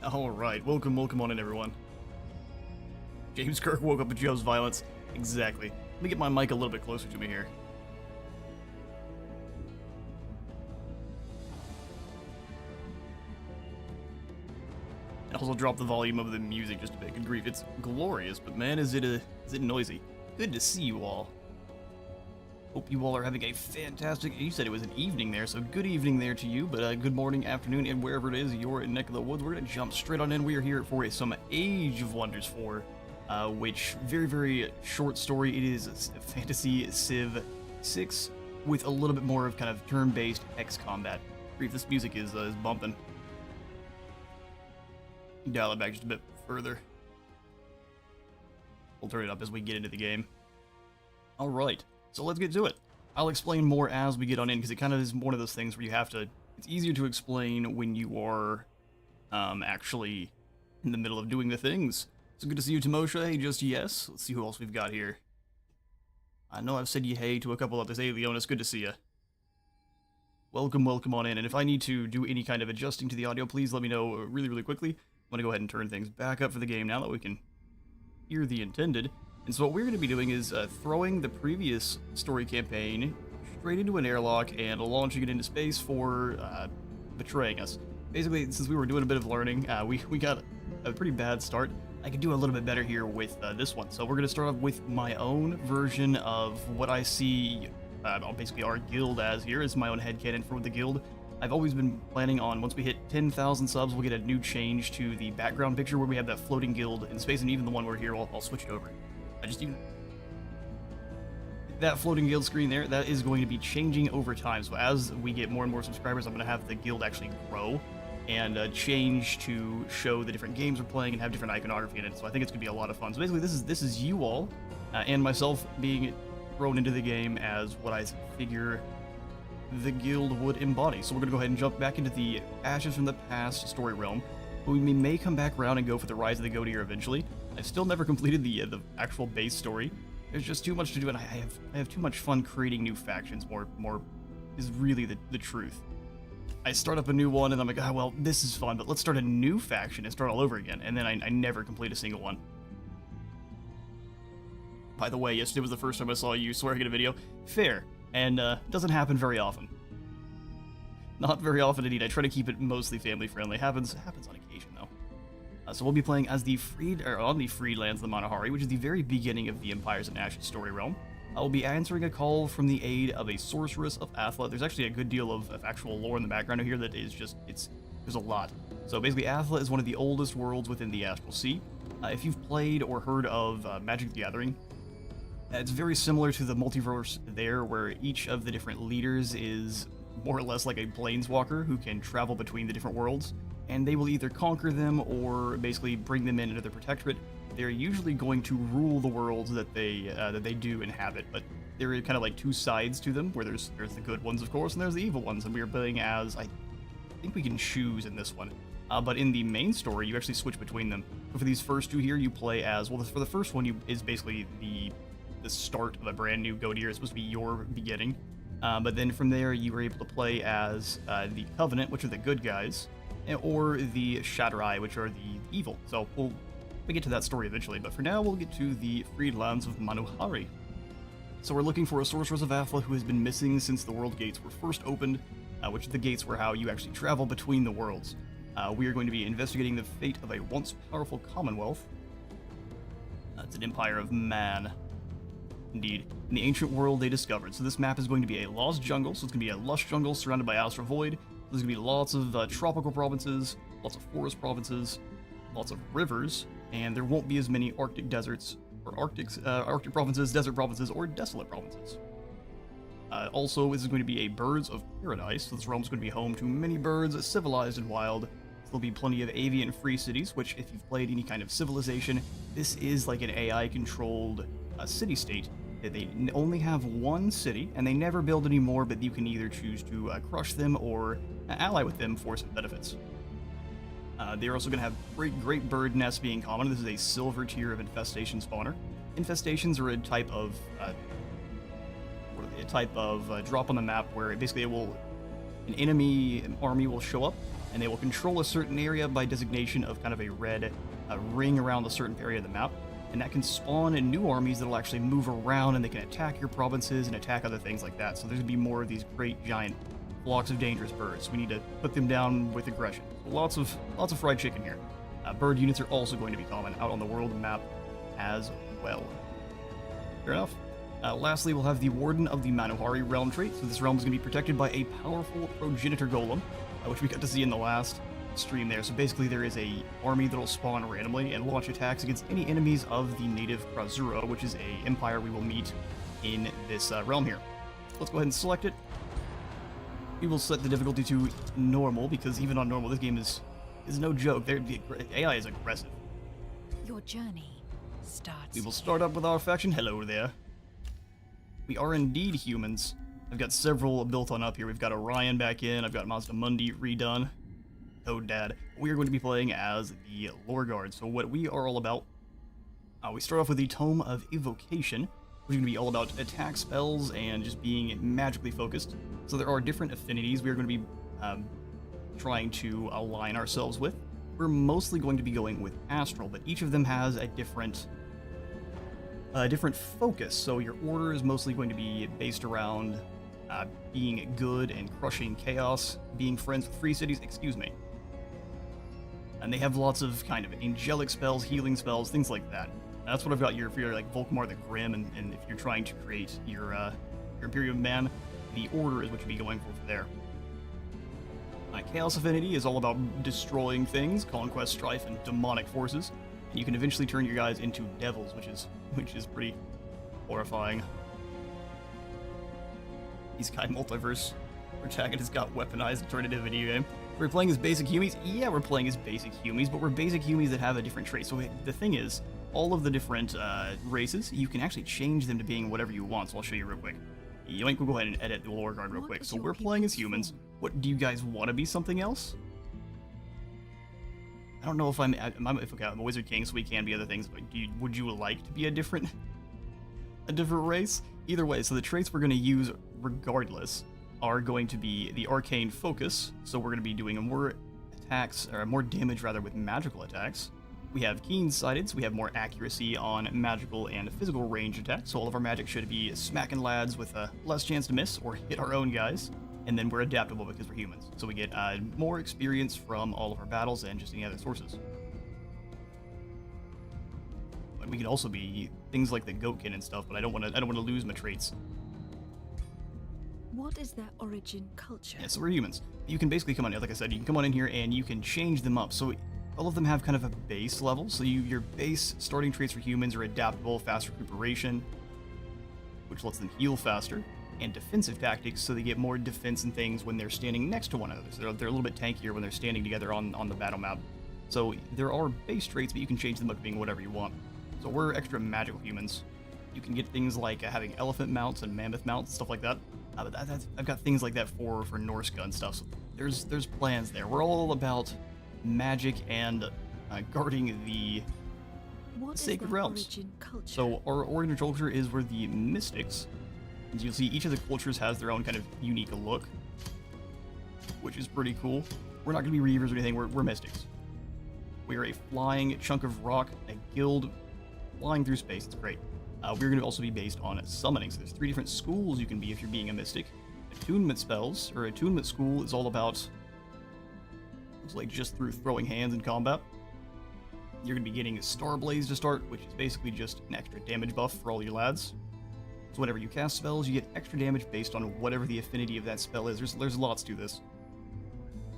Alright, welcome on in, everyone. James Kirk woke up with Joe's violence. Exactly. Let me get my mic a little bit closer to me here. And also drop the volume of the music just a bit. Good grief, it's glorious, but man, is it noisy. Good to see you all. Hope you all are having a fantastic, you said it was an evening there, so good evening there to you, but good morning, afternoon, and wherever it is you're neck of the woods. We're going to jump straight on in. We are here for some Age of Wonders 4, which, very short story. It is a fantasy Civ 6 with a little bit more of kind of turn-based X combat. Grief, this music is bumping. Dial it back just a bit further. We'll turn it up as we get into the game. Alright. So let's get to it. I'll explain more as we get on in, because it kind of is one of those things where you have to... It's easier to explain when you are actually in the middle of doing the things. So good to see you, Timosha. Hey, just yes. Let's see who else we've got here. I know I've said hey to a couple others. Hey, Leonis, good to see you. Welcome on in. And if I need to do any kind of adjusting to the audio, please let me know really quickly. I'm going to go ahead and turn things back up for the game now that we can hear the intended. And so what we're going to be doing is throwing the previous story campaign straight into an airlock and launching it into space for betraying us. Basically, since we were doing a bit of learning, we got a pretty bad start. I could do a little bit better here with this one. So we're going to start off with my own version of what I see basically our guild as here. Is my own headcanon for the guild. I've always been planning on, once we hit 10,000 subs, we'll get a new change to the background picture where we have that floating guild in space, and even the one we're here, I'll switch it over. That floating guild screen there, that is going to be changing over time. So as we get more and more subscribers, I'm going to have the guild actually grow and change to show the different games we're playing and have different iconography in it. So I think it's going to be a lot of fun. So basically, this is you all and myself being thrown into the game as what I figure the guild would embody. So we're going to go ahead and jump back into the Ashes from the Past story realm. We may come back around and go for the Rise of the Goat here eventually. I've still never completed the actual base story. There's just too much to do, and I have too much fun creating new factions. More is really the truth. I start up a new one, and I'm like, ah, well, this is fun, but let's start a new faction and start all over again. And then I never complete a single one. By the way, yesterday was the first time I saw you swearing in a video. Fair, and doesn't happen very often. Not very often indeed. I try to keep it mostly family friendly. Happens on occasion though. So we'll be playing as on the freed lands of the Manahari, which is the very beginning of the Empires and Ashes story realm. I will be answering a call from the aid of a sorceress of Athla. There's actually a good deal of actual lore in the background here that is just, there's a lot. So basically Athla is one of the oldest worlds within the Astral Sea. If you've played or heard of Magic the Gathering, it's very similar to the multiverse there, where each of the different leaders is more or less like a planeswalker who can travel between the different worlds, and they will either conquer them or basically bring them in under their protectorate. They're usually going to rule the worlds that they do inhabit, but there are kind of like two sides to them, where there's the good ones, of course, and there's the evil ones, and we are playing as, I think we can choose in this one. But in the main story, you actually switch between them. So for these first two here, you play as, well, for the first one, is basically the start of a brand new Goat Year. It's supposed to be your beginning. But then from there, you were able to play as the Covenant, which are the good guys, or the Shatterai, which are the evil. So we'll get to that story eventually, but for now, we'll get to the freed lands of Manahari. So we're looking for a Sorceress of Athla who has been missing since the World Gates were first opened, which the gates were how you actually travel between the worlds. We are going to be investigating the fate of a once powerful Commonwealth. It's an empire of man. Indeed, in the ancient world they discovered. So this map is going to be a lost jungle, so it's going to be a lush jungle surrounded by Astral Void. There's going to be lots of tropical provinces, lots of forest provinces, lots of rivers, and there won't be as many Arctic deserts, or Arctic provinces, desert provinces, or desolate provinces. Also, this is going to be a birds of paradise, so this realm is going to be home to many birds, civilized and wild. There'll be plenty of avian free cities, which if you've played any kind of civilization, this is like an AI-controlled city-state. They only have one city, and they never build any more, but you can either choose to crush them or ally with them for some benefits. They're also going to have great bird nests being common. This is a silver tier of infestation spawner. Infestations are a type of drop on the map where basically an enemy army will show up and they will control a certain area by designation of kind of a red ring around a certain area of the map, and that can spawn new armies that will actually move around, and they can attack your provinces and attack other things like that. So there's going to be more of these great giant flocks of dangerous birds. We need to put them down with aggression. Lots of fried chicken here. Bird units are also going to be common out on the world map as well. Fair enough. Lastly, we'll have the Warden of the Manohari realm trait. So this realm is going to be protected by a powerful progenitor golem, which we got to see in the last stream there. So basically there is a army that'll spawn randomly and launch attacks against any enemies of the native Krasura, which is a empire we will meet in this realm here. Let's go ahead and select it. We will set the difficulty to normal, because even on normal, this game is no joke. The AI is aggressive. Your journey starts. We will start up with our faction. Hello there. We are indeed humans. I've got several built on up here. We've got Orion back in. I've got Mazda Mundi redone. Oh, Dad. We are going to be playing as the Lore Guard. So what we are all about, we start off with the Tome of Evocation, which is going to be all about attack spells and just being magically focused. So there are different affinities we are going to be trying to align ourselves with. We're mostly going to be going with Astral, but each of them has a different focus. So your order is mostly going to be based around being good and crushing chaos, being friends with free cities, excuse me. And they have lots of kind of angelic spells, healing spells, things like that. That's what I've got here for your like Volkmar the Grim, and if you're trying to create your Imperium Man, the order is what you'd be going for there. Chaos Affinity is all about destroying things, conquest, strife, and demonic forces. And you can eventually turn your guys into devils, which is pretty horrifying. Isekai Multiverse protagonist got weaponized and turned into a video game. We're playing as basic humies? Yeah, we're playing as basic humies, but we're basic humies that have a different trait. So the thing is, all of the different races, you can actually change them to being whatever you want, so I'll show you real quick. Yoink, we'll go ahead and edit the Lore Guard real quick. So we're playing as humans. What, do you guys want to be something else? I don't know if I'm a Wizard King, so we can be other things, but would you like to be a different race? Either way, so the traits we're going to use regardless are going to be the Arcane Focus, so we're going to be doing more attacks, or more damage rather, with magical attacks. We have Keen-Sighted, so we have more accuracy on magical and physical range attacks, so all of our magic should be smacking lads with less chance to miss or hit our own guys. And then we're adaptable because we're humans, so we get more experience from all of our battles and just any other sources. But we can also be things like the Goatkin and stuff, but I don't want to lose my traits. What is their origin culture? Yeah, so we're humans. You can basically come on, like I said, you can come on in here and you can change them up. So all of them have kind of a base level. So your base starting traits for humans are adaptable, fast recuperation, which lets them heal faster, and defensive tactics, so they get more defense and things when they're standing next to one another. So they're a little bit tankier when they're standing together on the battle map. So there are base traits, but you can change them up to being whatever you want. So we're extra magical humans. You can get things like having elephant mounts and mammoth mounts, stuff like that. But I've got things like that for Norse gun stuff. So there's plans there. We're all about magic and guarding the sacred realms. So our origin culture is we're the mystics. As you'll see, each of the cultures has their own kind of unique look, which is pretty cool. We're not going to be reavers or anything. We're mystics. We are a flying chunk of rock, a guild flying through space. It's great. We're going to also be based on summoning. So there's 3 different schools you can be if you're being a mystic. Attunement spells, or attunement school, is all about, looks like just through throwing hands in combat. You're going to be getting Star Blaze to start, which is basically just an extra damage buff for all your lads. So whenever you cast spells, you get extra damage based on whatever the affinity of that spell is. There's lots to this.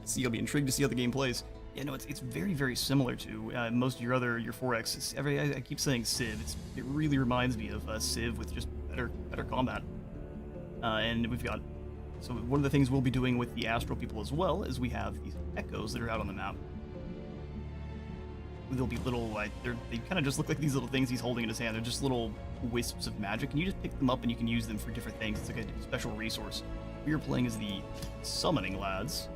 So you'll be intrigued to see how the game plays. Yeah, no, it's very, very similar to most of your 4X. I keep saying Civ. It really reminds me of Civ with just better combat. And we've got, so one of the things we'll be doing with the Astral people as well is we have these echoes that are out on the map. They'll be little, they kind of just look like these little things he's holding in his hand. They're just little wisps of magic, and you just pick them up and you can use them for different things. It's like a special resource. We are playing as the Summoning Lads,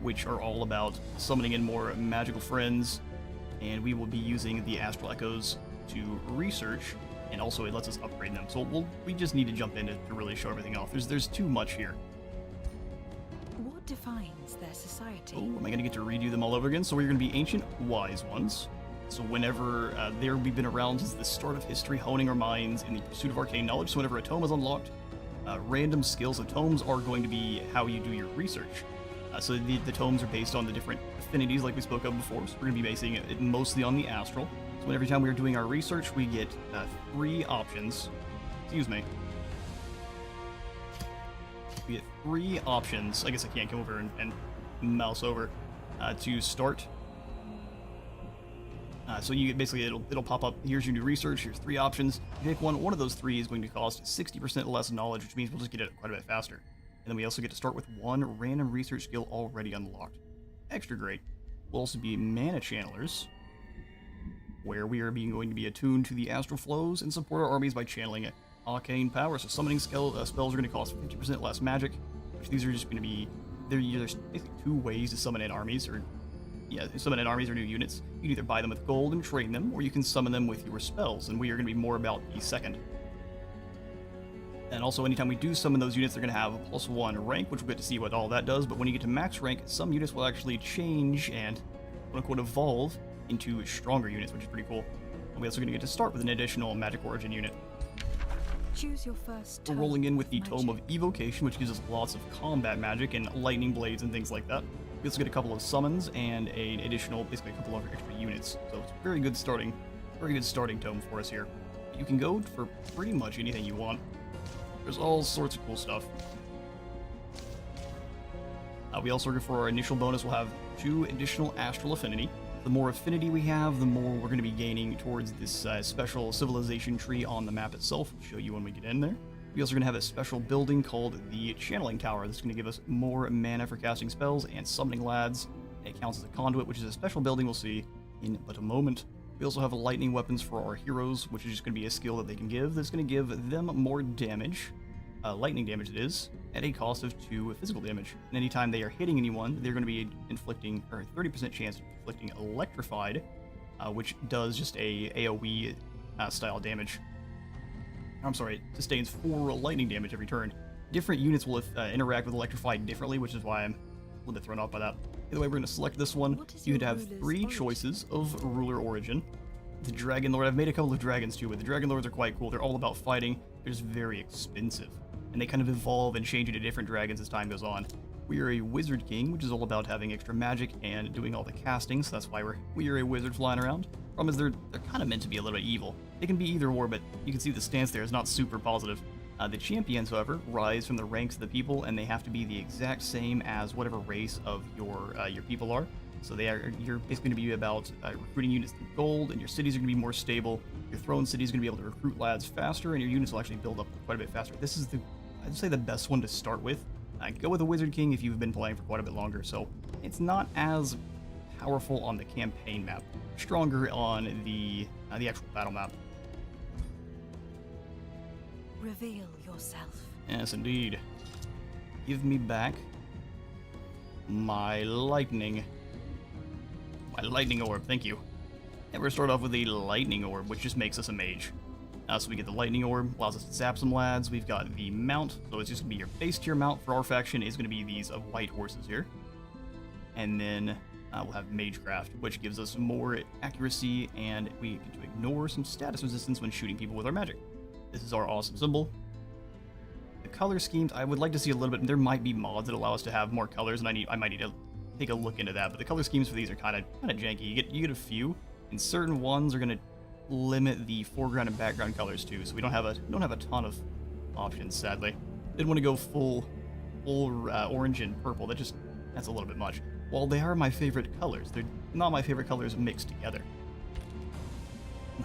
which are all about summoning in more magical friends, and we will be using the Astral Echoes to research, and also it lets us upgrade them. So we just need to jump in to really show everything off. There's too much here. What What defines their society? Oh, am I going to get to redo them all over again? So we're going to be ancient wise ones. So whenever we've been around since the start of history, honing our minds in the pursuit of arcane knowledge. So whenever a tome is unlocked, random skills of tomes are going to be how you do your research. So the tomes are based on the different affinities like we spoke of before. So we're going to be basing it mostly on the astral. So every time we're doing our research, we get 3 options. Excuse me. We get 3 options. I guess I can't come over and mouse over to start. So you basically it'll pop up. Here's your new research. Here's 3 options. You pick one. One of those 3 is going to cost 60% less knowledge, which means we'll just get it quite a bit faster. And then we also get to start with 1 random research skill already unlocked. Extra great. We'll also be mana channelers, where we are going to be attuned to the astral flows and support our armies by channeling arcane power. So summoning spells are going to cost 50% less magic, which these are just going to be... There's basically 2 ways to summon in armies, or new units. You can either buy them with gold and train them, or you can summon them with your spells, and we are going to be more about the second. And also, anytime we do summon those units, they're going to have a +1 rank, which we'll get to see what all that does. But when you get to max rank, some units will actually change and, quote-unquote, evolve into stronger units, which is pretty cool. And we're also going to get to start with an additional magic origin unit. Choose your first We're rolling in with the Tome of Evocation, which gives us lots of combat magic and lightning blades and things like that. We also get a couple of summons and an additional, basically a couple of extra units. So it's a very good starting tome for us here. You can go for pretty much anything you want. There's all sorts of cool stuff. We also, for our initial bonus, we'll have 2 additional astral affinity. The more affinity we have, the more we're going to be gaining towards this special civilization tree on the map itself. We'll show you when we get in there. We also are going to have a special building called the Channeling Tower. This is going to give us more mana for casting spells and summoning lads. It counts as a conduit, which is a special building we'll see in but a moment. We also have lightning weapons for our heroes, which is just going to be a skill that they can give. That's going to give them more damage, lightning damage it is, at a cost of 2 physical damage. And anytime they are hitting anyone, they're going to be inflicting, or 30% chance of inflicting electrified, which does just a AoE style damage. I'm sorry, it sustains 4 lightning damage every turn. Different units will interact with electrified differently, which is why I'm a little bit thrown off by that. Either way, we're going to select this one. You would have 3 choices of ruler origin. The Dragon Lord, I've made a couple of dragons too, but the Dragon Lords are quite cool. They're all about fighting. They're just very expensive. And they kind of evolve and change into different dragons as time goes on. We are a Wizard King, which is all about having extra magic and doing all the casting, so that's why we are a wizard flying around. Problem is, they're kind of meant to be a little bit evil. They can be either or, but you can see the stance there is not super positive. The champions, however, rise from the ranks of the people, and they have to be the exact same as whatever race of your people are. So you're basically going to be about recruiting units through gold, and your cities are going to be more stable. Your throne city is going to be able to recruit lads faster, and your units will actually build up quite a bit faster. This is I'd say the best one to start with. Go with a Wizard King if you've been playing for quite a bit longer. So it's not as powerful on the campaign map, stronger on the actual battle map. Reveal yourself. Yes, indeed. Give me back my lightning orb. Thank you. And we're gonna start off with the lightning orb, which just makes us a mage. So we get the lightning orb, allows us to zap some lads. We've got the mount, so it's just gonna be your base tier mount for our faction is gonna be these white horses here. And then we'll have magecraft, which gives us more accuracy, and we get to ignore some status resistance when shooting people with our magic. This is our awesome symbol. The color schemes, I would like to see a little bit. There might be mods that allow us to have more colors, and I might need to take a look into that. But the color schemes for these are kind of janky. You get a few, and certain ones are gonna limit the foreground and background colors too. So we don't have a ton of options, sadly. Didn't want to go full orange and purple. That's a little bit much. While they are my favorite colors, they're not my favorite colors mixed together.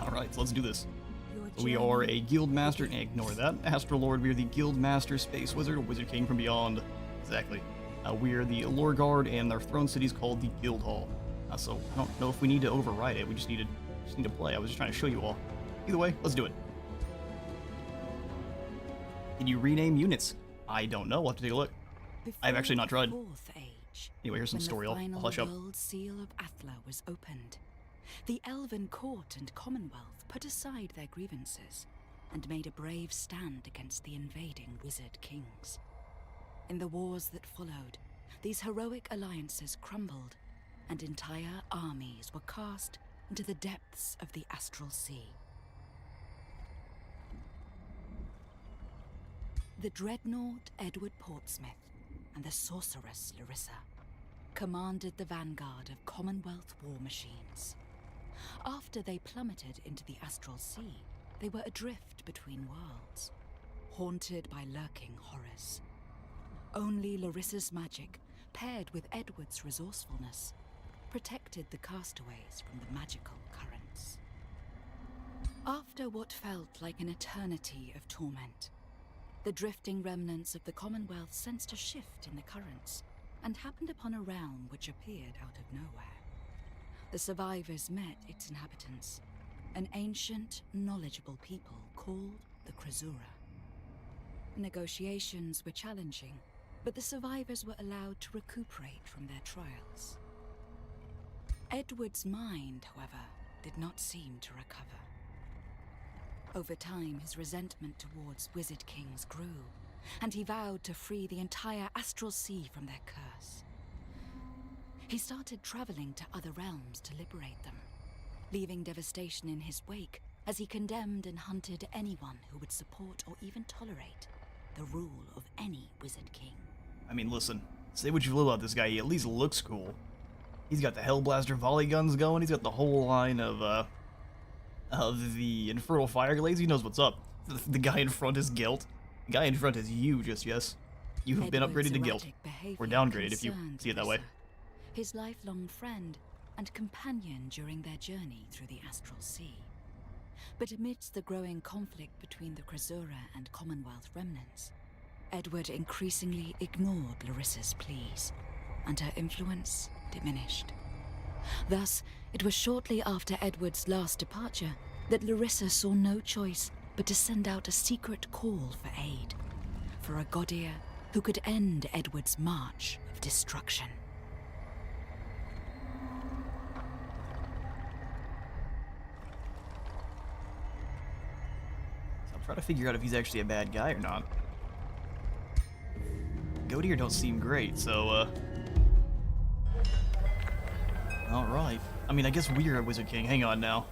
All right, so let's do this. We are a guild master, and ignore that. Astral Lord, we are the guild master, space wizard, Wizard King from beyond. Exactly. We are the lore guard, and our throne city is called the Guild Hall. So I don't know if we need to override it. We just need to play. I was just trying to show you all. Either way, let's do it. Can you rename units? I don't know. We'll have to take a look. I've actually not tried. Anyway, here's some story. I'll hush up. The world seal of Athla was opened. The Elven court and Commonwealth put aside their grievances and made a brave stand against the invading wizard kings. In the wars that followed, these heroic alliances crumbled, and entire armies were cast into the depths of the Astral Sea. The dreadnought Edward Portsmouth and the sorceress Larissa commanded the vanguard of Commonwealth war machines. After they plummeted into the Astral Sea, they were adrift between worlds, haunted by lurking horrors. Only Larissa's magic, paired with Edward's resourcefulness, protected the castaways from the magical currents. After what felt like an eternity of torment, the drifting remnants of the Commonwealth sensed a shift in the currents and happened upon a realm which appeared out of nowhere. The survivors met its inhabitants, an ancient, knowledgeable people called the Krasura. Negotiations were challenging, but the survivors were allowed to recuperate from their trials. Edward's mind, however, did not seem to recover. Over time, his resentment towards Wizard Kings grew, and he vowed to free the entire Astral Sea from their curse. He started traveling to other realms to liberate them, leaving devastation in his wake as he condemned and hunted anyone who would support or even tolerate the rule of any Wizard King. I mean, listen, say what you will about this guy, he at least looks cool. He's got the Hellblaster volley guns going, he's got the whole line of the Infernal Fire Glades, he knows what's up. The guy in front is Guilt. The guy in front is you, just yes. You have been upgraded to Guilt. Or downgraded, if you see it that way. His lifelong friend and companion during their journey through the Astral Sea. But amidst the growing conflict between the Krasura and Commonwealth remnants, Edward increasingly ignored Larissa's pleas, and her influence diminished. Thus, it was shortly after Edward's last departure that Larissa saw no choice but to send out a secret call for aid, for a Godir who could end Edward's march of destruction. So I'm trying to figure out if he's actually a bad guy or not. Godir don't seem great, so, alright. I mean, I guess we're a Wizard King. Hang on now.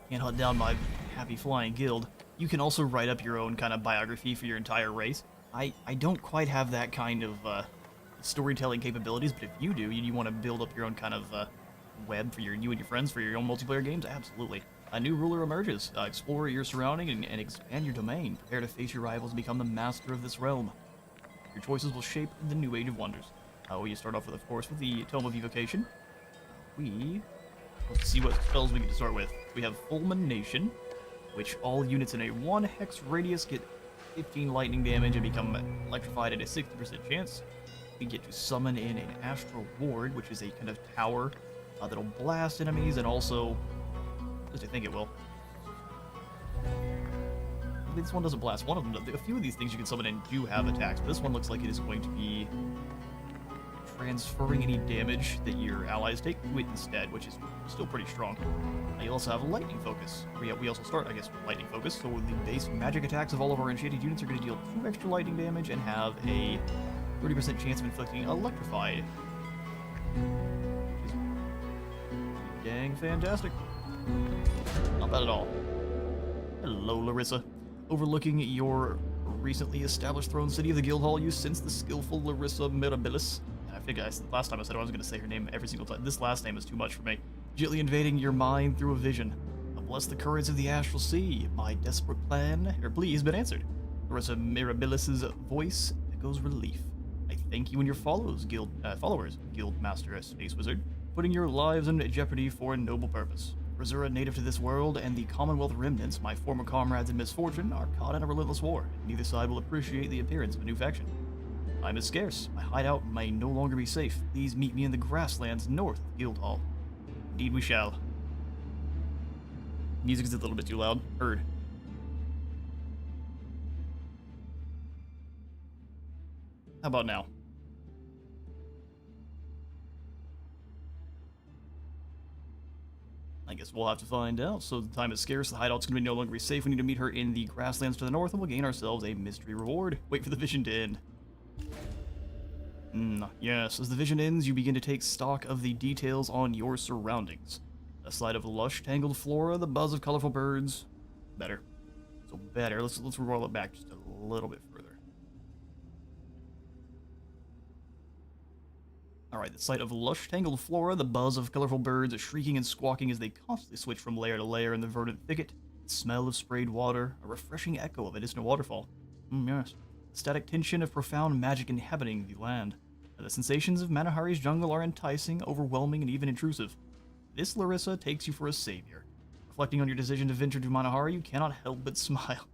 Can't hunt down my happy flying guild. You can also write up your own kind of biography for your entire race. I don't quite have that kind of storytelling capabilities, but if you do, you want to build up your own kind of web for you and your friends for your own multiplayer games, absolutely. A new ruler emerges. Explore your surrounding and expand your domain. Prepare to face your rivals and become the master of this realm. Your choices will shape the new Age of Wonders. We start off with, of course, with the Tome of Evocation. Let's see what spells we get to start with. We have Fulmination, which all units in a 1 hex radius get 15 lightning damage and become electrified at a 60% chance. We get to summon in an Astral Ward, which is a kind of tower that'll blast enemies and also, at least I think it will. This one doesn't blast one of them. A few of these things you can summon in do have attacks, but this one looks like it is going to be transferring any damage that your allies take to it instead, which is still pretty strong. You also have Lightning Focus. We also start, I guess, with Lightning Focus, so the base magic attacks of all of our enchanted units are going to deal 2 extra lightning damage and have a 30% chance of inflicting Electrified. Which is dang fantastic. Not bad at all. Hello, Larissa. Overlooking your recently established throne city of the Guildhall, you sense the skillful Larissa Mirabilis. I think last time I said I was going to say her name every single time. This last name is too much for me. Gently invading your mind through a vision. Bless the currents of the Astral Sea. My desperate plea has been answered. Larissa Mirabilis' voice echoes relief. I thank you and your followers, Guild Master Space Wizard, putting your lives in jeopardy for a noble purpose. Krasura, native to this world, and the Commonwealth remnants, my former comrades in misfortune, are caught in a relentless war. Neither side will appreciate the appearance of a new faction. Time is scarce. My hideout may no longer be safe. Please meet me in the grasslands north of Guildhall. Indeed we shall. Music is a little bit too loud. Heard. How about now? I guess we'll have to find out. So the time is scarce, the hideout's going to no longer be safe. We need to meet her in the grasslands to the north, and we'll gain ourselves a mystery reward. Wait for the vision to end. Yes, as the vision ends, you begin to take stock of the details on your surroundings. A sight of lush, tangled flora, the buzz of colorful birds. Better. So better. Let's roll it back just a little bit further. Alright, the sight of lush, tangled flora, the buzz of colorful birds shrieking and squawking as they constantly switch from layer to layer in the verdant thicket, the smell of sprayed water, a refreshing echo of a distant waterfall. Yes. The static tension of profound magic inhabiting the land. The sensations of Manahari's jungle are enticing, overwhelming, and even intrusive. This, Larissa, takes you for a savior. Reflecting on your decision to venture to Manahari, you cannot help but smile.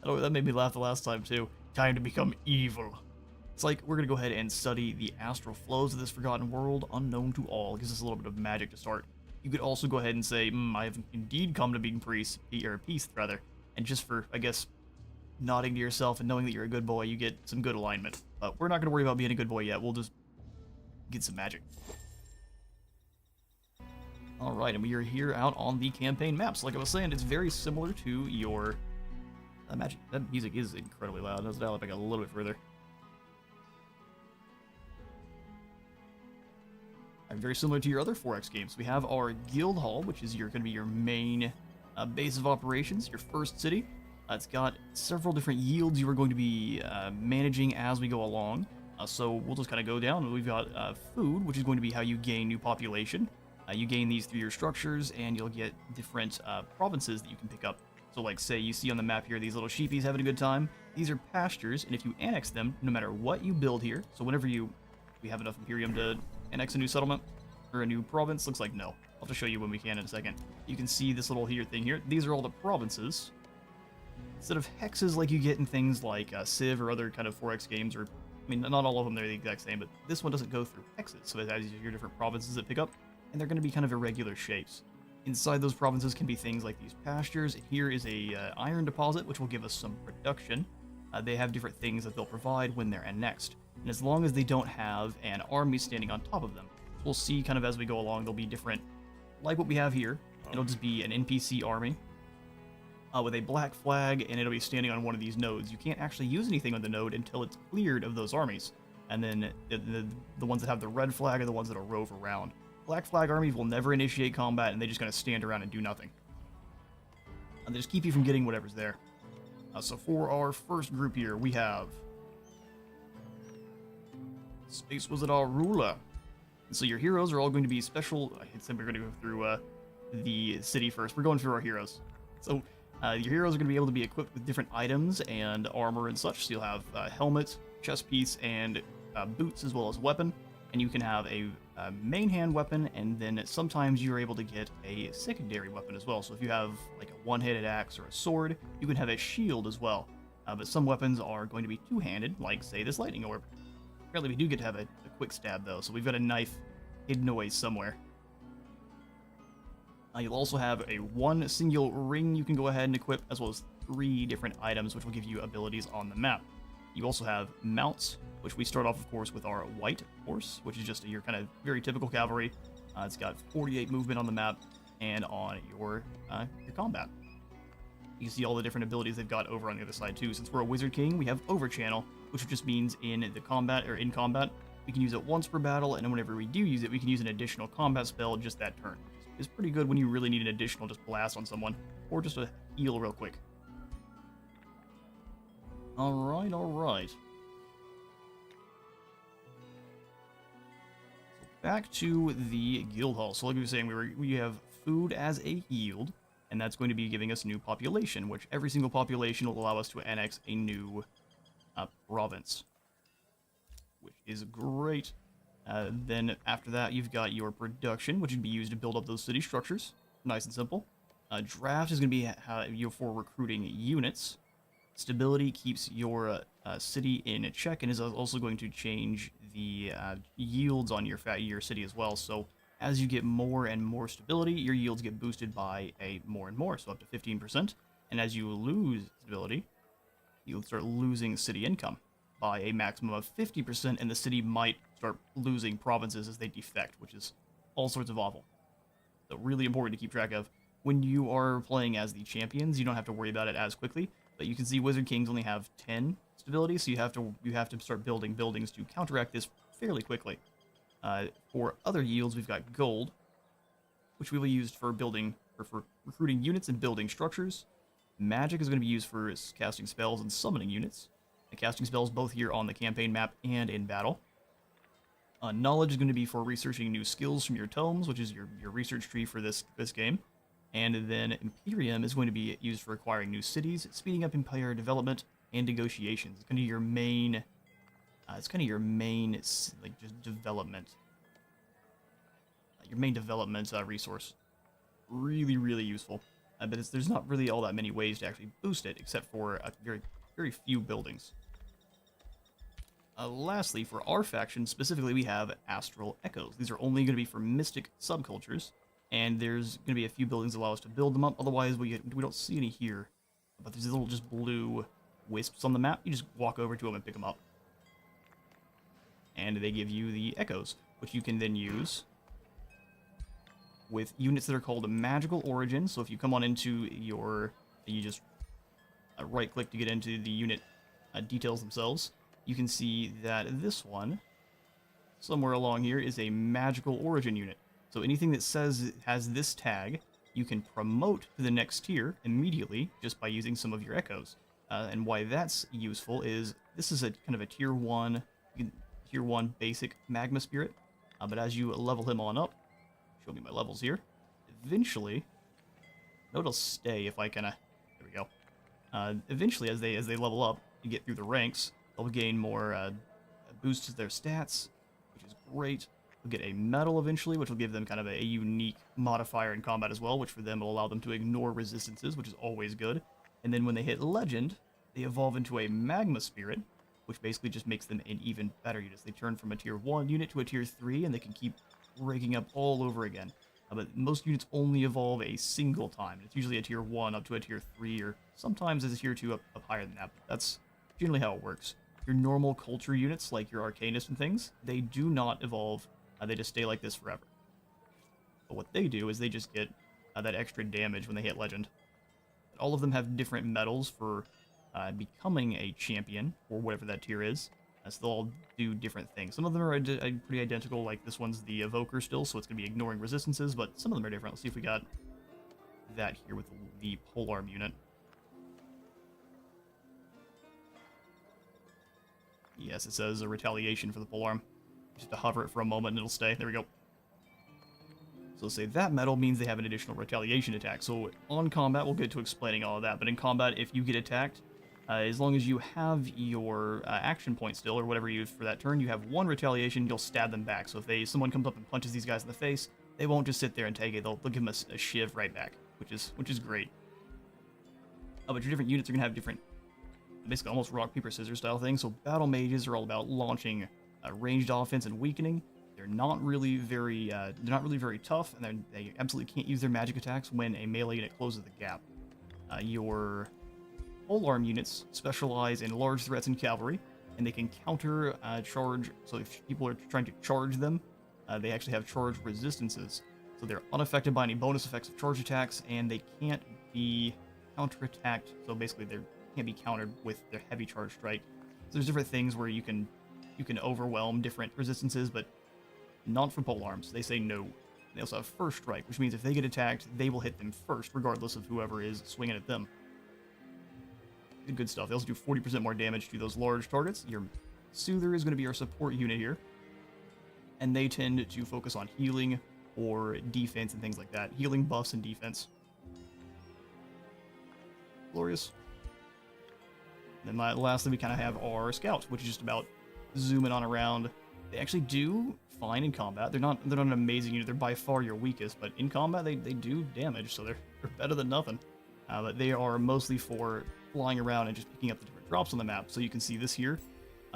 Oh, that made me laugh the last time, too. Time to become evil. It's like, we're gonna go ahead and study the astral flows of this forgotten world, unknown to all. It gives us a little bit of magic to start. You could also go ahead and say, I have indeed come to being peace, rather. And just for, I guess, nodding to yourself and knowing that you're a good boy, you get some good alignment. But we're not gonna worry about being a good boy yet. We'll just get some magic. Alright, and we are here out on the campaign maps. Like I was saying, it's very similar to your magic. That music is incredibly loud. Let's dial it back a little bit further. Very similar to your other 4X games. We have our guild hall, which is going to be your main base of operations, your first city. It's got several different yields you are going to be managing as we go along. So we'll just kind of go down. We've got food, which is going to be how you gain new population. You gain these through your structures, and you'll get different provinces that you can pick up. So like, say you see on the map here, these little sheepies having a good time. These are pastures, and if you annex them, no matter what you build here, so whenever we have enough Imperium to annex a new settlement, or a new province, looks like no. I'll just show you when we can in a second. You can see this little thing here. These are all the provinces. Instead of hexes like you get in things like Civ or other kind of 4X games, or, I mean, not all of them, they're the exact same, but this one doesn't go through hexes, so it has your different provinces that pick up, and they're going to be kind of irregular shapes. Inside those provinces can be things like these pastures. Here is a iron deposit, which will give us some production. They have different things that they'll provide when they're annexed. And as long as they don't have an army standing on top of them, we'll see kind of as we go along, there'll be different, like what we have here. It'll just be an NPC army with a black flag, and it'll be standing on one of these nodes. You can't actually use anything on the node until it's cleared of those armies. And then the ones that have the red flag are the ones that'll rove around. Black flag armies will never initiate combat, and they just kind of stand around and do nothing. And they just keep you from getting whatever's there. So for our first group here, we have Space Wizard Ruler. So your heroes are all going to be special. I said we're going to go through the city first. We're going through our heroes. So your heroes are going to be able to be equipped with different items and armor and such. So you'll have helmet, chest piece, and boots, as well as weapon. And you can have a main hand weapon, and then sometimes you're able to get a secondary weapon as well. So if you have like a one-handed axe or a sword, you can have a shield as well. But some weapons are going to be two-handed, like, say, this lightning orb. Apparently we do get to have a quick stab, though, so we've got a knife hidden away somewhere. You'll also have a one single ring you can go ahead and equip, as well as 3 different items, which will give you abilities on the map. You also have mounts, which we start off, of course, with our white horse, which is just your kind of very typical cavalry. It's got 48 movement on the map and on your combat. You see all the different abilities they've got over on the other side, too. Since we're a Wizard King, we have Overchannel, which just means in combat, we can use it once per battle, and whenever we do use it, we can use an additional combat spell just that turn. It's pretty good when you really need an additional just blast on someone, or just a heal real quick. Alright, alright. So back to the guild hall. So like we were saying, we have food as a yield, and that's going to be giving us new population, which every single population will allow us to annex a new province, which is great. Then after that, you've got your production, which would be used to build up those city structures. Nice and simple. Draft is going to be for recruiting units. Stability keeps your city in check, and is also going to change the yields on your city as well. So as you get more and more stability, your yields get boosted by more and more, so up to 15%. And as you lose stability, you'll start losing city income by a maximum of 50%, and the city might start losing provinces as they defect, which is all sorts of awful. So really important to keep track of. When you are playing as the champions, you don't have to worry about it as quickly, but you can see Wizard Kings only have 10 stability, so you have to start building buildings to counteract this fairly quickly. For other yields, we've got gold, which we will use for building, or for recruiting units and building structures. Magic is going to be used for casting spells and summoning units. And casting spells both here on the campaign map and in battle. Knowledge is going to be for researching new skills from your tomes, which is your research tree for this game. And then Imperium is going to be used for acquiring new cities, speeding up empire development, and negotiations. It's kind of your main, like, just development. Your main development resource. Really, really useful. But there's not really all that many ways to actually boost it, except for a very, very few buildings. Lastly, for our faction, specifically, we have Astral Echoes. These are only going to be for mystic subcultures, and there's going to be a few buildings that allow us to build them up. Otherwise, we don't see any here. But there's these little just blue wisps on the map. You just walk over to them and pick them up. And they give you the Echoes, which you can then use with units that are called Magical Origin. So if you come on into you just right-click to get into the unit details themselves. You can see that this one, somewhere along here, is a Magical Origin unit. So anything that says it has this tag, you can promote to the next tier immediately just by using some of your Echoes. And why that's useful is this is a kind of a tier 1 basic Magma Spirit. But as you level him on up, show me my levels here, eventually, no, it'll stay if I kind of, there we go. Eventually, as they level up and get through the ranks, they'll gain more boosts to their stats, which is great. They'll get a medal eventually, which will give them kind of a unique modifier in combat as well, which for them will allow them to ignore resistances, which is always good. And then when they hit Legend, they evolve into a Magma Spirit, which basically just makes them an even better unit. They turn from a tier 1 unit to a tier 3, and they can keep raking up all over again. But most units only evolve a single time. It's usually a tier 1 up to a tier 3, or sometimes it's a tier 2 up higher than that. But that's generally how it works. Your normal culture units, like your Arcanists and things, they do not evolve. They just stay like this forever. But what they do is they just get that extra damage when they hit Legend. All of them have different medals for becoming a champion, or whatever that tier is. So they'll all do different things. Some of them are pretty identical, like this one's the Evoker still, so it's going to be ignoring resistances, but some of them are different. Let's see if we got that here with the Polearm unit. Yes, it says a retaliation for the Polearm. Just to hover it for a moment and it'll stay. There we go. So say that medal means they have an additional retaliation attack. So on combat, we'll get to explaining all of that, but in combat, if you get attacked, as long as you have your action point still, or whatever you use for that turn, you have 1 retaliation, you'll stab them back. So if someone comes up and punches these guys in the face, they won't just sit there and take it. They'll give them a shiv right back, which is great. But your different units are going to have different, basically almost rock, paper, scissors style thing. So battle mages are all about launching ranged offense and weakening. They're not really very tough, and they absolutely can't use their magic attacks when a melee unit closes the gap. Your polearm units specialize in large threats and cavalry, and they can counter charge. So if people are trying to charge them, they actually have charge resistances. So they're unaffected by any bonus effects of charge attacks, and they can't be counterattacked. So basically, they can't be countered with their heavy charge strike. So there's different things where you can overwhelm different resistances, but not for polearms. They say no. They also have first strike, which means if they get attacked, they will hit them first, regardless of whoever is swinging at them. Good stuff. They also do 40% more damage to those large targets. Your Soother is going to be our support unit here, and they tend to focus on healing or defense and things like that. Healing buffs and defense. Glorious. Then lastly, we kind of have our Scout, which is just about zooming on around. They actually do fine in combat. They're not an amazing unit. They're by far your weakest, but in combat they do damage, so they're better than nothing. But they are mostly for flying around and just picking up the different drops on the map. So you can see this here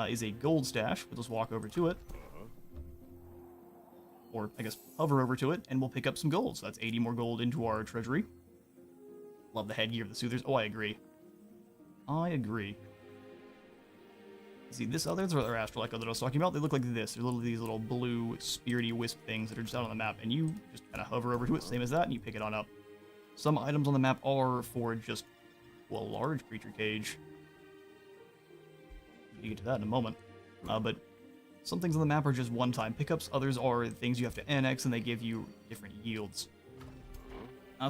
is a gold stash. We'll just walk over to it. Or, I guess, hover over to it, and we'll pick up some gold. So that's 80 more gold into our treasury. Love the headgear of the Soothers. Oh, I agree. See, this other's are Astral Echo that I was talking about. They look like this. They're these little blue, spirity wisp things that are just out on the map, and you just kind of hover over to it, same as that, and you pick it on up. Some items on the map are for just, well, a large creature cage. You get to that in a moment. But Some things on the map are just one-time pickups, others are things you have to annex and they give you different yields.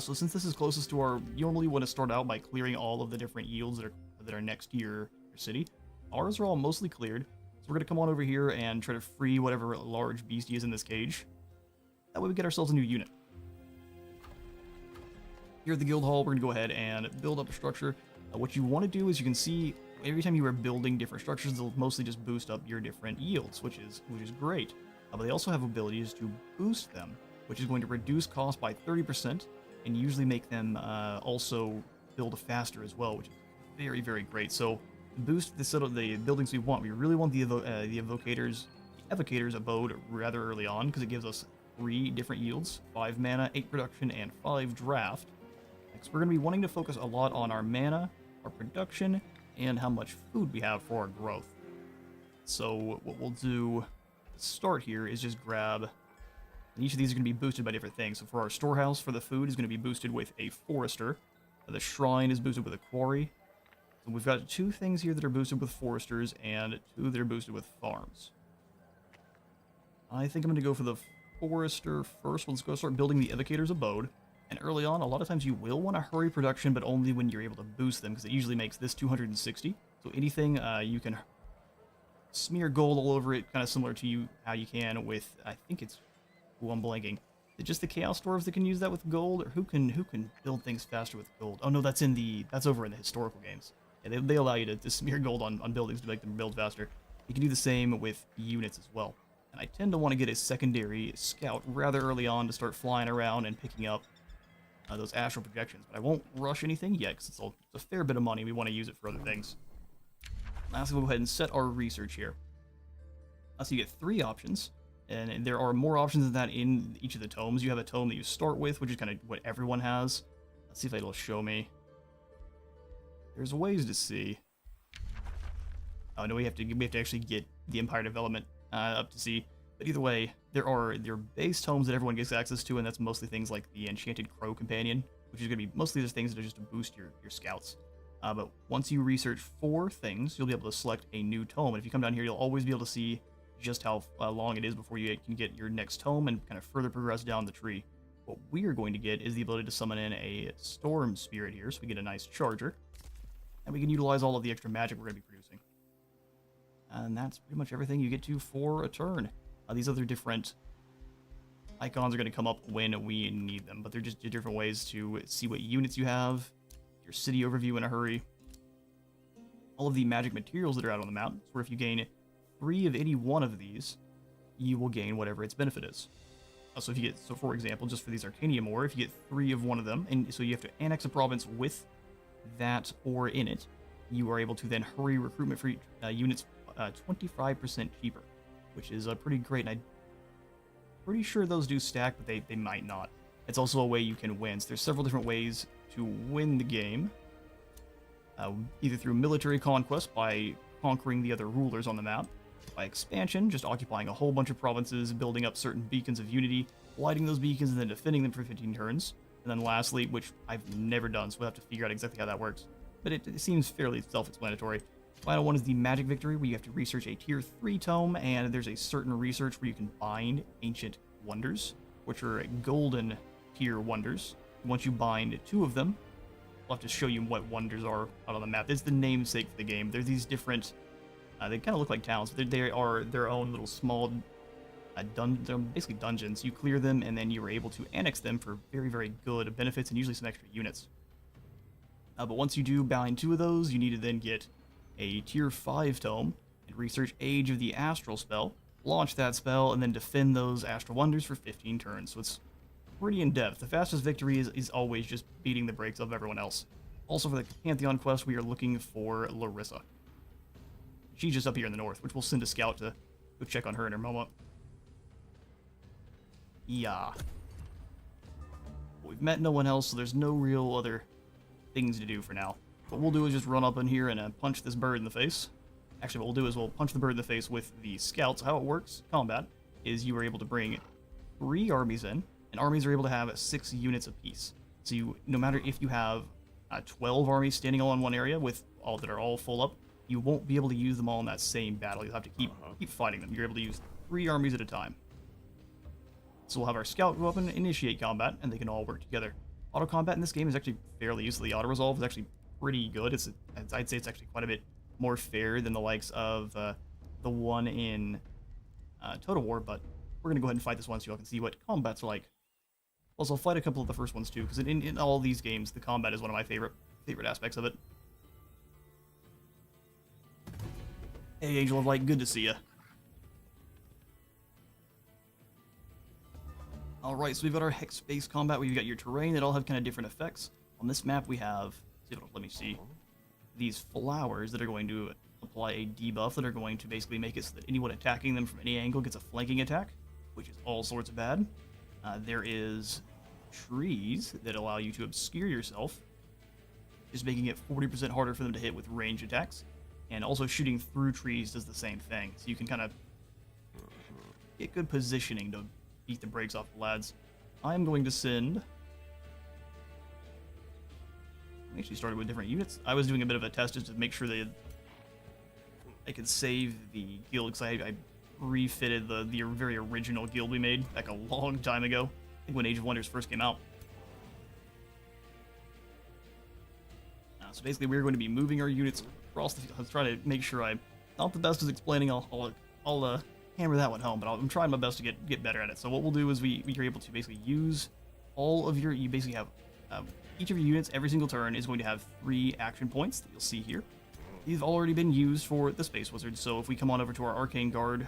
So since this is closest to our, you normally want to start out by clearing all of the different yields that are next to your city. Ours are all mostly cleared, so we're going to come on over here and try to free whatever large beastie is in this cage. That way we get ourselves a new unit. Here at the guild hall, we're going to go ahead and build up a structure. What you want to do is you can see every time you are building different structures, they'll mostly just boost up your different yields, which is great. But they also have abilities to boost them, which is going to reduce cost by 30% and usually make them also build faster as well, which is very, very great. So boost the buildings we want. We really want the Evocator's Abode rather early on because it gives us 3 different yields, 5 mana, 8 production, and 5 draft. Next, we're going to be wanting to focus a lot on our mana, our production, and how much food we have for our growth. So what we'll do to start here is just grab, and each of these are going to be boosted by different things. So for our storehouse, for the food, is going to be boosted with a forester. The shrine is boosted with a quarry. So we've got 2 things here that are boosted with foresters, and 2 that are boosted with farms. I think I'm going to go for the forester first. Let's go start building the Evocator's Abode. And early on, a lot of times you will want to hurry production, but only when you're able to boost them, because it usually makes this 260. So anything you can smear gold all over it, kind of similar to how you can with, I think it's, ooh, I'm blanking. Is it just the Chaos Dwarves that can use that with gold, or who can build things faster with gold? Oh no, that's over in the historical games. Yeah, they allow you to smear gold on buildings to make them build faster. You can do the same with units as well. And I tend to want to get a secondary scout rather early on to start flying around and picking up those astral projections, but I won't rush anything yet because it's a fair bit of money. We want to use it for other things. Lastly, we'll go ahead and set our research here. So you get 3 options, and there are more options than that in each of the tomes. You have a tome that you start with, which is kind of what everyone has. Let's see if it'll show me. There's ways to see. Oh no, we have to actually get the Empire Development up to see. But either way, there are base tomes that everyone gets access to, and that's mostly things like the Enchanted Crow Companion, which is going to be mostly just things that are just to boost your scouts. But once you research 4 things, you'll be able to select a new tome. And if you come down here, you'll always be able to see just how long it is before you can get your next tome and kind of further progress down the tree. What we are going to get is the ability to summon in a Storm Spirit here, so we get a nice charger. And we can utilize all of the extra magic we're going to be producing. And that's pretty much everything you get to for a turn. These other different icons are going to come up when we need them, but they're just different ways to see what units you have, your city overview in a hurry, all of the magic materials that are out on the map, where if you gain 3 of any one of these, you will gain whatever its benefit is. So if you get, for example, just for these Arcanium ore, if you get 3 of one of them, and so you have to annex a province with that ore in it, you are able to then hurry recruitment for units 25% cheaper, which is pretty great, and I'm pretty sure those do stack, but they might not. It's also a way you can win. So there's several different ways to win the game. Either through military conquest, by conquering the other rulers on the map, by expansion, just occupying a whole bunch of provinces, building up certain beacons of unity, lighting those beacons, and then defending them for 15 turns. And then lastly, which I've never done, so we'll have to figure out exactly how that works. But it seems fairly self-explanatory. Final one is the Magic Victory, where you have to research a Tier 3 tome, and there's a certain research where you can bind Ancient Wonders, which are golden tier wonders. Once you bind 2 of them, I'll have to show you what wonders are out on the map. It's the namesake for the game. They're these different, they kind of look like towns, but they are their own little small, they're basically dungeons. You clear them, and then you're able to annex them for very, very good benefits, and usually some extra units. But once you do bind 2 of those, you need to then get a Tier 5 tome, and research Age of the Astral spell, launch that spell, and then defend those Astral Wonders for 15 turns. So it's pretty in-depth. The fastest victory is always just beating the brakes of everyone else. Also for the Pantheon quest, we are looking for Larissa. She's just up here in the north, which we'll send a scout to go check on her in a moment. Yeah. We've met no one else, so there's no real other things to do for now. What we'll do is just run up in here and punch this bird in the face. Actually, what we'll do is we'll punch the bird in the face with the scouts. How it works, combat, is you are able to bring 3 armies in, and armies are able to have 6 units apiece. So no matter if you have 12 armies standing all in one area with all that are all full up, you won't be able to use them all in that same battle. You'll have to keep fighting them. You're able to use 3 armies at a time. So we'll have our scout go up and initiate combat, and they can all work together. Auto combat in this game is actually fairly useful. The auto resolve is actually pretty good. I'd say it's actually quite a bit more fair than the likes of the one in Total War, but we're gonna go ahead and fight this one so y'all can see what combat's like. Also, I'll fight a couple of the first ones too, because in all these games, the combat is one of my favorite aspects of it. Hey, Angel of Light, good to see ya. Alright, so we've got our hex-based combat. We've got your terrain that all have kind of different effects. On this map, we have, let me see, these flowers that are going to apply a debuff that are going to basically make it so that anyone attacking them from any angle gets a flanking attack, which is all sorts of bad. There is trees that allow you to obscure yourself, just making it 40% harder for them to hit with range attacks. And also shooting through trees does the same thing, so you can kind of get good positioning to beat the brakes off the lads. I'm going to send... I actually started with different units. I was doing a bit of a test just to make sure that I could save the guild, because I refitted the very original guild we made back a long time ago. I think when Age of Wonders first came out. So basically we're going to be moving our units across the field. I was trying to make sure I'm not the best at explaining. I'll hammer that one home, but I'm trying my best to get better at it. So what we'll do is we are able to basically use all of you basically have each of your units every single turn is going to have 3 action points that you'll see here. These have already been used for the Space Wizard, so if we come on over to our Arcane Guard,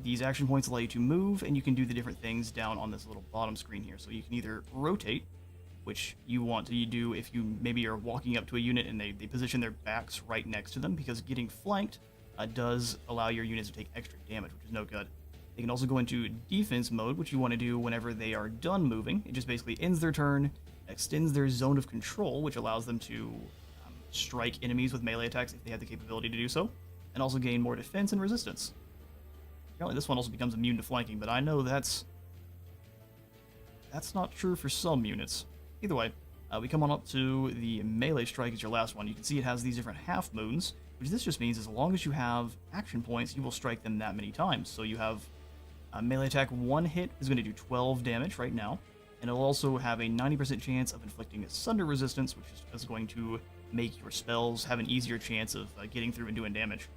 these action points allow you to move, and you can do the different things down on this little bottom screen here. So you can either rotate, which you want to do if you maybe are walking up to a unit and they position their backs right next to them, because getting flanked does allow your units to take extra damage, which is no good. They can also go into defense mode, which you want to do whenever they are done moving. It just basically ends their turn, extends their zone of control, which allows them to strike enemies with melee attacks if they have the capability to do so, and also gain more defense and resistance. Apparently this one also becomes immune to flanking, but I know that's not true for some units. Either way, we come on up to the melee strike as your last one. You can see it has these different half moons, which this just means as long as you have action points, you will strike them that many times. So you have a melee attack, 1 hit is going to do 12 damage right now, and it'll also have a 90% chance of inflicting a sunder resistance, which is going to make your spells have an easier chance of getting through and doing damage.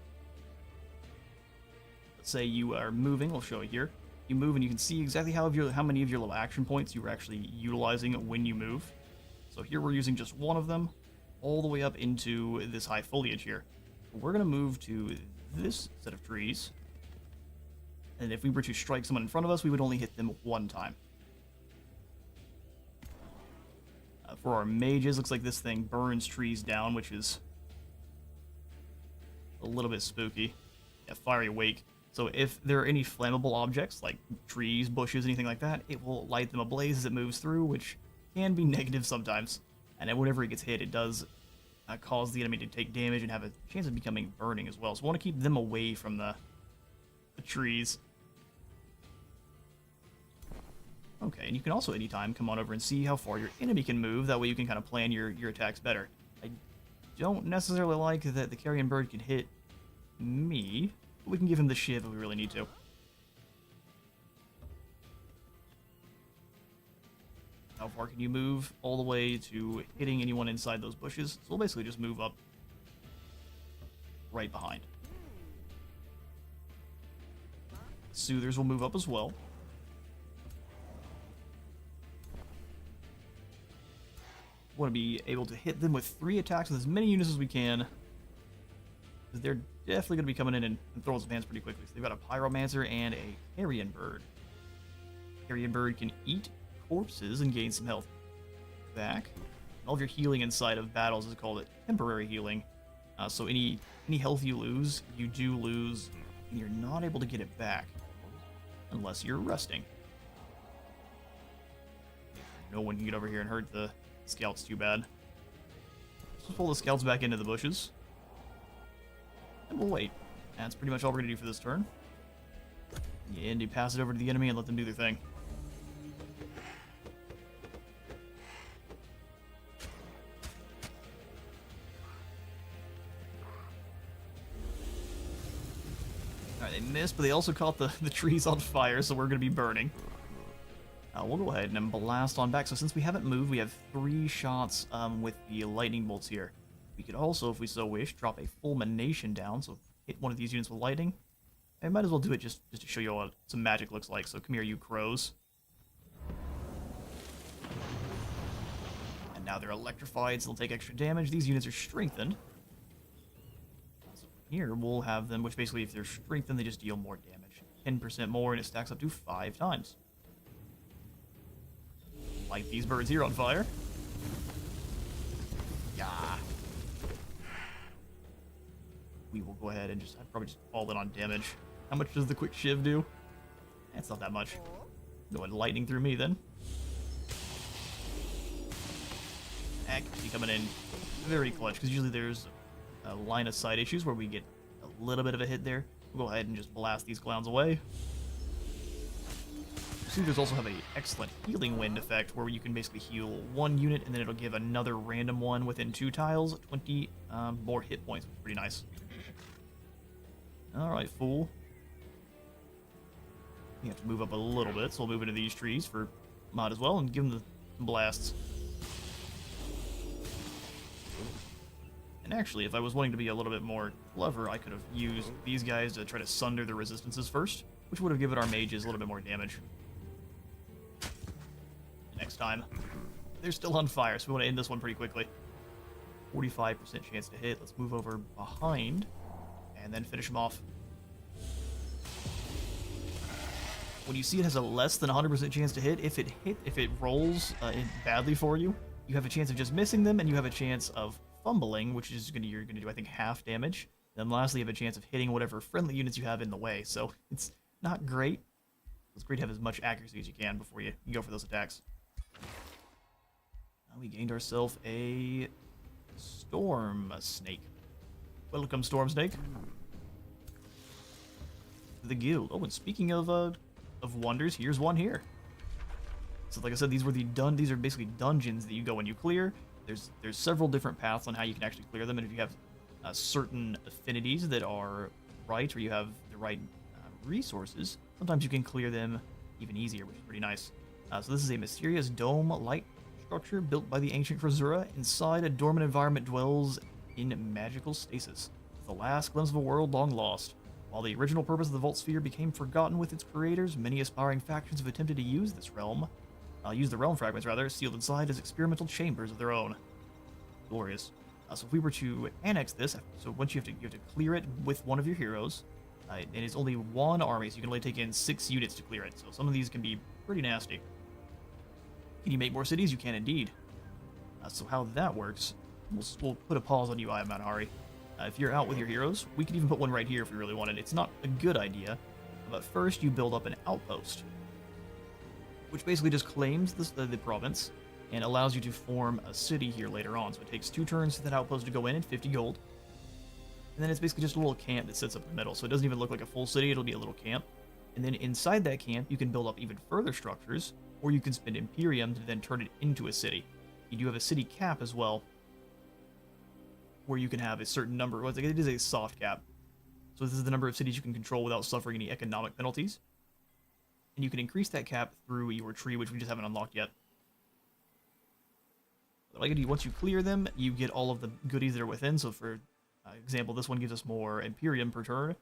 Let's say you are moving, I'll show you here. You move and you can see exactly how many of your little action points you were actually utilizing when you move. So here we're using just 1 of them, all the way up into this high foliage here. We're going to move to this set of trees, and if we were to strike someone in front of us, we would only hit them 1 time. For our mages, looks like this thing burns trees down, which is a little bit spooky. Yeah, fiery wake. So if there are any flammable objects, like trees, bushes, anything like that, it will light them ablaze as it moves through, which can be negative sometimes. And then whenever it gets hit, it does cause the enemy to take damage and have a chance of becoming burning as well. So we want to keep them away from the trees. Okay, and you can also anytime come on over and see how far your enemy can move. That way you can kind of plan your attacks better. I don't necessarily like that the carrion bird can hit me, but we can give him the shiv if we really need to. How far can you move? All the way to hitting anyone inside those bushes. So we'll basically just move up right behind. Soothers will move up as well. Want to be able to hit them with 3 attacks with as many units as we can, because they're definitely going to be coming in and throwing some hands pretty quickly. So they've got a Pyromancer and a Carrion Bird. Carrion Bird can eat corpses and gain some health back. All of your healing inside of battles is called temporary healing. So any health you do lose, and you're not able to get it back unless you're resting. No one can get over here and hurt the scouts too bad. Let's pull the scouts back into the bushes. And we'll wait. That's pretty much all we're going to do for this turn. And you pass it over to the enemy and let them do their thing. Alright, they missed, but they also caught the trees on fire, so we're going to be burning. We'll go ahead and blast on back. So since we haven't moved, we have 3 shots with the lightning bolts here. We could also, if we so wish, drop a fulmination down, so hit one of these units with lightning. I might as well do it just to show you what some magic looks like. So come here, you crows. And now they're electrified, so they'll take extra damage. These units are strengthened. So here we'll have them, which basically if they're strengthened, they just deal more damage. 10% more, and it stacks up to 5 times. Light these birds here on fire. Yeah. We will go ahead and I'd probably just fall in on damage. How much does the quick shiv do? That's not that much. Go ahead, lightning through me then. Accuracy coming in very clutch, because usually there's a line of sight issues where we get a little bit of a hit there. We'll go ahead and just blast these clowns away. Procedures also have an excellent healing wind effect where you can basically heal 1 unit and then it'll give another random one within 2 tiles 20 more hit points, which is pretty nice. Alright, fool. You have to move up a little bit, so we'll move into these trees for mod as well and give them the blasts. And actually, if I was wanting to be a little bit more clever, I could have used these guys to try to sunder the resistances first, which would have given our mages a little bit more damage. Next time. They're still on fire, so we want to end this one pretty quickly. 45% chance to hit. Let's move over behind and then finish them off. When you see it has a less than 100% chance to hit, if it rolls badly for you, you have a chance of just missing them, and you have a chance of fumbling, which is you're gonna do I think half damage. Then lastly, you have a chance of hitting whatever friendly units you have in the way. So it's not great. It's great to have as much accuracy as you can before you go for those attacks. Now we gained ourselves a storm snake. Welcome, storm snake. The guild. Oh, and speaking of wonders, here's one here. So like I said, these are basically dungeons that you go and you clear. There's several different paths on how you can actually clear them, and if you have certain affinities that are right, or you have the right resources, sometimes you can clear them even easier, which is pretty nice. So this is a mysterious dome-like structure built by the ancient Krasura. Inside, a dormant environment dwells in magical stasis, the last glimpse of a world long lost. While the original purpose of the Vault Sphere became forgotten with its creators, many aspiring factions have attempted to use the realm fragments, sealed inside as experimental chambers of their own. Glorious. So if we were to annex this, so once you have to clear it with one of your heroes, and it's only 1 army, so you can only take in 6 units to clear it. So some of these can be pretty nasty. Can you make more cities? You can indeed. So how that works, we'll put a pause on you, Manhari. If you're out with your heroes, we could even put one right here if we really wanted. It's not a good idea, but first you build up an outpost, which basically just claims the province and allows you to form a city here later on. So it takes 2 turns for that outpost to go in and 50 gold. And then it's basically just a little camp that sits up in the middle. So it doesn't even look like a full city, it'll be a little camp. And then inside that camp, you can build up even further structures, or you can spend Imperium to then turn it into a city. You do have a city cap as well, where you can have a certain number. Well, it is a soft cap. So this is the number of cities you can control without suffering any economic penalties. And you can increase that cap through your tree, which we just haven't unlocked yet. But like I do, once you clear them, you get all of the goodies that are within. So for example, this one gives us more Imperium per turn,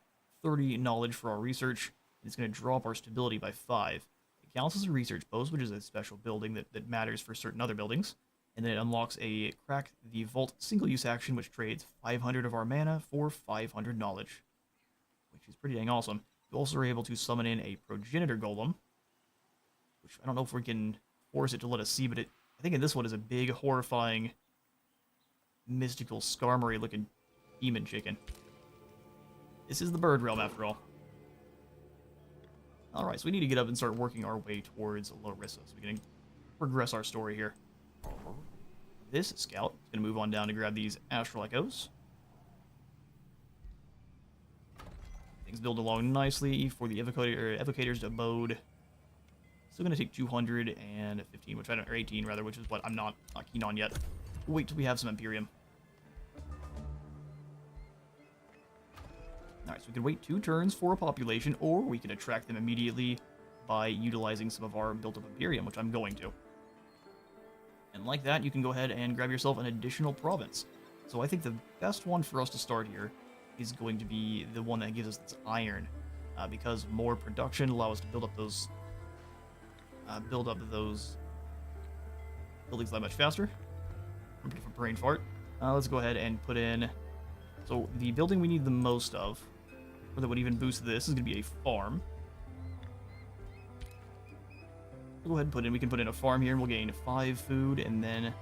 30 knowledge for our research, and it's going to drop our stability by 5. It counts as a research post, which is a special building that matters for certain other buildings. And then it unlocks a Crack the Vault single-use action, which trades 500 of our mana for 500 knowledge, which is pretty dang awesome. You also are able to summon in a Progenitor Golem, which I don't know if we can force it to let us see, but I think in this one is a big, horrifying, mystical, Skarmory-looking demon chicken. This is the Bird Realm, after all. Alright, so we need to get up and start working our way towards Larissa, so we can progress our story here. This scout is going to move on down to grab these Astral Echoes. Things build along nicely for the Evocator's abode. Still going to take 215, or 18 rather, which is what I'm not keen on yet. We'll wait till we have some Imperium. Alright, so we can wait 2 turns for a population, or we can attract them immediately by utilizing some of our built-up Imperium, which I'm going to. And like that, you can go ahead and grab yourself an additional province. So I think the best one for us to start here is going to be the one that gives us this iron, because more production allows us to build up those buildings that much faster. I'm different brain fart. Let's go ahead and put in. So the building we need the most of, or that would even boost this, is going to be a farm. We'll go ahead and put in. We can put in a farm here, and we'll gain 5 food and then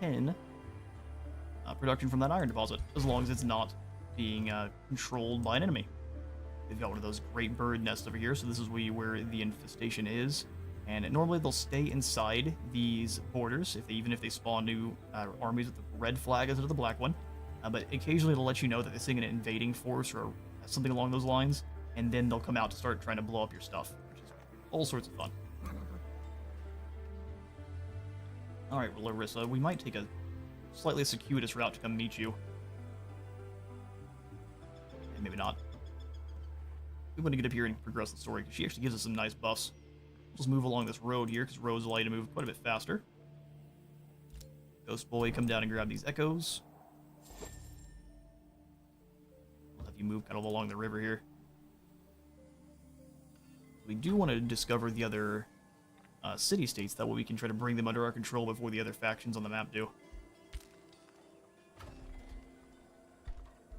10 production from that iron deposit, as long as it's not being controlled by an enemy. They've got one of those great bird nests over here, so this is where the infestation is. And normally they'll stay inside these borders, even if they spawn new armies with the red flag instead of the black one. But occasionally it'll let you know that they're seeing an invading force or something along those lines, and then they'll come out to start trying to blow up your stuff, which is all sorts of fun. Alright, Larissa, we might take a slightly circuitous route to come meet you. And maybe not. We want to get up here and progress the story, because she actually gives us some nice buffs. We'll just move along this road here, because roads allow you to move quite a bit faster. Ghost Boy, come down and grab these echoes. We'll have you move kind of along the river here. We do want to discover the other city-states, that way we can try to bring them under our control before the other factions on the map do.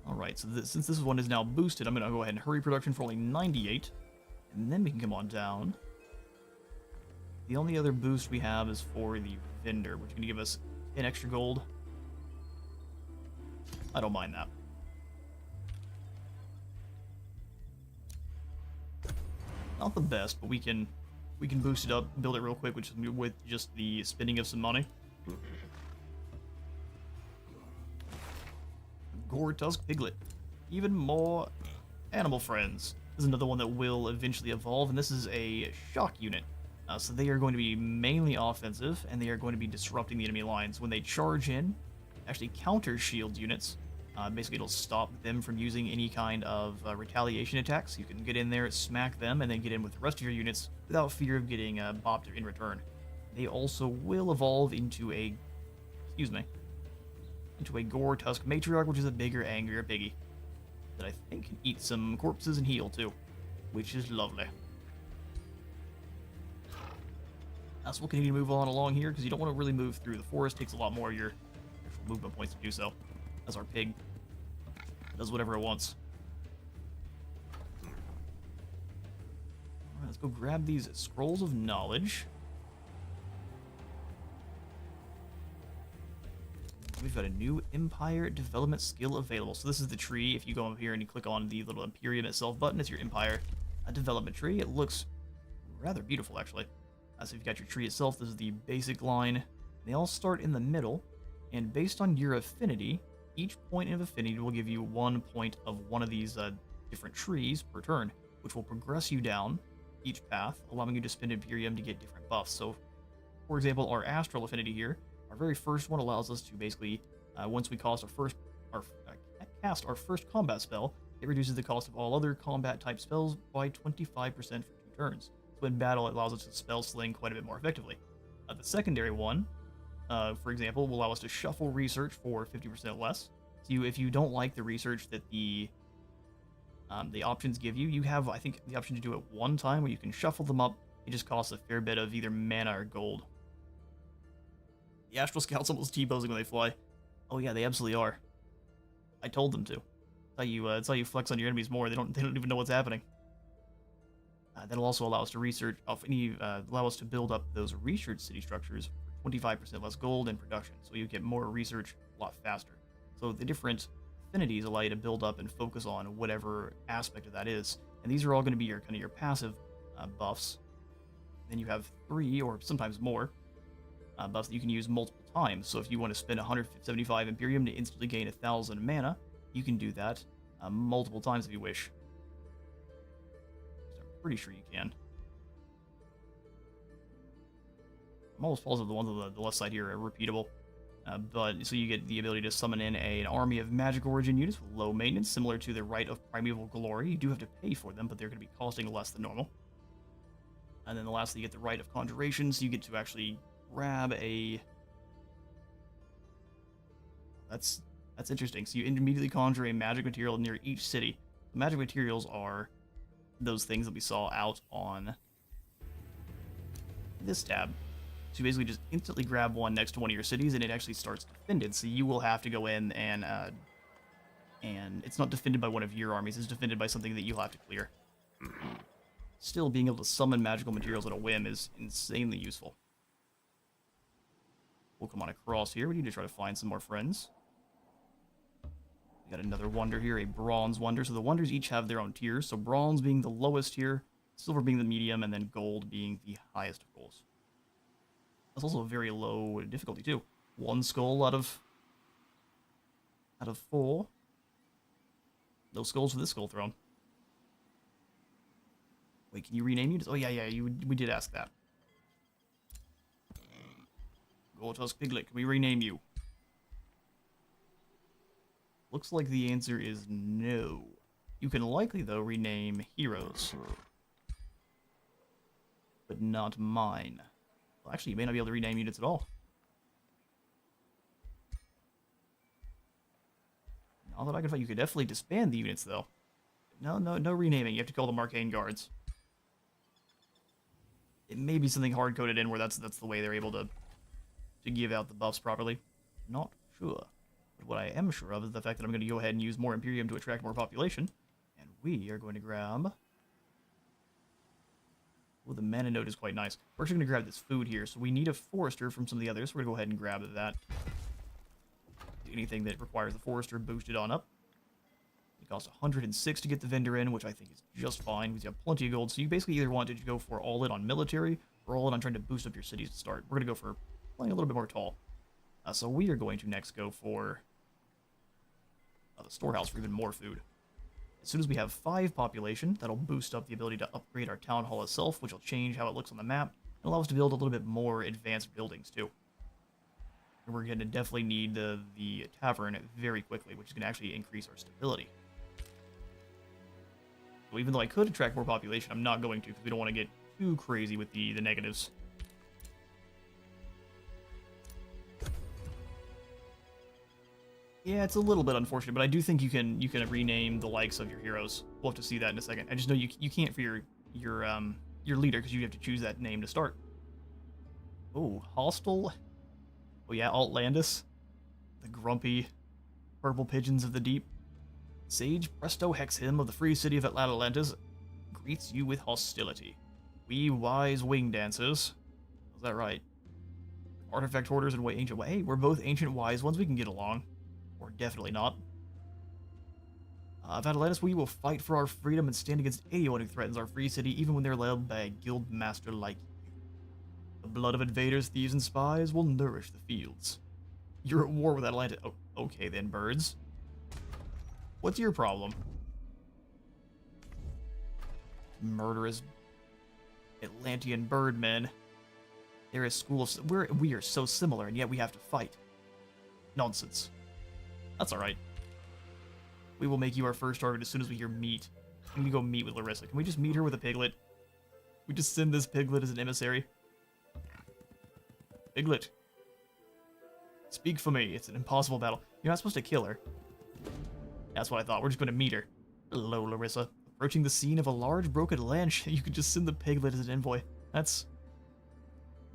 Alright, so since this one is now boosted, I'm going to go ahead and hurry production for only 98, and then we can come on down. The only other boost we have is for the vendor, which is going to give us 10 extra gold. I don't mind that. Not the best, but we can boost it up, build it real quick, with just the spending of some money. Gore Tusk Piglet. Even more animal friends. This is another one that will eventually evolve, and this is a shock unit. So they are going to be mainly offensive, and they are going to be disrupting the enemy lines. When they charge in, actually counter shield units. Basically, it'll stop them from using any kind of retaliation attacks. You can get in there, smack them, and then get in with the rest of your units without fear of getting bopped in return. They also will evolve into a Gore Tusk Matriarch, which is a bigger, angrier piggy that I think can eat some corpses and heal too, which is lovely. So we'll continue to move on along here, because you don't want to really move through. The forest takes a lot more of your actual movement points to do so, as our pig does whatever it wants. Alright, let's go grab these scrolls of knowledge. We've got a new Empire development skill available. So this is the tree. If you go up here and you click on the little Imperium itself button, it's your Empire development tree. It looks rather beautiful, actually. So you've got your tree itself. This is the basic line. They all start in the middle, and based on your affinity, each point of affinity will give you 1 point of one of these different trees per turn, which will progress you down each path, allowing you to spend Imperium to get different buffs. So, for example, our Astral affinity here, our very first one allows us to basically, once we cast our first combat spell, it reduces the cost of all other combat type spells by 25% for 2 turns. So in battle, it allows us to spell sling quite a bit more effectively. The secondary one, for example, will allow us to shuffle research for 50% less. So if you don't like the research that the options give you, you have, I think, the option to do it one time where you can shuffle them up. It just costs a fair bit of either mana or gold. The Astral Scouts almost T-posing when they fly. Oh yeah, they absolutely are. I told them to. It's how you flex on your enemies more. They don't even know what's happening. That'll also allow us to allow us to build up those research city structures for 25% less gold and production. So you get more research a lot faster. So the different affinities allow you to build up and focus on whatever aspect of that is. And these are all going to be your passive buffs. Then you have 3 or sometimes more buffs that you can use multiple times. So if you want to spend 175 Imperium to instantly gain 1,000 mana, you can do that multiple times if you wish. So I'm pretty sure you can. I'm almost positive the ones on the left side here are repeatable. But so you get the ability to summon in an army of magic origin units with low maintenance, similar to the Rite of Primeval Glory. You do have to pay for them, but they're going to be costing less than normal. And then lastly, you get the Rite of Conjuration, so you get to actually grab a... That's interesting. So you immediately conjure a magic material near each city. The magic materials are those things that we saw out on this tab. So you basically just instantly grab one next to one of your cities, and it actually starts defended. So you will have to go in and it's not defended by one of your armies. It's defended by something that you'll have to clear. Still, being able to summon magical materials at a whim is insanely useful. We'll come on across here. We need to try to find some more friends. We got another wonder here, a bronze wonder. So the wonders each have their own tiers. So bronze being the lowest tier, silver being the medium, and then gold being the highest of goals. That's also a very low difficulty too. 1 skull out of 4. No skulls for this skull throne. Wait, can you rename units? Oh yeah, we did ask that. Gold-Tusk Piglet, can we rename you? Looks like the answer is no. You can likely, though, rename heroes. But not mine. Well, actually, you may not be able to rename units at all. Not that I can find. You could definitely disband the units, though. No renaming. You have to call them Arcane Guards. It may be something hard-coded in where that's the way they're able to give out the buffs properly. Not sure. But what I am sure of is the fact that I'm going to go ahead and use more Imperium to attract more population. And we are going to grab... Oh, the mana node is quite nice. We're actually going to grab this food here. So we need a Forester from some of the others. We're going to go ahead and grab that. Anything that requires the Forester boosted on up. It costs 106 to get the vendor in, which I think is just fine because you have plenty of gold. So you basically either want to go for all in on military or all in on trying to boost up your cities to start. We're going to go for playing a little bit more tall. So we are going to next go for the storehouse for even more food. As soon as we have 5 population, that'll boost up the ability to upgrade our town hall itself, which will change how it looks on the map, and allow us to build a little bit more advanced buildings too. And we're going to definitely need the tavern very quickly, which is going to actually increase our stability. So even though I could attract more population, I'm not going to, because we don't want to get too crazy with the negatives. Yeah, it's a little bit unfortunate, but I do think you can rename the likes of your heroes. We'll have to see that in a second. I just know you can't for your leader, because you have to choose that name to start. Oh, Hostile. Oh yeah, Altlandis. The grumpy purple pigeons of the deep. Sage Presto Hex Him of the free city of Atlantis greets you with hostility. We wise wing dancers. Is that right? Artifact hoarders and ancient. Hey, we're both ancient wise ones. We can get along. Or definitely not. Of Atlantis, we will fight for our freedom and stand against anyone who threatens our free city, even when they're led by a guild master like you. The blood of invaders, thieves, and spies will nourish the fields. You're at war with Atlantis. Oh, okay then, birds. What's your problem? Murderous Atlantean birdmen. They're a school of... We are so similar, and yet we have to fight. Nonsense. That's alright. We will make you our first target as soon as we hear meet. We can go meet with Larissa. Can we just meet her with a piglet? We just send this piglet as an emissary. Piglet. Speak for me. It's an impossible battle. You're not supposed to kill her. That's what I thought. We're just going to meet her. Hello, Larissa. Approaching the scene of a large broken land, you could just send the piglet as an envoy. That's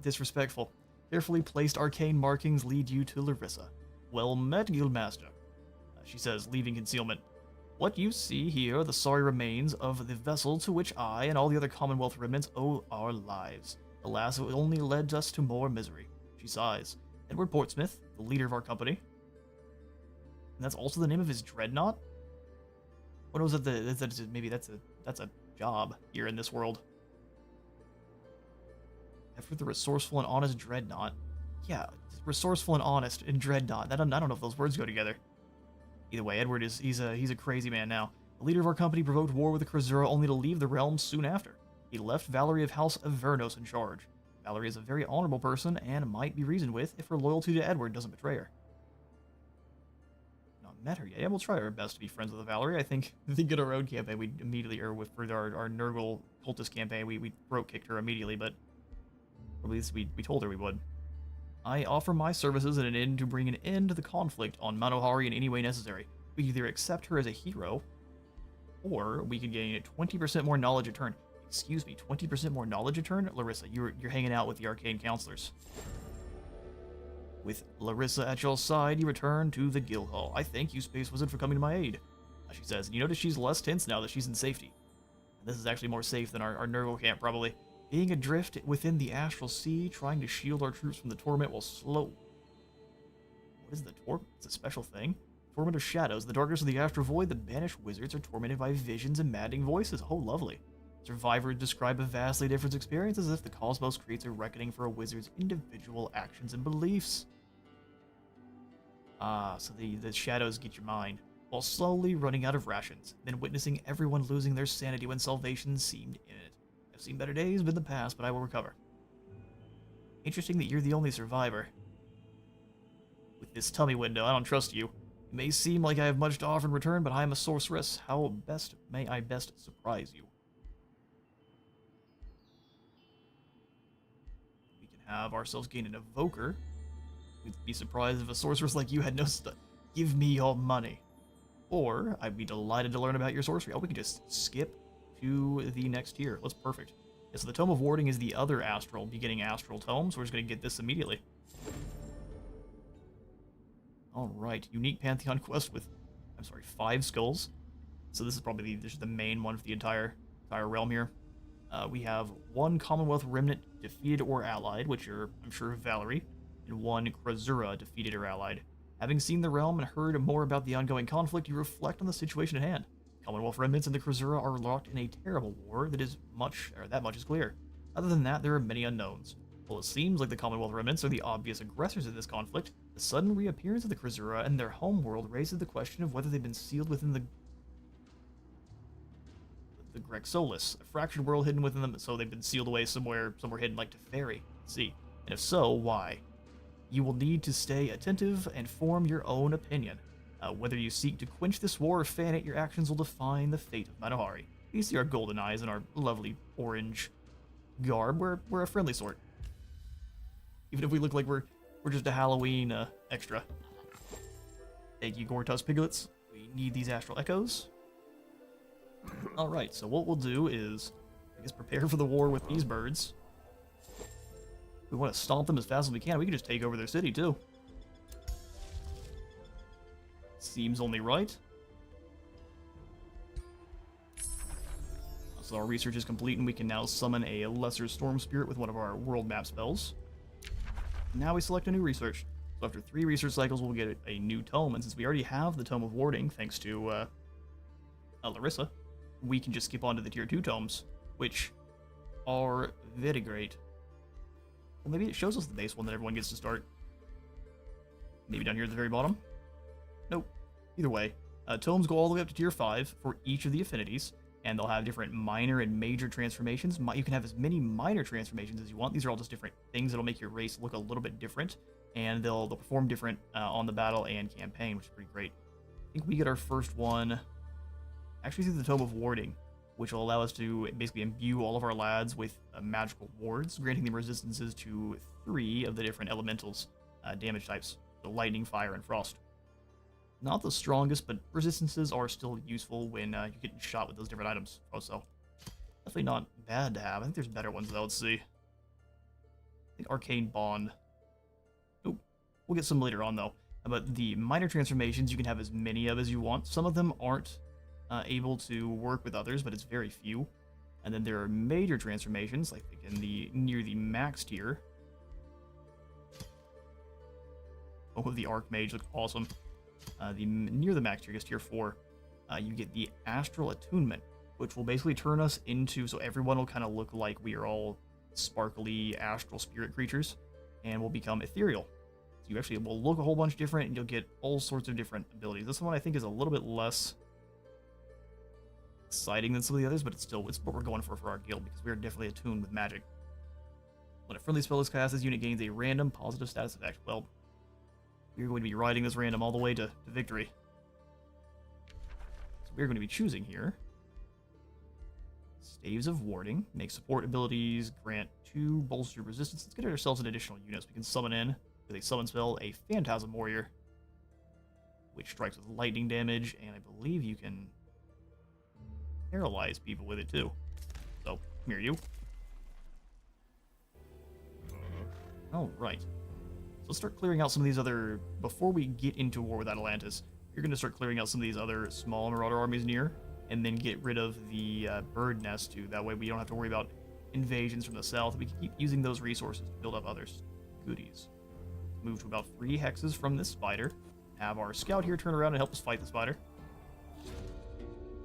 disrespectful. Carefully placed arcane markings lead you to Larissa. Well met, Guildmaster. She says, leaving concealment. What you see here are the sorry remains of the vessel to which I and all the other Commonwealth remnants owe our lives. Alas, it only led us to more misery. She sighs. Edward Portsmouth, the leader of our company. And that's also the name of his dreadnought? What was it? Maybe that's a job here in this world. After the resourceful and honest dreadnought. Yeah, resourceful and honest and dreadnought. I don't know if those words go together. Either way, Edward he's a crazy man now. The leader of our company provoked war with the Crasura only to leave the realm soon after. He left Valerie of House Avernos in charge. Valerie is a very honorable person and might be reasoned with if her loyalty to Edward doesn't betray her. Not met her yet. Yeah, we'll try our best to be friends with Valerie. I think in our own campaign, we immediately, or with for our Nurgle cultist campaign, we throat kicked her immediately, but at least we told her we would. I offer my services and an end to bring an end to the conflict on Manohari in any way necessary. We can either accept her as a hero, or we can gain 20% more knowledge in turn. Excuse me, 20% more knowledge in turn? Larissa, you're hanging out with the arcane counselors. With Larissa at your side, you return to the guild hall. I thank you, Space Wizard, for coming to my aid. She says, you notice she's less tense now that she's in safety. This is actually more safe than our Nurgle camp, probably. Being adrift within the astral sea, trying to shield our troops from the torment will slow... What is the torment? It's a special thing. Torment of shadows. The darkness of the astral void, the banished wizards are tormented by visions and maddening voices. Oh, lovely. Survivors describe a vastly different experience as if the cosmos creates a reckoning for a wizard's individual actions and beliefs. So the shadows get your mind, while slowly running out of rations, then witnessing everyone losing their sanity when salvation seemed imminent. I've seen better days in the past, but I will recover. Interesting that you're the only survivor. With this tummy window, I don't trust you. It may seem like I have much to offer in return, but I am a sorceress. How may I best surprise you? We can have ourselves gain an evoker. We'd be surprised if a sorceress like you had no stuff. Give me your money. Or, I'd be delighted to learn about your sorcery. Oh, we can just skip to the next tier. That's perfect. Yeah, so the Tome of Warding is the other beginning astral tome, so we're just going to get this immediately. Alright, unique Pantheon quest with, 5 skulls. So this is probably the main one for the entire realm here. We have 1 Commonwealth Remnant defeated or allied, which are, I'm sure, Valerie, and 1 Krasura defeated or allied. Having seen the realm and heard more about the ongoing conflict, you reflect on the situation at hand. Commonwealth remnants and the Krasura are locked in a terrible war that much is clear. Other than that, there are many unknowns. While it seems like the Commonwealth remnants are the obvious aggressors in this conflict, the sudden reappearance of the Krasura and their homeworld raises the question of whether they've been sealed within the Greg Solis, a fractured world hidden within them, so they've been sealed away somewhere hidden like Teferi. See, and if so, why? You will need to stay attentive and form your own opinion. Whether you seek to quench this war or fan it, your actions will define the fate of Manohari. You see our golden eyes and our lovely orange garb. We're a friendly sort. Even if we look like we're just a Halloween extra. Thank you, Gortus Piglets. We need these astral echoes. Alright, so what we'll do is, I guess, prepare for the war with these birds. We want to stomp them as fast as we can. We can just take over their city, too. Seems only right. So our research is complete, and we can now summon a Lesser Storm Spirit with one of our world map spells. Now we select a new research. So after 3 research cycles, we'll get a new tome, and since we already have the Tome of Warding, thanks to Larissa, we can just skip on to the Tier 2 tomes, which are very great. Well, maybe it shows us the base one that everyone gets to start. Maybe down here at the very bottom? Nope. Either way, tomes go all the way up to Tier 5 for each of the affinities, and they'll have different minor and major transformations. You can have as many minor transformations as you want. These are all just different things that'll make your race look a little bit different, and they'll perform different on the battle and campaign, which is pretty great. I think we get our first one actually through the Tome of Warding, which will allow us to basically imbue all of our lads with magical wards, granting them resistances to 3 of the different elementals damage types, so lightning, fire, and frost. Not the strongest, but resistances are still useful when you're getting shot with those different items. Also, definitely not bad to have. I think there's better ones, though. Let's see. I think Arcane Bond. Nope. We'll get some later on, though. But the minor transformations, you can have as many of as you want. Some of them aren't able to work with others, but it's very few. And then there are major transformations, like again, near the max tier. Oh, the Archmage looks awesome. Near the max tier, I guess tier 4, you get the Astral Attunement, which will basically turn us into, so everyone will kind of look like we are all sparkly astral spirit creatures, and will become ethereal. So you actually will look a whole bunch different, and you'll get all sorts of different abilities. This one I think is a little bit less exciting than some of the others, but it's what we're going for our guild, because we are definitely attuned with magic. When a friendly spell is cast, this unit gains a random positive status effect. Well, you're going to be riding this random all the way to victory. So we're going to be choosing here. Staves of Warding. Make support abilities grant 2 bolster resistance. Let's get ourselves an additional unit so we can summon in with a summon spell, a Phantasm Warrior, which strikes with lightning damage, and I believe you can paralyze people with it too. So, come here, you. Alright. So let's start clearing out some of these other... Before we get into war with Atalantis, you're going to start clearing out some of these other small Marauder armies near, and then get rid of the bird nest too. That way we don't have to worry about invasions from the south. We can keep using those resources to build up other goodies. Move to about 3 hexes from this spider. Have our scout here turn around and help us fight the spider.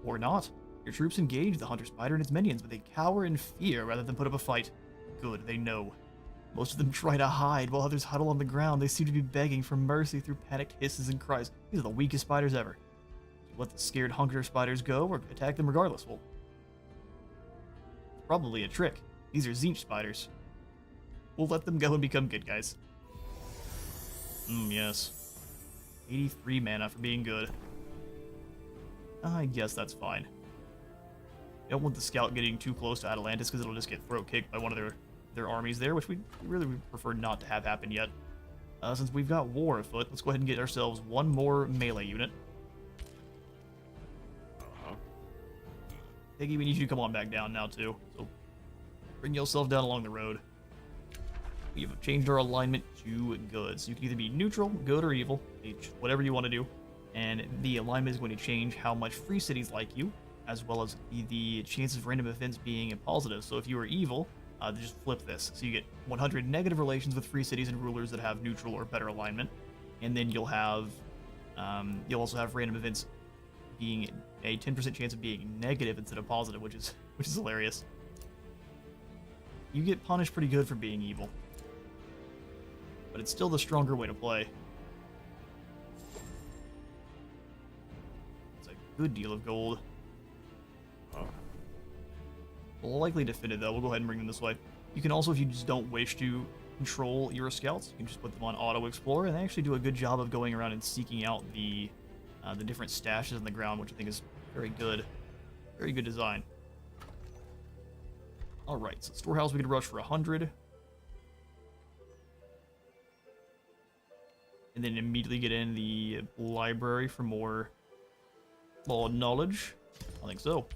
Or not. Your troops engage the hunter spider and its minions, but they cower in fear rather than put up a fight. Good, they know. Most of them try to hide, while others huddle on the ground. They seem to be begging for mercy through panicked hisses and cries. These are the weakest spiders ever. You let the scared hunter spiders go, or attack them regardless. Well, probably a trick. These are Zinch spiders. We'll let them go and become good guys. Yes. 83 mana for being good. I guess that's fine. You don't want the scout getting too close to Atalantis because it'll just get throat kicked by one of their armies there, which we really would prefer not to have happen yet. Since we've got war afoot, let's go ahead and get ourselves one more melee unit. Piggy, we need you to come on back down now too. So bring yourself down along the road. We have changed our alignment to good. So you can either be neutral, good, or evil. Whatever you want to do. And the alignment is going to change how much free cities like you, as well as the chances of random events being positive. So if you are evil, just flip this. So you get 100 negative relations with free cities and rulers that have neutral or better alignment. And then you'll have, you'll also have random events being a 10% chance of being negative instead of positive, which is hilarious. You get punished pretty good for being evil. But it's still the stronger way to play. It's a good deal of gold. Likely defended though. We'll go ahead and bring them this way. You can also, if you just don't wish to control your scouts, you can just put them on auto explore, and they actually do a good job of going around and seeking out the different stashes in the ground, which I think is very good design. All right, so storehouse we could rush for 100. And then immediately get in the library for more law knowledge. I think so.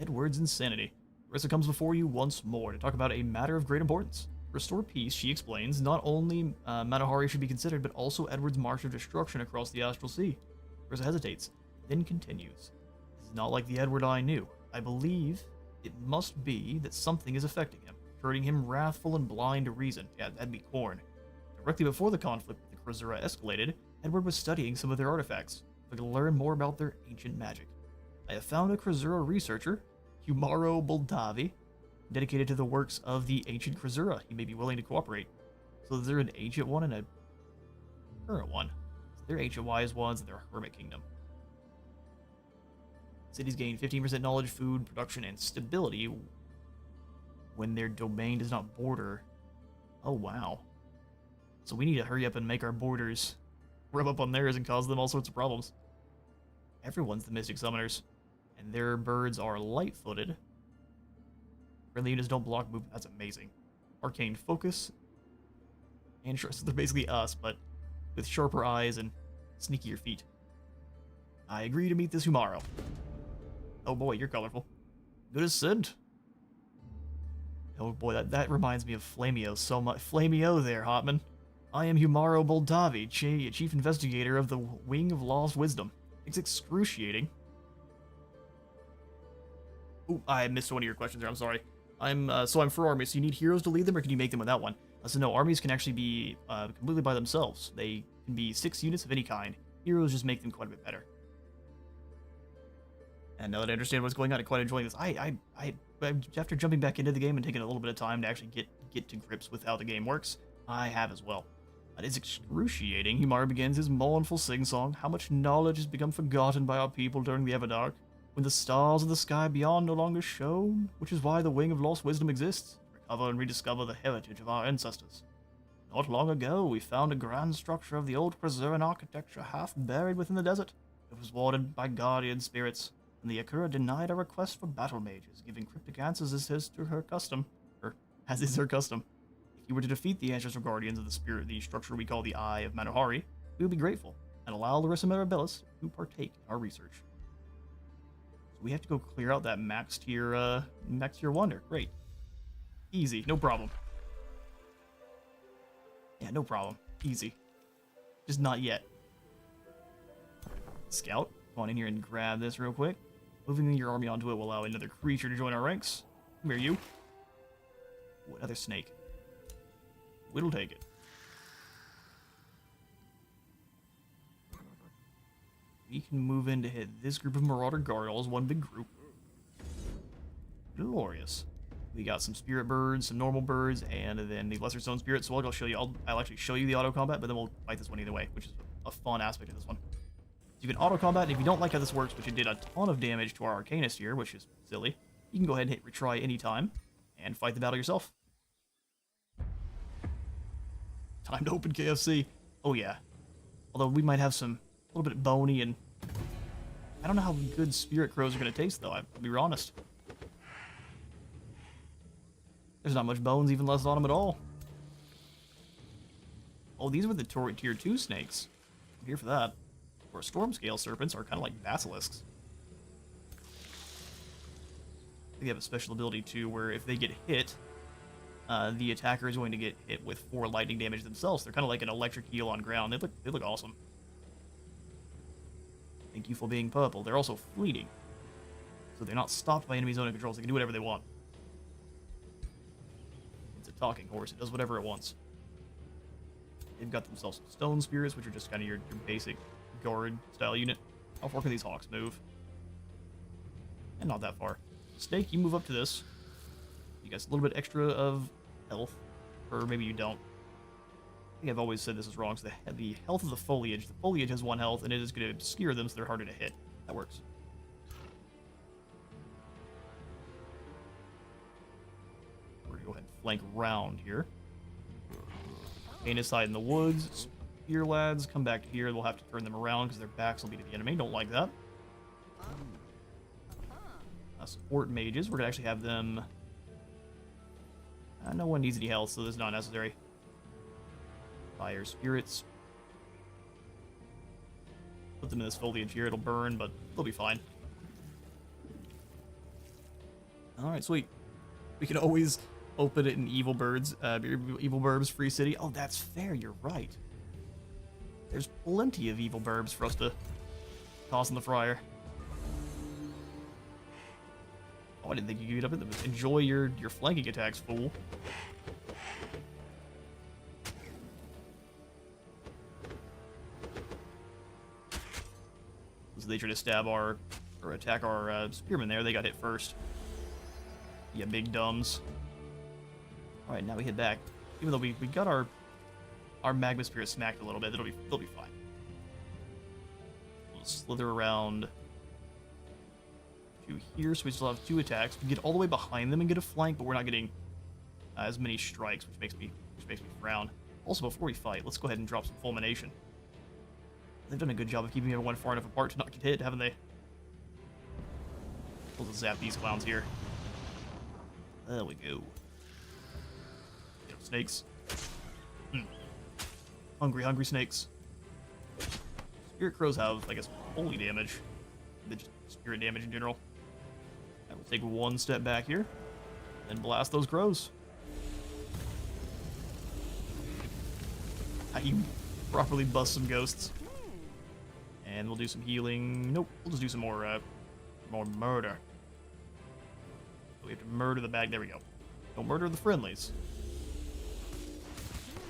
Edward's insanity. Marissa comes before you once more to talk about a matter of great importance. Restore peace, she explains, not only Matahari should be considered, but also Edward's march of destruction across the Astral Sea. Marissa hesitates, then continues. This is not like the Edward I knew. I believe it must be that something is affecting him, turning him wrathful and blind to reason. Yeah, that'd be Korn. Directly before the conflict with the Krasura escalated, Edward was studying some of their artifacts, so to learn more about their ancient magic. I have found a Krasura researcher, Humaro Boldavi, dedicated to the works of the ancient Krasura. He may be willing to cooperate. So is there an ancient one and a current one? They're ancient wise ones and they're Hermit Kingdom. Cities gain 15% knowledge, food, production, and stability when their domain does not border. Oh, wow. So we need to hurry up and make our borders rub up on theirs and cause them all sorts of problems. Everyone's the Mystic Summoners, and their birds are light-footed. Friendly units don't block movement. That's amazing. Arcane Focus. And sure, so they're basically us, but with sharper eyes and sneakier feet. I agree to meet this Humaro. Oh boy, you're colorful. Good ascent. Oh boy, that reminds me of Flamio so much. Flamio there, Hotman. I am Humaro Boldavi, Chief Investigator of the Wing of Lost Wisdom. It's excruciating. Ooh, I missed one of your questions there, I'm sorry. I'm for armies, so you need heroes to lead them, or can you make them without one? So no, armies can actually be completely by themselves. They can be 6 units of any kind. Heroes just make them quite a bit better. And now that I understand what's going on, I'm quite enjoying this. I after jumping back into the game and taking a little bit of time to actually get to grips with how the game works, I have as well. It is excruciating. Himari begins his mournful sing-song. How much knowledge has become forgotten by our people during the Everdark, when the stars of the sky beyond no longer shone, which is why the Wing of Lost Wisdom exists. Recover and rediscover the heritage of our ancestors. Not long ago, we found a grand structure of the old Preservan architecture half buried within the desert. It was warded by guardian spirits, and the Akura denied our request for battle mages, giving cryptic answers as to her custom, or as is her custom. If you were to defeat the ancestral guardians of the spirit, the structure we call the Eye of Manohari, we would be grateful, and allow Larissa Mirabilis to partake in our research. So we have to go clear out that max tier wonder. Great. Easy, no problem. Yeah, no problem. Easy. Just not yet. Scout, come on in here and grab this real quick. Moving your army onto it will allow another creature to join our ranks. Come here, you. Ooh, another snake. We'll take it. We can move in to hit this group of Marauder Gargoyles, one big group. Glorious. We got some spirit birds, some normal birds, and then the lesser stone spirits. So I'll show you. I'll actually show you the auto combat, but then we'll fight this one either way, which is a fun aspect of this one. So you can auto combat, and if you don't like how this works, which it did a ton of damage to our Arcanist here, which is silly, you can go ahead and hit retry anytime and fight the battle yourself. Time to open KFC. Oh yeah. Although we might have some a little bit bony, and I don't know how good spirit crows are going to taste though. I'll be honest. There's not much bones, even less on them at all. Oh, these were the tier 2 snakes. I'm here for that. Or storm scale serpents are kind of like basilisks. They have a special ability too, where if they get hit, the attacker is going to get hit with 4 lightning damage themselves. They're kind of like an electric eel on ground. They look awesome. Thank you for being purple. They're also fleeting, so they're not stopped by enemy zone controls. They can do whatever they want. Talking horse. It does whatever it wants. They've got themselves some stone spirits, which are just kind of your basic guard style unit. How far can these hawks move? And not that far. Snake, you move up to this. You guys a little bit extra of health, or maybe you don't. I think I've always said this is wrong. So the health of the foliage has 1 health, and it is going to obscure them, so they're harder to hit. That works. Go ahead and flank round here. Anus hide in the woods. Here, lads, come back here. We'll have to turn them around because their backs will be to the enemy. Don't like that. Support mages. We're gonna actually have them. No one needs any health, so this is not necessary. Fire spirits. Put them in this foliage here. It'll burn, but they'll be fine. All right, sweet. We can always open it in Evil Birds, Evil Burbs Free City. Oh, that's fair, you're right. There's plenty of Evil Burbs for us to toss in the fryer. Oh, I didn't think you could get up in them. Enjoy your flanking attacks, fool. So they try to stab or attack our spearmen there. They got hit first. Yeah, big dumbs. Alright, now we head back. Even though we got our magma spirit smacked a little bit, they'll be fine. We'll slither around to here, so we still have 2 attacks. We can get all the way behind them and get a flank, but we're not getting as many strikes, which makes me frown. Also, before we fight, let's go ahead and drop some fulmination. They've done a good job of keeping everyone far enough apart to not get hit, haven't they? We'll just zap these clowns here. There we go. Snakes. Hungry snakes. Spirit crows have, I guess, holy damage. Just spirit damage in general. I will take 1 step back here and blast those crows. How you properly bust some ghosts. And we'll do some healing. Nope, we'll just do some more murder. We have to murder the bag. There we go. Don't murder the friendlies.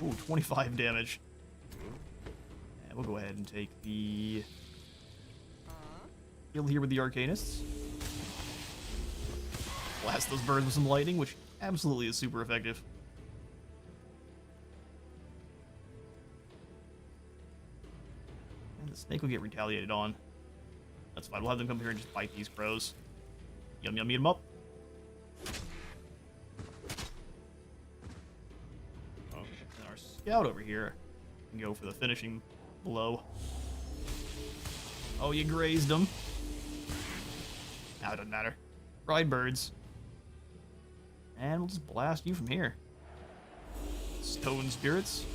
Ooh, 25 damage. And we'll go ahead and take the heal here with the Arcanists. Blast those birds with some lightning, which absolutely is super effective. And the snake will get retaliated on. That's fine. We'll have them come here and just fight these crows. Yum yum, eat them up. Oh, and our scout over here can go for the finishing blow. Oh, you grazed them. Now it doesn't matter. Ride birds. And we'll just blast you from here. Stone spirits.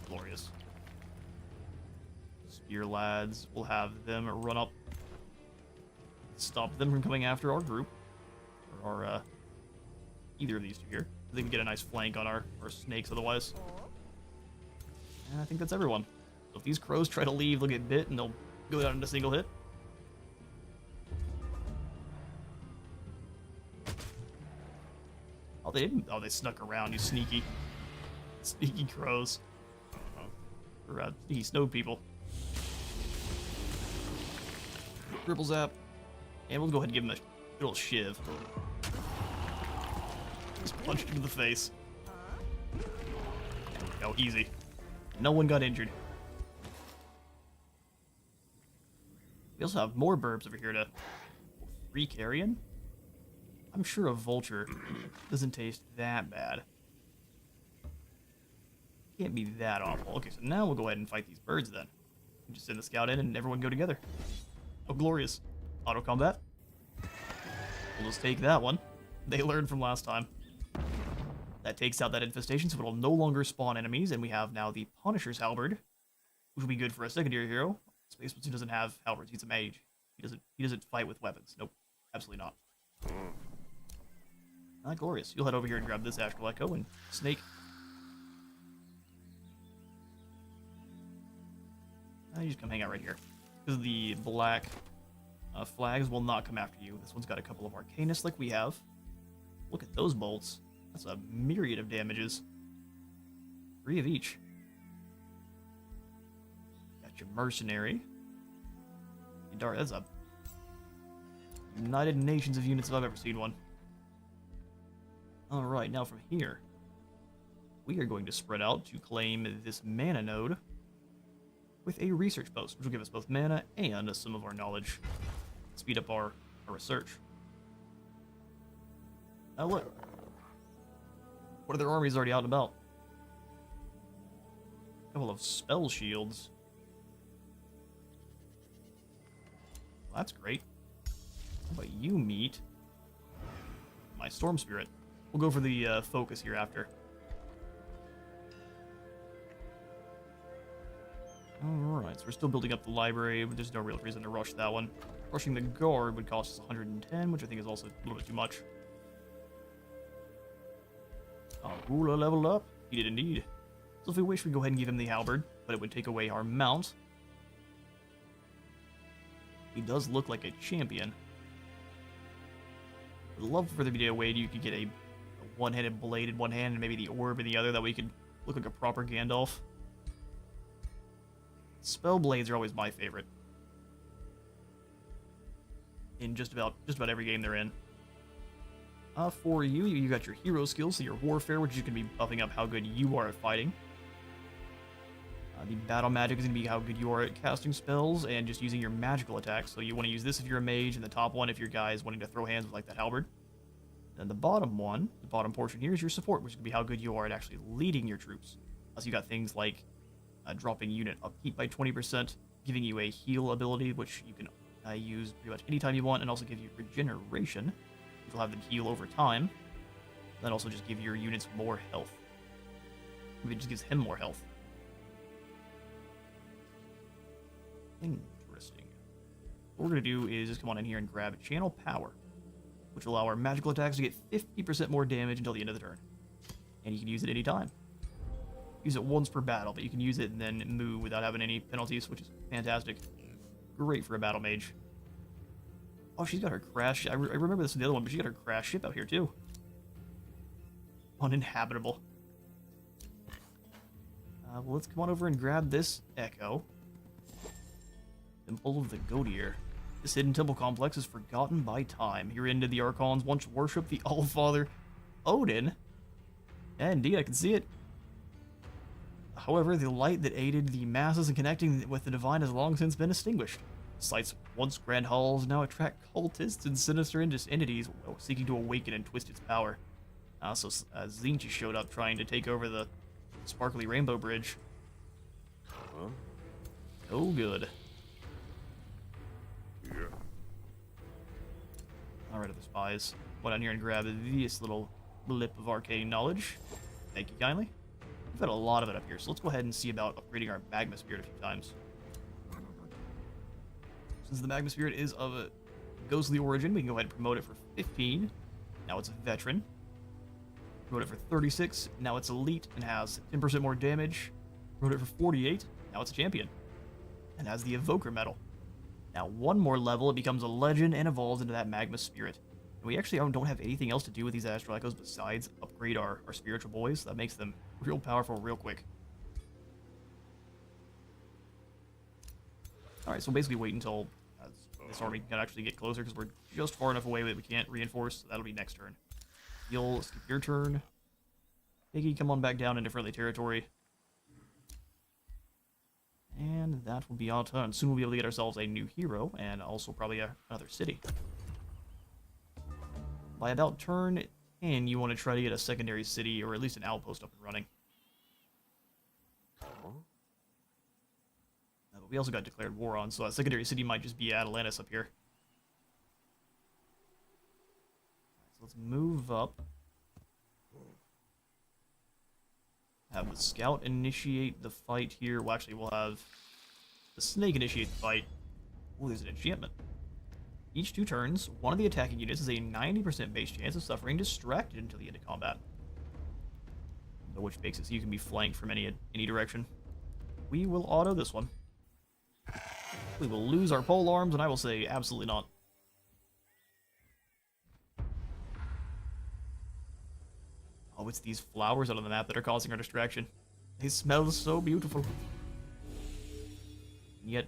Glorious. Spear lads. We'll have them run up. Stop them from coming after our group. Or our, either of these two here. They can get a nice flank on our snakes otherwise. And I think that's everyone. So if these crows try to leave, they'll get bit and they'll go down in a single hit. Oh, they didn't. Oh, they snuck around, you sneaky crows. Or sneaky snow people. Triple zap. And we'll go ahead and give him a little shiv. Just punched him in the face. There we go, easy. No one got injured. We also have more burbs over here to free carrion. I'm sure a vulture doesn't taste that bad. Can't be that awful. Okay, so now we'll go ahead and fight these birds then. Just send the scout in and everyone go together. Oh, glorious. Auto combat. We'll just take that one. They learned from last time. That takes out that infestation, so it'll no longer spawn enemies, and we have now the Punisher's Halberd, which will be good for a secondary hero. Space Marine doesn't have halberds, he's a mage. He doesn't fight with weapons. Nope. Absolutely not. Not glorious. You'll head over here and grab this Astral Echo and Snake. You just come hang out right here. Because the black flags will not come after you. This one's got a couple of Arcanists like we have. Look at those bolts. That's a myriad of damages. 3 of each. Got your Mercenary. That's a United Nations of units if I've ever seen one. Alright, now from here, we are going to spread out to claim this mana node with a research post, which will give us both mana and some of our knowledge. Speed up our research. Now look. One of their armies already out and about. A couple of spell shields. Well, that's great. How about you meet my Storm Spirit? We'll go for the focus here after. Alright, so we're still building up the library, but there's no real reason to rush that one. Rushing the guard would cost us 110, which I think is also a little bit too much. Gula leveled up. He did indeed. So if we wish, we go ahead and give him the halberd, but it would take away our mount. He does look like a champion. Would love for there to be a way you could get a one-handed blade in one hand and maybe the orb in the other, that way you could look like a proper Gandalf. Spell blades are always my favorite. In just about every game they're in. For you got your hero skills, so your warfare, which you can be buffing up how good you are at fighting. The battle magic is going to be how good you are at casting spells and just using your magical attacks. So you want to use this if you're a mage, and the top one if you're guys wanting to throw hands with like that halberd. Then the bottom one, the bottom portion here, is your support, which is going to be how good you are at actually leading your troops. So you got things like dropping unit upkeep by 20%, giving you a heal ability, which you can use pretty much anytime you want, and also give you regeneration, which will have them heal over time. Then also just give your units more health. It just gives him more health. Interesting. What we're going to do is just come on in here and grab Channel Power, which will allow our magical attacks to get 50% more damage until the end of the turn. And you can use it anytime. Use it once per battle, but you can use it and then move without having any penalties, which is fantastic. Great for a battle mage. Oh, she's got her crash. I remember this in the other one, but she got her crash ship out here too. Uninhabitable. Well, let's come on over and grab this Echo. Temple of the Goatear. This hidden temple complex is forgotten by time. Herein did the Archons once worship the Allfather Odin. Yeah, indeed, I can see it. However, the light that aided the masses in connecting with the divine has long since been extinguished. The site's once grand halls now attract cultists and sinister entities seeking to awaken and twist its power. Also, Zinch showed up trying to take over the sparkly rainbow bridge. Huh? Oh, good. Yeah. Alright, other spies. Go down here and grab this little blip of arcane knowledge. Thank you kindly. We've got a lot of it up here, so let's go ahead and see about upgrading our magma spirit a few times. Since the magma spirit is of a ghostly origin, we can go ahead and promote it for 15. Now it's a veteran. Promote it for 36. Now it's elite and has 10% more damage. Promote it for 48. Now it's a champion. And has the evoker medal. Now one more level, it becomes a legend and evolves into that magma spirit. And we actually don't have anything else to do with these astral echoes besides upgrade our spiritual boys. That makes them real powerful real quick. Alright, so basically wait until this army can actually get closer, because we're just far enough away that we can't reinforce. So that'll be next turn. You'll skip your turn. Piggy, come on back down into friendly territory. And that will be our turn. Soon we'll be able to get ourselves a new hero, and also probably another city. By about turn 10, you want to try to get a secondary city, or at least an outpost up and running. But we also got declared war on, so a secondary city might just be Atalantis up here. So let's move up. Have the scout initiate the fight here. Well, actually, we'll have the snake initiate the fight. Oh, there's an enchantment. Each 2 turns, one of the attacking units has a 90% base chance of suffering distracted until the end of combat. Which makes it so you can be flanked from any direction. We will auto this one. We will lose our pole arms, and I will say absolutely not. Oh, it's these flowers out on the map that are causing our distraction. They smell so beautiful. Yet,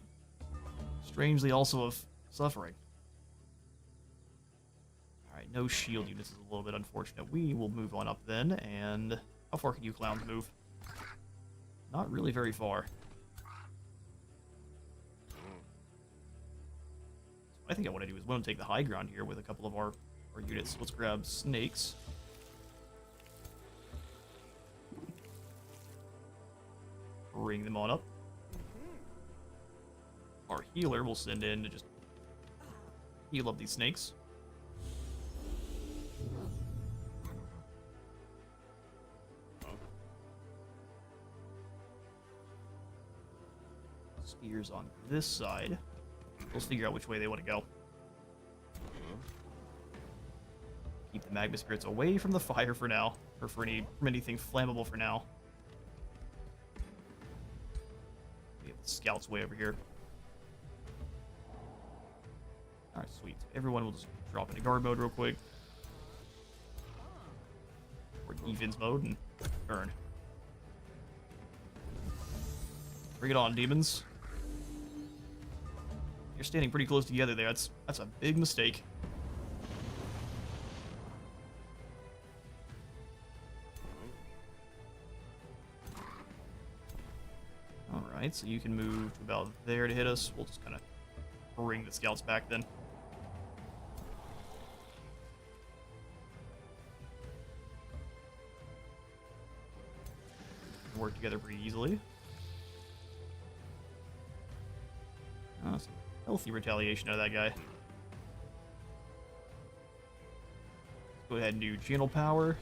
strangely also of suffering. Alright, no shield units is a little bit unfortunate. We will move on up then, and how far can you clowns move? Not really very far. I think I want to do is we want to take the high ground here with a couple of our units. Let's grab snakes. Bring them on up. Our healer will send in to just heal up these snakes. Spears on this side. We'll figure out which way they want to go. Keep the magma spirits away from the fire for now, or from anything flammable for now. We have the scouts way over here. Alright, sweet. Everyone will just drop into guard mode real quick. Or defense mode and turn. Bring it on, demons. You're standing pretty close together there. That's a big mistake. Alright, so you can move to about there to hit us. We'll just kind of bring the scouts back then. Work together pretty easily. Some healthy retaliation out of that guy. Go ahead and do channel power.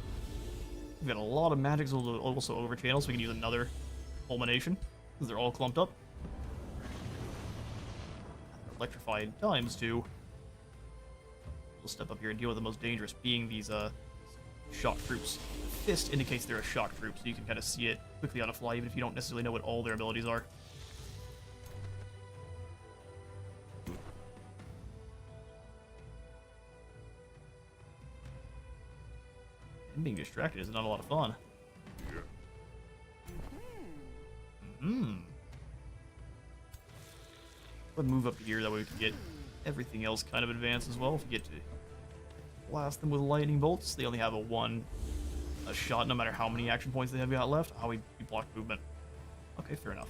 We've got a lot of magics also over channel, so we can use another culmination, because they're all clumped up. Electrified times 2. We'll step up here and deal with the most dangerous, being these shock troops. Fist indicates they're a shock troop, so you can kind of see it quickly on a fly, even if you don't necessarily know what all their abilities are. And being distracted is not a lot of fun. Let's move up here, that way we can get everything else kind of advanced as well. If we get to blast them with lightning bolts, they only have a shot no matter how many action points they have got left. We block movement. Okay, fair enough.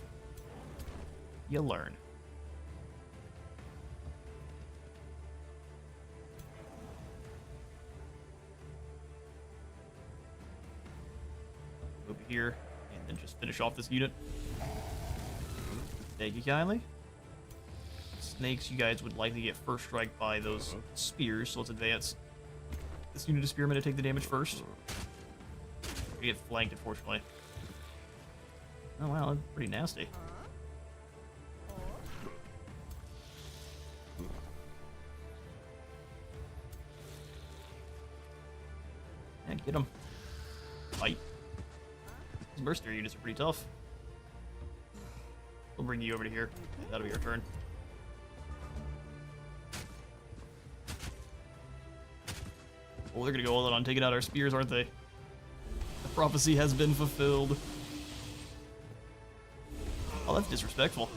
You learn. Over here, and then just finish off this unit. Thank you kindly. Snakes, you guys would likely get first strike by those spears, so let's advance this unit of spearmen to take the damage first. We get flanked, unfortunately. Oh wow, that's pretty nasty. Yeah, get him. Fight. These mercenary units are pretty tough. We'll bring you over to here. That'll be your turn. Well, they're gonna go all in on taking out our spears, aren't they? The prophecy has been fulfilled. Oh, that's disrespectful.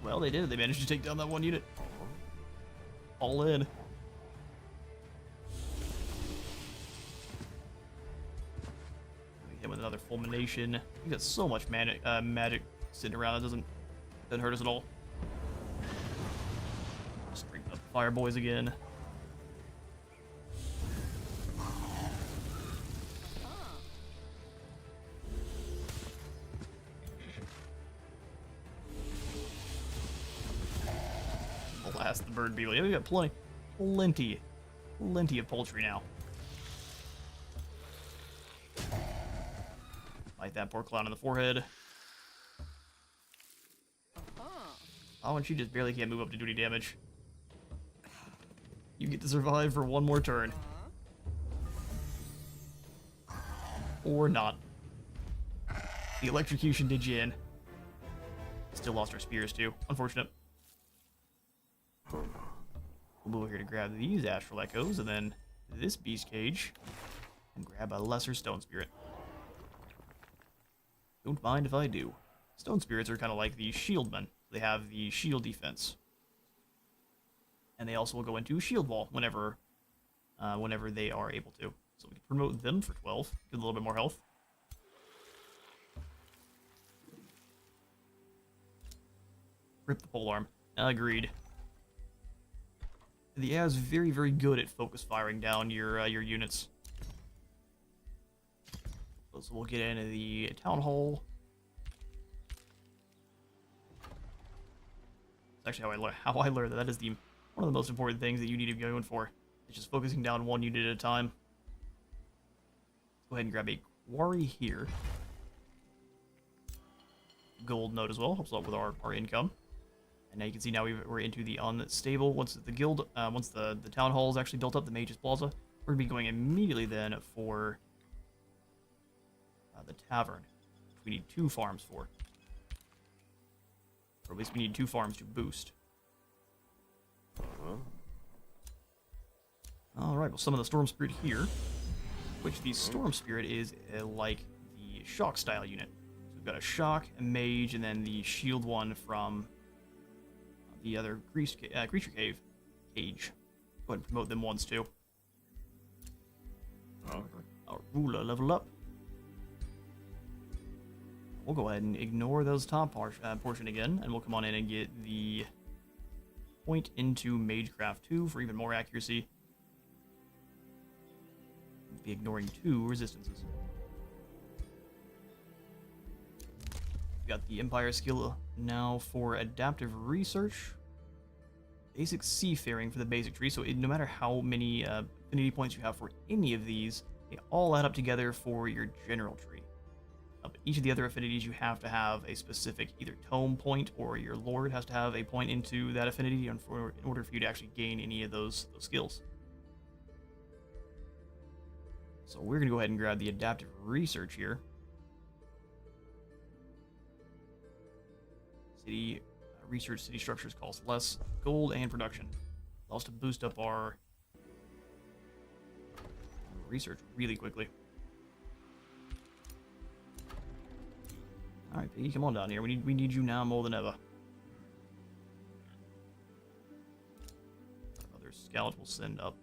Well, they did. They managed to take down that one unit. All in. Hit with another fulmination. We got so much magic sitting around. It doesn't hurt us at all. Just bring up the fire boys again. Alas, the bird beetle. Yeah, we got plenty of poultry now. Bite that poor clown in the forehead. Oh, and she just barely can't move up to do any damage. You get to survive for one more turn. Or not. The electrocution did you in. Still lost our spears too. Unfortunate. We'll move over here to grab these astral echoes and then this beast cage and grab a lesser stone spirit. Don't mind if I do. Stone spirits are kind of like the shieldmen. They have the shield defense. And they also will go into shield wall whenever they are able to. So we can promote them for 12, get a little bit more health. Rip the polearm. Agreed. The AI is very, very good at focus firing down your units. So we'll get into the town hall. That's actually how I learned that. That is one of the most important things that you need to be going for. It's just focusing down one unit at a time. Let's go ahead and grab a quarry here. Gold node as well, helps out with our income. And now you can see we're into the unstable. Once the guild, once the town hall is actually built up, the Mage's Plaza, we're gonna be going immediately then for the tavern, which we need 2 farms for. Or at least we need 2 farms to boost. Alright, well, summon the Storm Spirit here, which the Storm Spirit is like the Shock style unit. So we've got a Shock, a Mage, and then the Shield one from the other Creature Cave cage. Go ahead and promote them once too. Our ruler level up. We'll go ahead and ignore those top portion again, and we'll come on in and get the point into Magecraft 2 for even more accuracy. We'll be ignoring 2 resistances. We got the Empire skill now for Adaptive Research. Basic Seafaring for the basic tree, so no matter how many affinity points you have for any of these, they all add up together for your general tree. But each of the other affinities you have to have a specific either tome point or your lord has to have a point into that affinity in order for you to actually gain any of those skills. So we're going to go ahead and grab the Adaptive Research here. City research city structures cost less gold and production. Allows us to boost up our research really quickly. Alright, Piggy, come on down here. We need you now more than ever. Another scout will send up.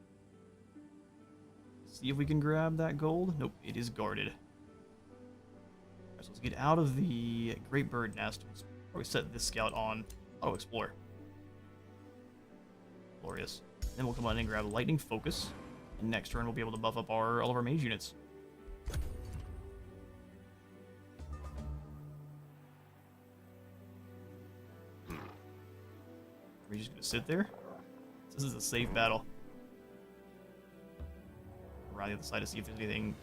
See if we can grab that gold. Nope, it is guarded. get out of the Great Bird Nest, we'll probably set this scout on Auto Explore. Glorious. Then we'll come on and grab Lightning Focus. And next turn we'll be able to buff up all of our mage units. We're just gonna sit there. This is a safe battle. Around the other side to see if there's anything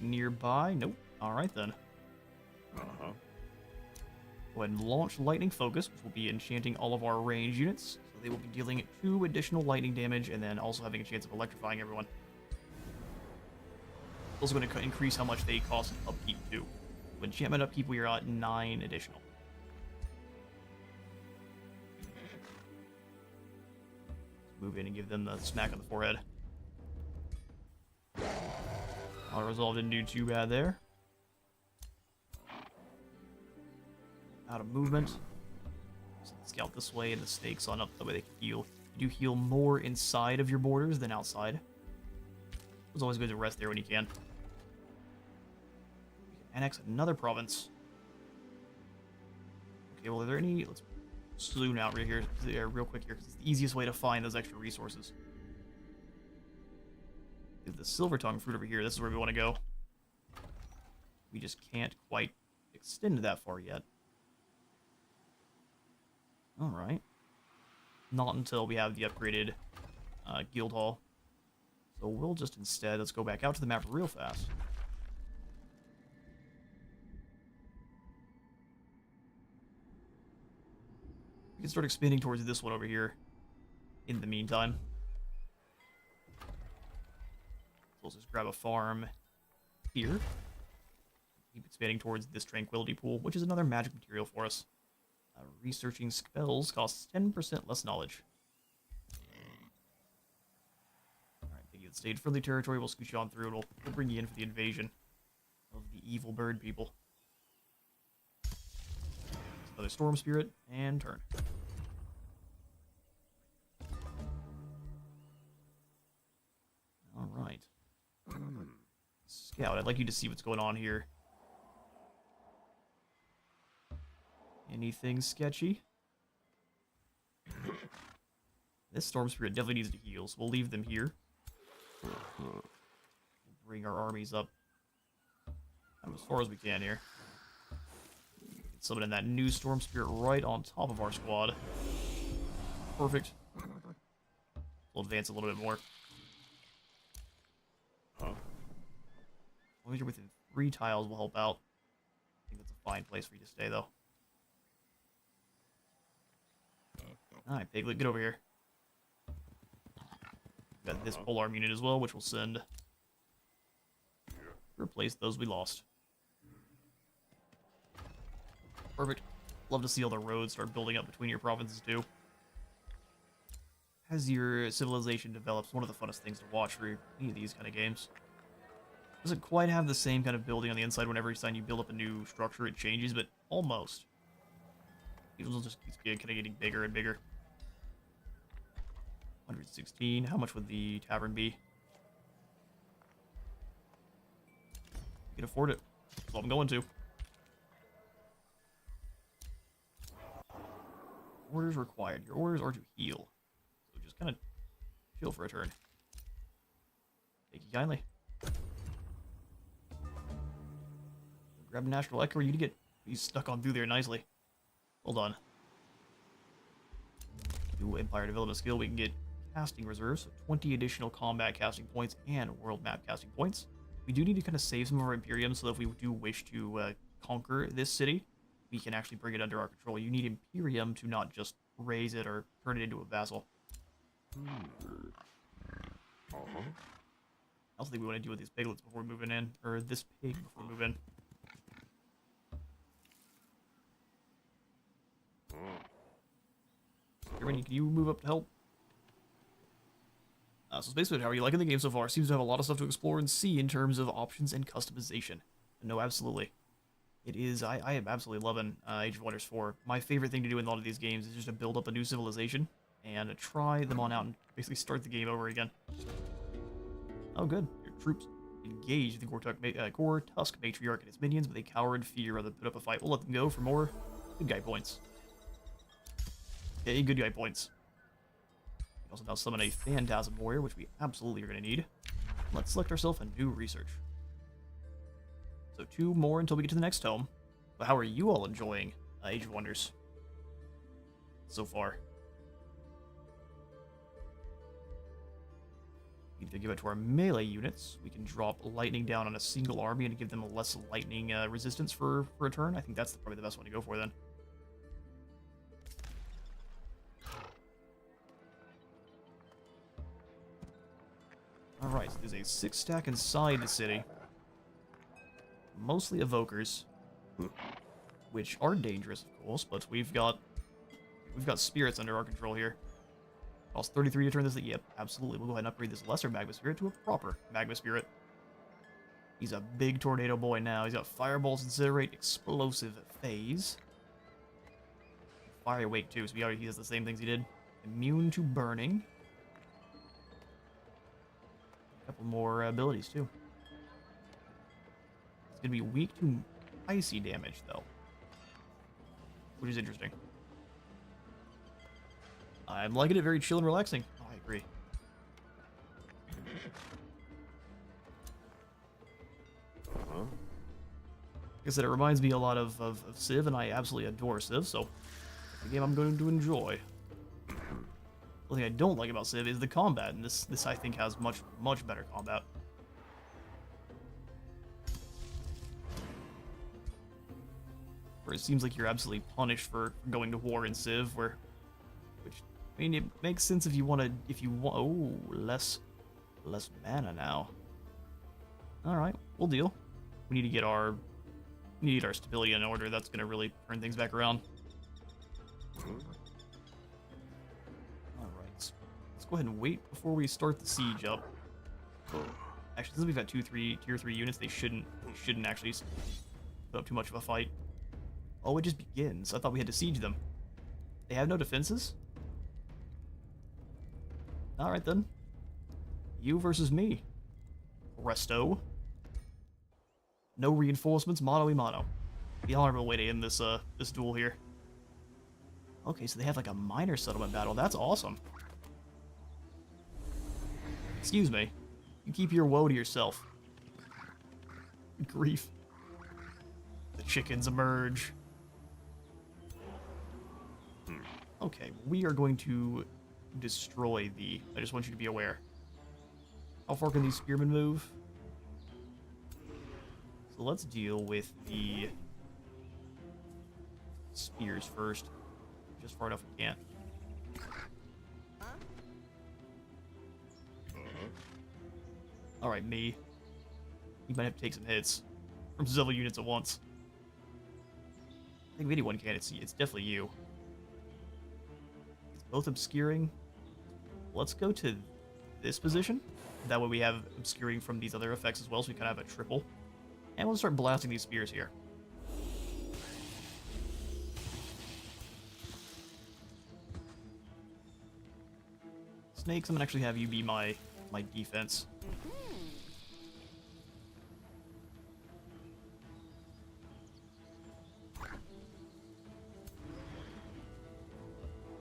nearby. Nope. Alright then. Uh-huh. Go ahead and launch Lightning Focus, which will be enchanting all of our range units. So they will be dealing 2 additional lightning damage and then also having a chance of electrifying everyone. Also going to increase how much they cost in upkeep too. With enchantment upkeep, we are at 9 additional. Move in and give them the smack on the forehead. All resolved didn't do too bad there. Out of movement. So scout this way and the stakes on up, that way they can heal. You do heal more inside of your borders than outside. It's always good to rest there when you can. We can annex another province. Okay, well, are there any... Let's zoom out right here, real quick here, because it's the easiest way to find those extra resources. The Silver Tongue fruit over here, this is where we want to go. We just can't quite extend that far yet. Alright. Not until we have the upgraded guild hall. So we'll just instead, let's go back out to the map real fast. We can start expanding towards this one over here in the meantime. So let's just grab a farm here. Keep expanding towards this Tranquility Pool, which is another magic material for us. Researching spells costs 10% less knowledge. Alright, thank you. Stayed friendly territory. We'll scoot you on through and we'll bring you in for the invasion of the evil bird people. Another Storm Spirit, and turn. Alright. Scout, I'd like you to see what's going on here. Anything sketchy? This Storm Spirit definitely needs to heal, so we'll leave them here. We'll bring our armies up as far as we can here. Summon in that new Storm Spirit right on top of our squad. Perfect. We'll advance a little bit more. Huh? As long as you're within 3 tiles, will help out. I think that's a fine place for you to stay, though. Alright, Piglet, get over here. Got this polearm unit as well, which will send... Replace those we lost. Perfect. Love to see all the roads start building up between your provinces, too. As your civilization develops, one of the funnest things to watch for any of these kind of games. Doesn't quite have the same kind of building on the inside. Whenever every time you build up a new structure, it changes, but almost. It will just keep kind of getting bigger and bigger. 116. How much would the tavern be? You can afford it. That's what I'm going to. Orders required. Your orders are to heal. So just kind of chill for a turn. Thank you kindly. Grab a natural echo. You need to get these stuck on through there nicely. Hold on. Do Empire Development Skill. We can get casting reserves, so 20 additional combat casting points and world map casting points. We do need to kind of save some of our Imperium so that if we do wish to conquer this city, we can actually bring it under our control. You need Imperium to not just raise it or turn it into a vassal. I also think we want to deal with these piglets before moving in, or this pig before we move in. Germany, can you move up to help? So basically, how are you liking the game so far? Seems to have a lot of stuff to explore and see in terms of options and customization. No, absolutely. It is, I am absolutely loving Age of Wonders 4. My favorite thing to do in a lot of these games is just to build up a new civilization and try them on out and basically start the game over again. Oh, good. Your troops engage the Gore-Tusk Matriarch and his minions, but they cower in fear rather than put up a fight. We'll let them go for more good guy points. Okay, good guy points. We also now summon a Phantasm Warrior, which we absolutely are going to need. Let's select ourselves a new research. So 2 more until we get to the next tome. But how are you all enjoying Age of Wonders so far? We need to give it to our melee units. We can drop lightning down on a single army and give them a less lightning resistance for a turn. I think that's probably the best one to go for then. Alright, so there's a 6-stack inside the city. Mostly evokers, which are dangerous, of course, but we've got spirits under our control here. Cost 33 to turn this. Yep, absolutely. We'll go ahead and upgrade this lesser magma spirit to a proper magma spirit. He's a big tornado boy now. He's got fireballs, incinerate, explosive phase, fire wake too. So he has the same things he did. Immune to burning. A couple more abilities too. It's gonna be weak to icy damage though, which is interesting. I'm liking it, very chill and relaxing. Oh, I agree. Like I said, it reminds me a lot of Civ, and I absolutely adore Civ, so it's a game I'm going to enjoy. The thing I don't like about Civ is the combat, and this I think has much better combat. Where it seems like you're absolutely punished for going to war in Civ, which I mean, it makes sense if you want. Oh, less mana now. All right, we'll deal. We need to get our stability in order. That's gonna really turn things back around. All right, let's go ahead and wait before we start the siege up. Actually, since we've got tier 3 units, they shouldn't actually put up too much of a fight. Oh, it just begins. I thought we had to siege them. They have no defenses? Alright then. You versus me. Resto. No reinforcements, mano a mano. The honorable way to end this this duel here. Okay, so they have like a minor settlement battle. That's awesome. Excuse me. You keep your woe to yourself. Grief. The chickens emerge. Okay, we are going to destroy the... I just want you to be aware. How far can these spearmen move? So let's deal with the spears first. Just far enough we can. Alright, me. You might have to take some hits from several units at once. I think if anyone can, it's definitely you. It's both obscuring. Let's go to this position. That way we have obscuring from these other effects as well, so we kind of have a triple. And we'll start blasting these spears here. Snakes, I'm gonna actually have you be my defense.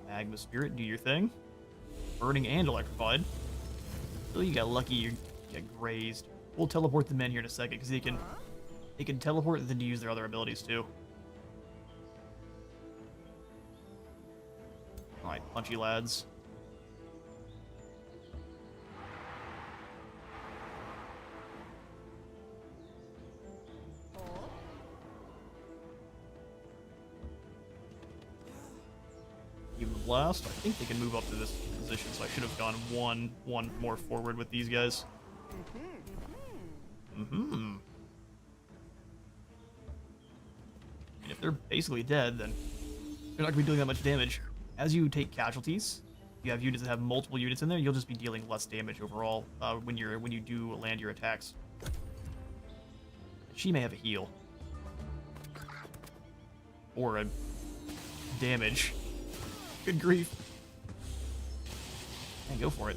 Magma Spirit, do your thing. Burning and electrified. Oh, you got lucky, you get grazed. We'll teleport the men here in a second, because they can teleport and then use their other abilities too. Alright, punchy lads. Give them a blast. I think they can move up to this position, so I should have gone one more forward with these guys. And if they're basically dead, then they're not going to be doing that much damage. As you take casualties, you have units that have multiple units in there, you'll just be dealing less damage overall when you do land your attacks. She may have a heal. Or a damage. Good grief. Man, go for it.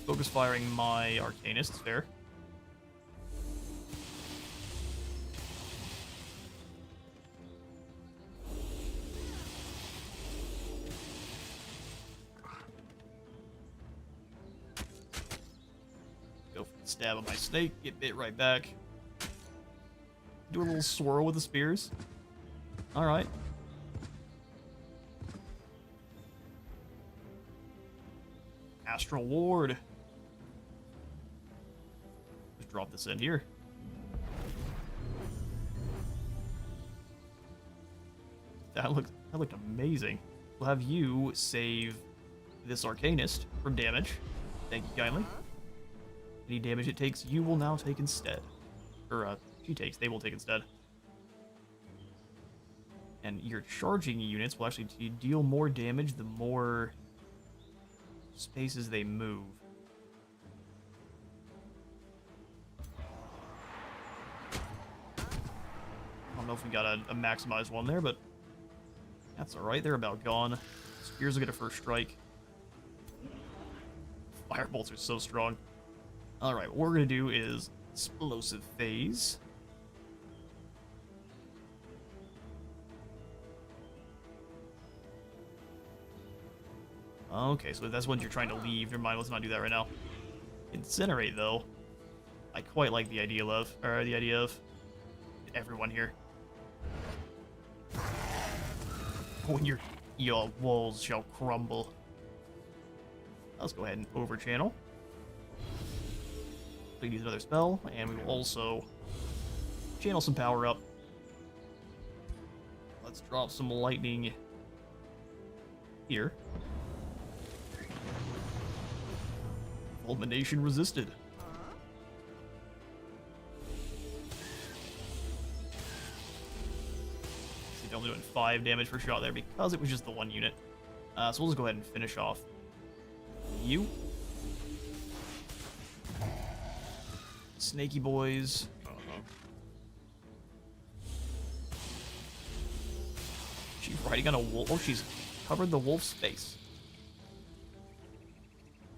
Focus firing my Arcanist, fair. Go for the stab on my snake, get bit right back. Do a little swirl with the spears. Alright. Astral Ward. Just drop this in here. That looked amazing. We'll have you save this Arcanist from damage. Thank you kindly. Any damage it takes, you will now take instead. Or, she takes, they will take instead. And your charging units will actually deal more damage the more spaces they move. I don't know if we got a maximized one there, but that's alright. They're about gone. Spears will get a first strike. Firebolts are so strong. Alright, what we're going to do is explosive phase. Okay, so that's what you're trying to leave. Never mind, let's not do that right now. Incinerate, though. I quite like the idea of everyone here. When your walls shall crumble. Let's go ahead and over channel. We use another spell, and we will also channel some power up. Let's drop some lightning here. Fulmination resisted. See, only doing 5 damage per shot there because it was just the one unit. So we'll just go ahead and finish off you. Snaky boys. She's riding on a wolf. Oh, she's covered the wolf's face.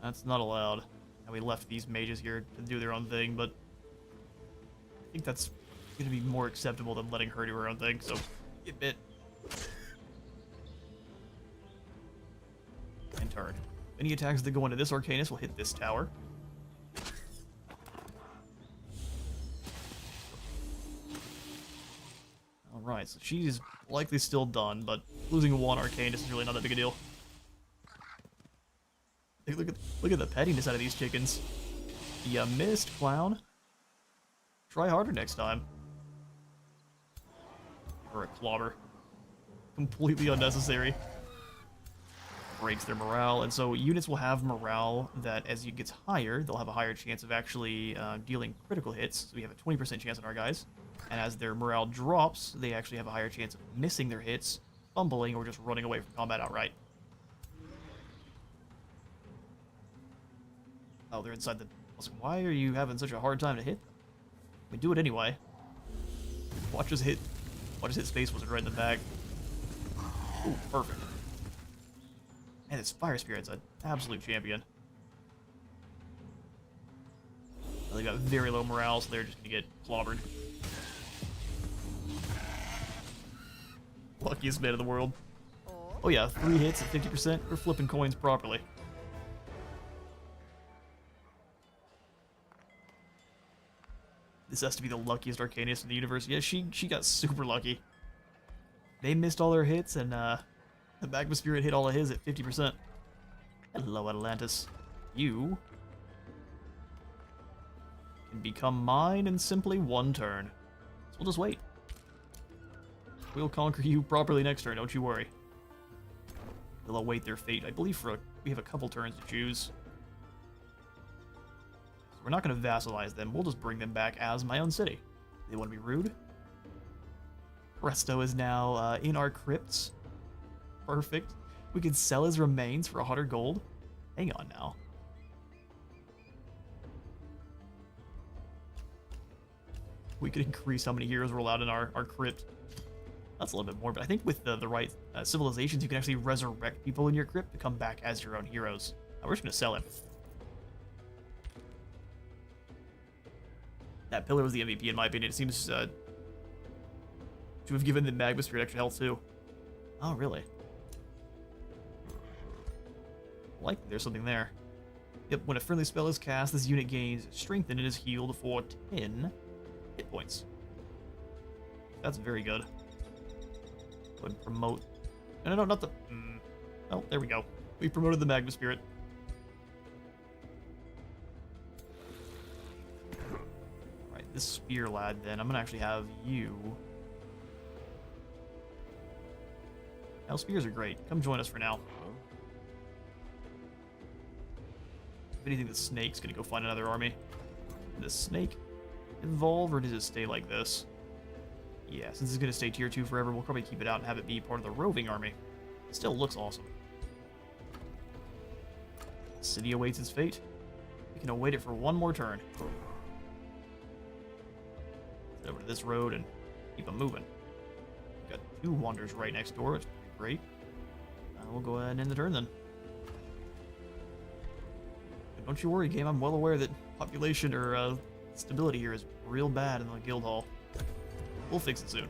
That's not allowed. And we left these mages here to do their own thing, but I think that's going to be more acceptable than letting her do her own thing, so get bit. And turn. Any attacks that go into this Arcanist will hit this tower. Alright, so she's likely still done, but losing one Arcanist is really not that big a deal. Look at the pettiness out of these chickens. You missed, clown. Try harder next time. Or a clobber. Completely unnecessary. Breaks their morale, and so units will have morale that as it gets higher, they'll have a higher chance of actually dealing critical hits. So we have a 20% chance on our guys. And as their morale drops, they actually have a higher chance of missing their hits, fumbling, or just running away from combat outright. Oh, they're inside the... I was like, why are you having such a hard time to hit them? We do it anyway. Watch us hit Space Wizard right in the back. Ooh, perfect. Man, this Fire Spirit's an absolute champion. They got very low morale, so they're just gonna get clobbered. Luckiest man in the world. Oh yeah, 3 hits at 50%. We're flipping coins properly. This has to be the luckiest Arcanist in the universe. Yeah, she got super lucky. They missed all their hits, and the Magma Spirit hit all of his at 50%. Hello, Atlantis. You can become mine in simply 1 turn. So we'll just wait. We'll conquer you properly next turn, don't you worry. They'll await their fate. I believe we have a couple turns to choose. We're not going to vassalize them. We'll just bring them back as my own city. They want to be rude. Presto is now in our crypts. Perfect. We could sell his remains for 100 gold. Hang on now. We could increase how many heroes we're allowed in our crypt. That's a little bit more, but I think with the right civilizations, you can actually resurrect people in your crypt to come back as your own heroes. We're just going to sell him. That pillar was the MVP in my opinion. It seems to have given the Magma Spirit extra health too. Oh, really? Like there's something there. Yep, when a friendly spell is cast, this unit gains strength and it is healed for 10 hit points. That's very good. Go ahead and promote. No, not the... Oh, there we go. We promoted the Magma Spirit. Alright, this spear lad then. I'm gonna actually have you... Now, spears are great. Come join us for now. If anything, the snake's gonna go find another army. Did the snake evolve, or does it stay like this? Yeah, since it's gonna stay tier 2 forever, we'll probably keep it out and have it be part of the roving army. It still looks awesome. The city awaits its fate. We can await it for one more turn. Head over to this road and keep them moving. We've got 2 wonders right next door, which is pretty great. We'll go ahead and end the turn then. But don't you worry, game. I'm well aware that population or stability here is real bad in the guild hall. We'll fix it soon.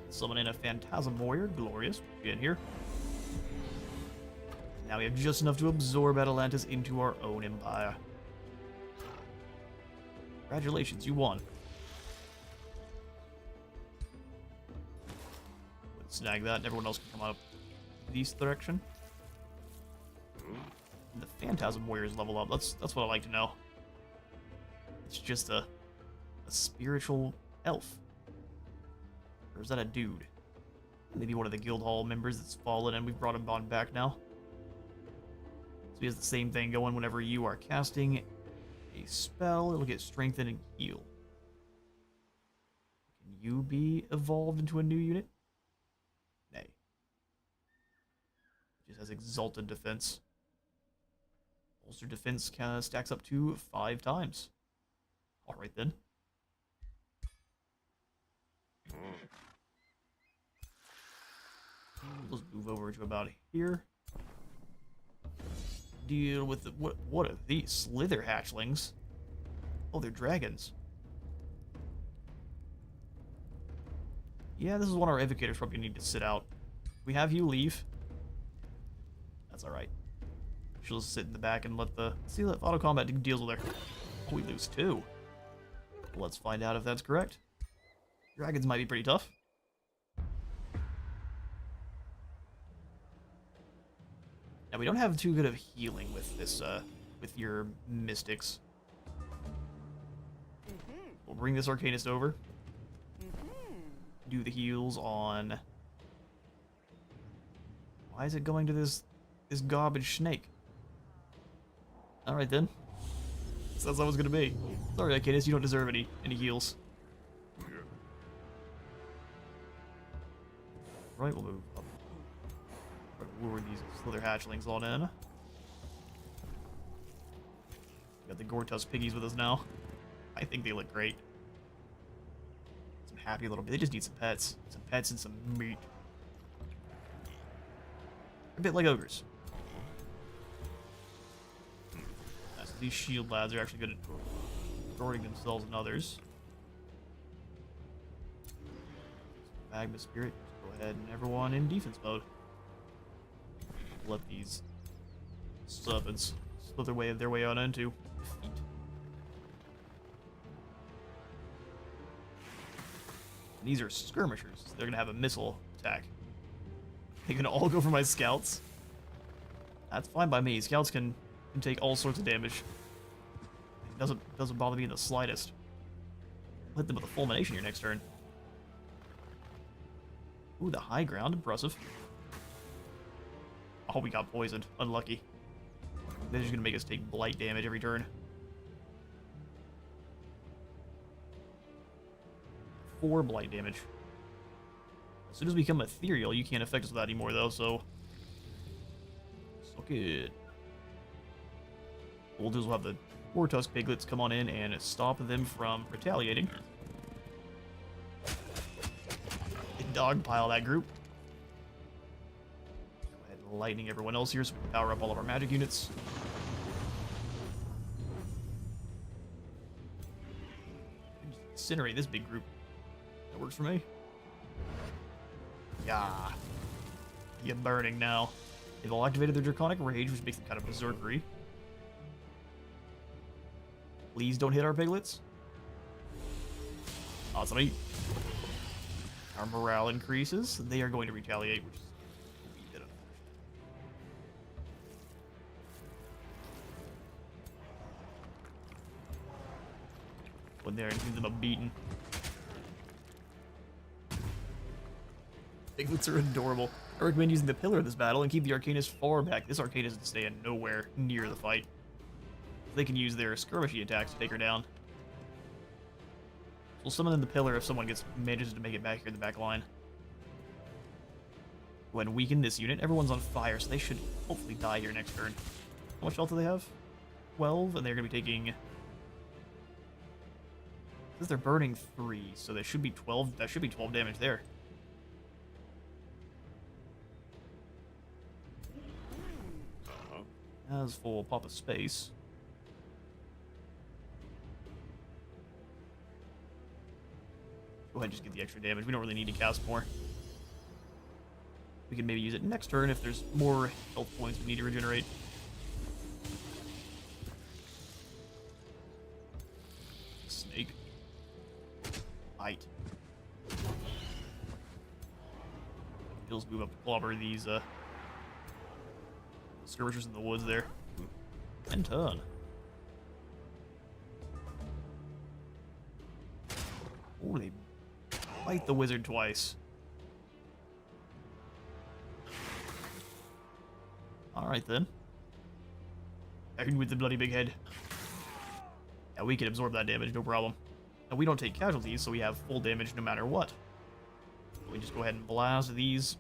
Summon in a Phantasm Warrior. Glorious. Get in here. Now we have just enough to absorb Atalantis into our own empire. Congratulations, you won. Let's snag that, and everyone else can come up this direction. And the Phantasm Warriors level up. That's what I like to know. It's just a spiritual elf. Or is that a dude? Maybe one of the guild hall members that's fallen and we've brought him on back now. So he has the same thing going whenever you are casting a spell, it'll get strengthened and heal. Can you be evolved into a new unit? Nay. It just has exalted defense. Bolster defense stacks up to 5 times. Alright then. Let's move over to about here. Deal with the, what are these? Slither hatchlings? Oh, they're dragons. Yeah, this is one our evocators probably need to sit out. We have you leave. That's alright. She'll just sit in the back and let the... See, let auto combat deals with her. Oh, we lose 2. Let's find out if that's correct. Dragons might be pretty tough. Now, we don't have too good of healing with this, with your mystics. We'll bring this Arcanist over. Do the heals on... Why is it going to this garbage snake? Alright then. So that's how it's gonna be. Sorry, Arcanist, you don't deserve any heals. Right, we'll move up. Lure these Slither hatchlings on in. Got the Gortus piggies with us now. I think they look great. Some happy little... They just need some pets. Some pets and some meat. A bit like ogres. So these shield lads are actually good at guarding themselves and others. Magma Spirit. Go ahead and everyone in defense mode. Let these serpents slither their way on into defeat. And these are skirmishers. So they're gonna have a missile attack. They're gonna all go for my scouts. That's fine by me. Scouts can take all sorts of damage. It doesn't bother me in the slightest. Hit them with a fulmination your next turn. Ooh, the high ground, impressive. Oh, we got poisoned. Unlucky. They're just gonna make us take blight damage every turn. 4 blight damage. As soon as we become ethereal, you can't affect us with that anymore, though, so... Suck it. What we'll do is we'll have the Wartusk piglets come on in and stop them from retaliating. Dogpile that group. Go ahead and lightning everyone else here so we can power up all of our magic units. incinerate this big group. That works for me. Yeah. You're burning now. They've all activated their Draconic Rage, which makes them kind of berserkery. Please don't hit our piglets. Awesome. Our morale increases. They are going to retaliate, which is a wee bit unfortunate. When they're giving them a beating. Piglets are adorable. I recommend using the pillar in this battle and keep the Arcanist far back. This Arcanist is staying nowhere near the fight. They can use their skirmishy attacks to take her down. We'll summon in the pillar if someone manages to make it back here in the back line. Go ahead and weaken this unit. Everyone's on fire, so they should hopefully die here next turn. How much health do they have? 12, and they're going to be taking... Because they're burning 3, so they should be 12. That should be 12 damage there. As full pop of space. Go ahead and just get the extra damage. We don't really need to cast more. We can maybe use it next turn if there's more health points we need to regenerate. Snake. Bite. He'll move up to clobber these skirmishers in the woods there. And turn. Oh, they bite the wizard twice. Alright then. Iron with the bloody big head. Yeah, we can absorb that damage, no problem. And we don't take casualties, so we have full damage no matter what. So we just go ahead and blast these.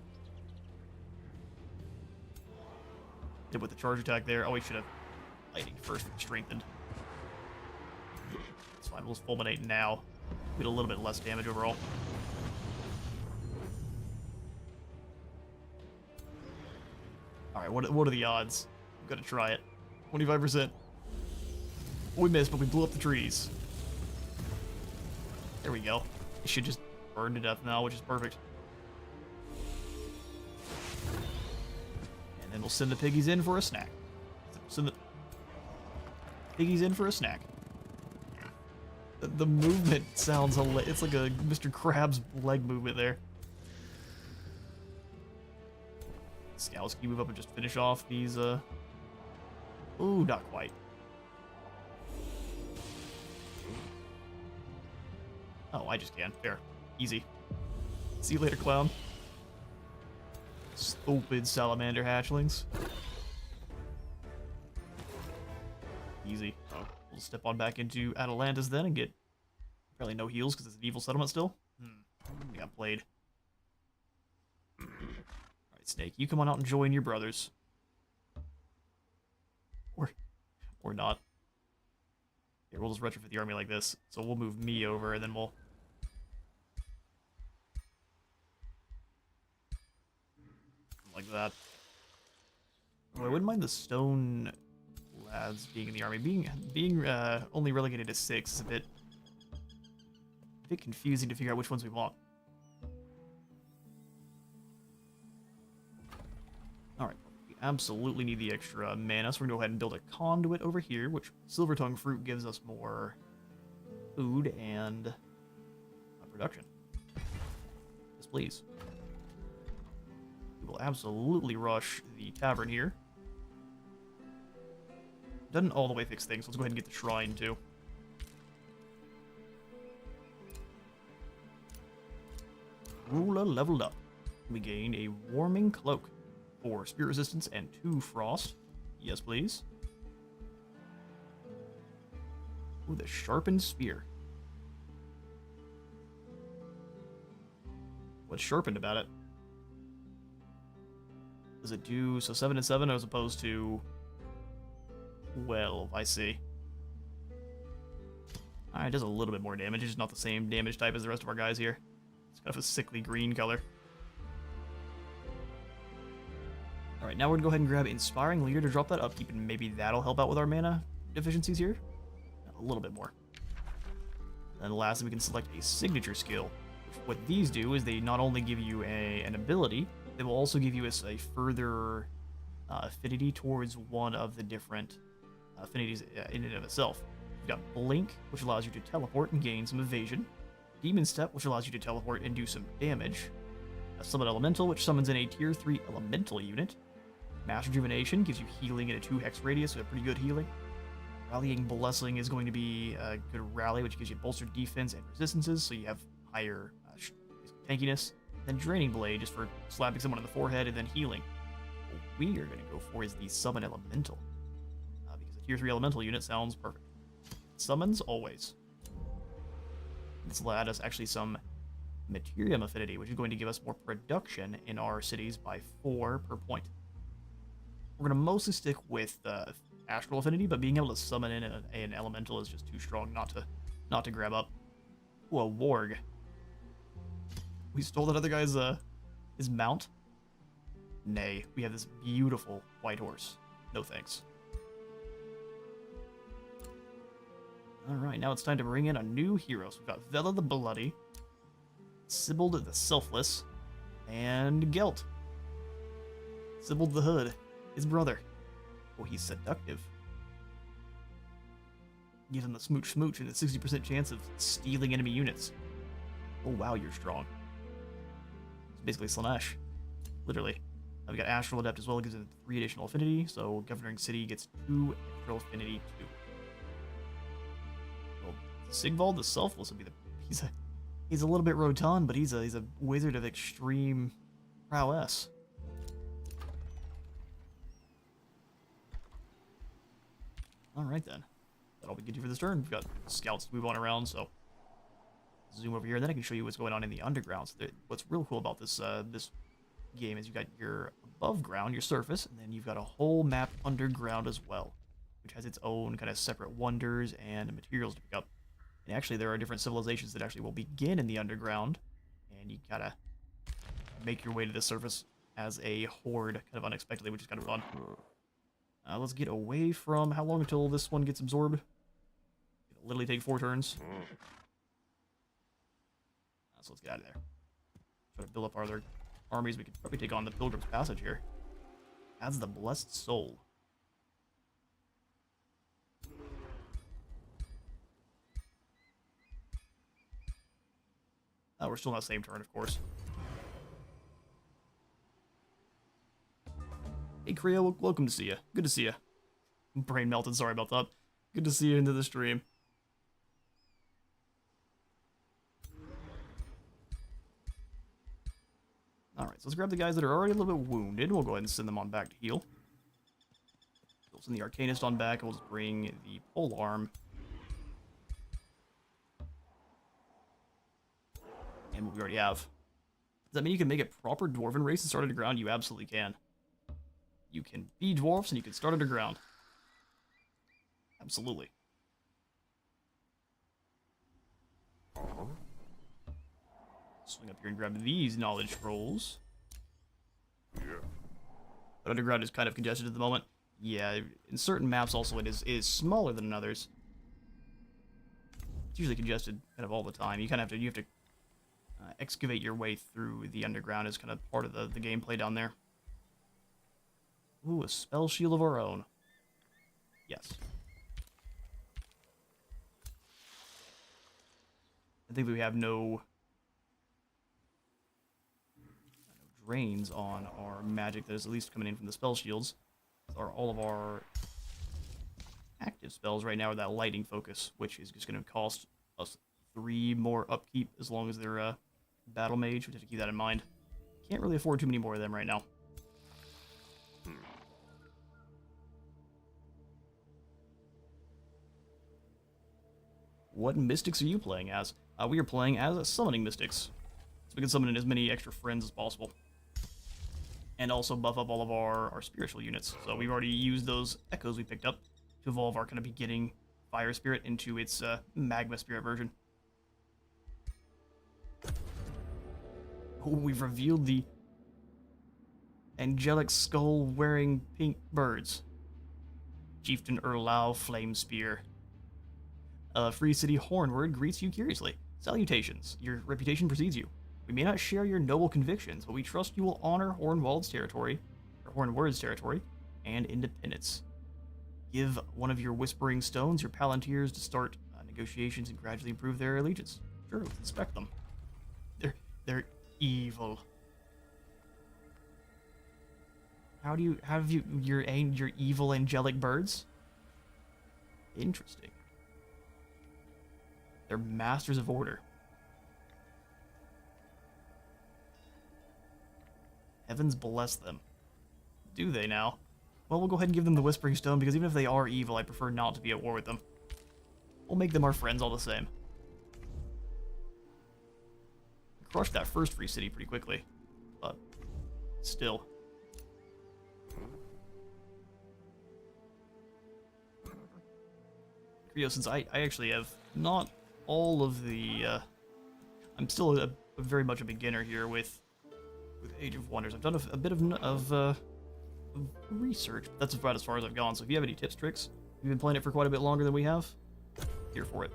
Hit with the charge attack there. Oh, we should have lightning first, strengthened. It's fine, we'll just fulminate now. Get a little bit less damage overall. Alright, what are the odds? I'm gonna try it. 25%. We missed, but we blew up the trees. There we go. It should just burn to death now, which is perfect. And then we'll send the piggies in for a snack. Send the piggies in for a snack. The movement sounds it's like a Mr. Krabs leg movement there. Scouts, can you move up and just finish off these, Ooh, not quite. Oh, I just can. Fair. Easy. See you later, clown. Stupid salamander hatchlings. Easy. Oh, we'll step on back into Atalantis then and get probably no heals because it's an evil settlement still. I got played. Alright, Snake, you come on out and join your brothers. Or not. Here, we'll just retrofit the army like this. So we'll move me over and then we'll... like that. Oh, I wouldn't mind the stone lads being in the army. Being only relegated to 6 is a bit confusing to figure out which ones we want. Alright, we absolutely need the extra mana, so we're gonna go ahead and build a conduit over here, which Silver Tongue Fruit gives us more food and production. Yes, please. We will absolutely rush the tavern here. Doesn't all the way fix things, so let's go ahead and get the shrine too. Ruler leveled up. We gain a warming cloak for spirit resistance and 2 frost. Yes, please. Ooh, the sharpened spear. What's sharpened about it? Does it do so 7 and 7 as opposed to 12? I see. Alright, it does a little bit more damage. It's just not the same damage type as the rest of our guys here. It's kind of a sickly green color. Alright, now we're gonna go ahead and grab Inspiring Leader to drop that upkeep, and maybe that'll help out with our mana deficiencies here. A little bit more. And lastly, we can select a signature skill. What these do is they not only give you an ability, they will also give you a further affinity towards one of the different affinities in and of itself. You've got Blink, which allows you to teleport and gain some evasion. Demon Step, which allows you to teleport and do some damage. Summon Elemental, which summons in a Tier 3 Elemental unit. Mass Rejuvenation gives you healing in a 2-hex radius, so pretty good healing. Rallying Blessing is going to be a good rally, which gives you bolstered defense and resistances, so you have higher tankiness. Then Draining Blade, just for slapping someone in the forehead and then healing. What we are going to go for is the Summon Elemental, because a Tier 3 Elemental unit sounds perfect. Summons, always. This will add us actually some Materium Affinity, which is going to give us more production in our cities by 4 per point. We're going to mostly stick with Astral Affinity, but being able to summon in an Elemental is just too strong not to grab up. Ooh, a Warg. We stole that other guy's his mount? Nay, we have this beautiful white horse. No thanks. Alright, now it's time to bring in a new hero. So we've got Vela the Bloody, Sibbald the Selfless, and Gelt. Sibbald the Hood, his brother. Oh, he's seductive. Gives him the smooch and a 60% chance of stealing enemy units. Oh wow, you're strong. It's basically Slanesh. Literally. We got Astral Adept as well, it gives it 3 additional affinity, so Governing City gets 2 extra affinity too. Well, Sigvald the Selfless would be he's a little bit rotund, but he's a wizard of extreme prowess. Alright then. That'll be good for this turn. We've got scouts to move on around, so zoom over here, and then I can show you what's going on in the underground. So what's real cool about this this game is you've got your above ground, your surface, and then you've got a whole map underground as well, which has its own kind of separate wonders and materials to pick up. And actually, there are different civilizations that actually will begin in the underground, and you gotta make your way to the surface as a horde, kind of unexpectedly, which is kind of fun. Let's get away from... How long until this one gets absorbed? It'll literally take 4 turns. So let's get out of there. Try to build up our other armies. We could probably take on the Pilgrim's Passage here. Adds the Blessed Soul. We're still on the same turn, of course. Hey, Creo, welcome to see you. Good to see you. Brain melted, sorry about that. Good to see you into the stream. Alright, so let's grab the guys that are already a little bit wounded. We'll go ahead and send them on back to heal. We'll send the Arcanist on back, and we'll just bring the Polearm. And what we already have. Does that mean you can make it proper Dwarven race and start underground? You absolutely can. You can be dwarfs and you can start underground. Absolutely. Swing up here and grab these knowledge scrolls. Yeah. But underground is kind of congested at the moment. Yeah, in certain maps also it is smaller than in others. It's usually congested kind of all the time. You kind of have to excavate your way through the underground as kind of part of the gameplay down there. Ooh, a spell shield of our own. Yes. I think that we have no drains on our magic that is at least coming in from the spell shields. All of our active spells right now are that lighting focus, which is just going to cost us 3 more upkeep as long as they're battle mage. We have to keep that in mind. Can't really afford too many more of them right now. What mystics are you playing as? We are playing as summoning mystics, so we can summon in as many extra friends as possible. And also buff up all of our spiritual units. So we've already used those echoes we picked up to evolve our kind of beginning fire spirit into its magma spirit version. Oh, we've revealed the angelic skull wearing pink birds. Chieftain Erlau Flame Spear. A Free City Hornward greets you curiously. Salutations. Your reputation precedes you. We may not share your noble convictions, but we trust you will honor Hornward's territory, and independence. Give one of your Whispering Stones your Palantirs to start negotiations and gradually improve their allegiance. Sure, let's inspect them. They're evil. How do you have your evil angelic birds? Interesting. They're masters of order. Heavens bless them. Do they now? Well, we'll go ahead and give them the Whispering Stone, because even if they are evil, I prefer not to be at war with them. We'll make them our friends all the same. We crushed that first free city pretty quickly, but still. Since I actually have not all of the, I'm still very much a beginner here with Age of Wonders. I've done a bit of research, but that's about as far as I've gone. So if you have any tips, tricks, you've been playing it for quite a bit longer than we have, here for it.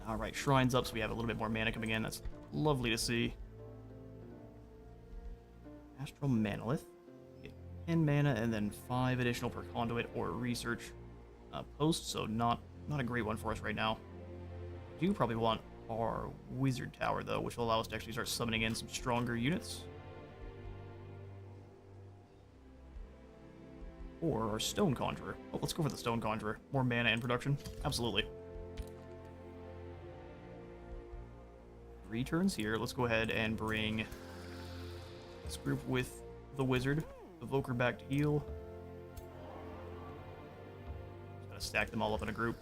Alright, Shrine's up, so we have a little bit more mana coming in. That's lovely to see. Astral Manolith. Get 10 mana and then 5 additional per conduit or research post, so not a great one for us right now. We do probably want our Wizard Tower, though, which will allow us to actually start summoning in some stronger units. Or our Stone Conjurer. Oh, let's go for the Stone Conjurer. More mana in production. Absolutely. 3 turns here. Let's go ahead and bring this group with the Wizard. Evoker back to heal. Just gotta stack them all up in a group.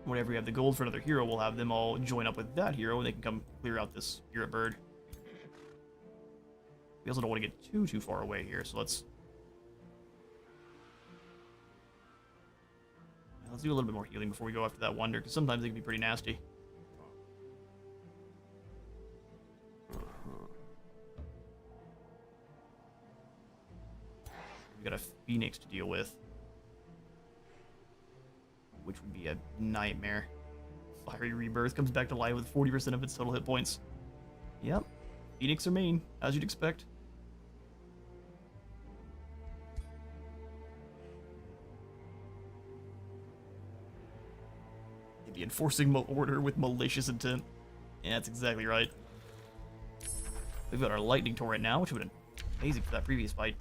Whenever we have the gold for another hero, we'll have them all join up with that hero, and they can come clear out this Spirit Bird. We also don't want to get too far away here, so let's do a little bit more healing before we go after that Wonder, because sometimes they can be pretty nasty. We've got a Phoenix to deal with, which would be a nightmare. Fiery Rebirth comes back to life with 40% of its total hit points. Yep, Phoenix are main, as you'd expect. They'd be enforcing order with malicious intent. Yeah, that's exactly right. We've got our Lightning Torrent now, which would have been amazing for that previous fight.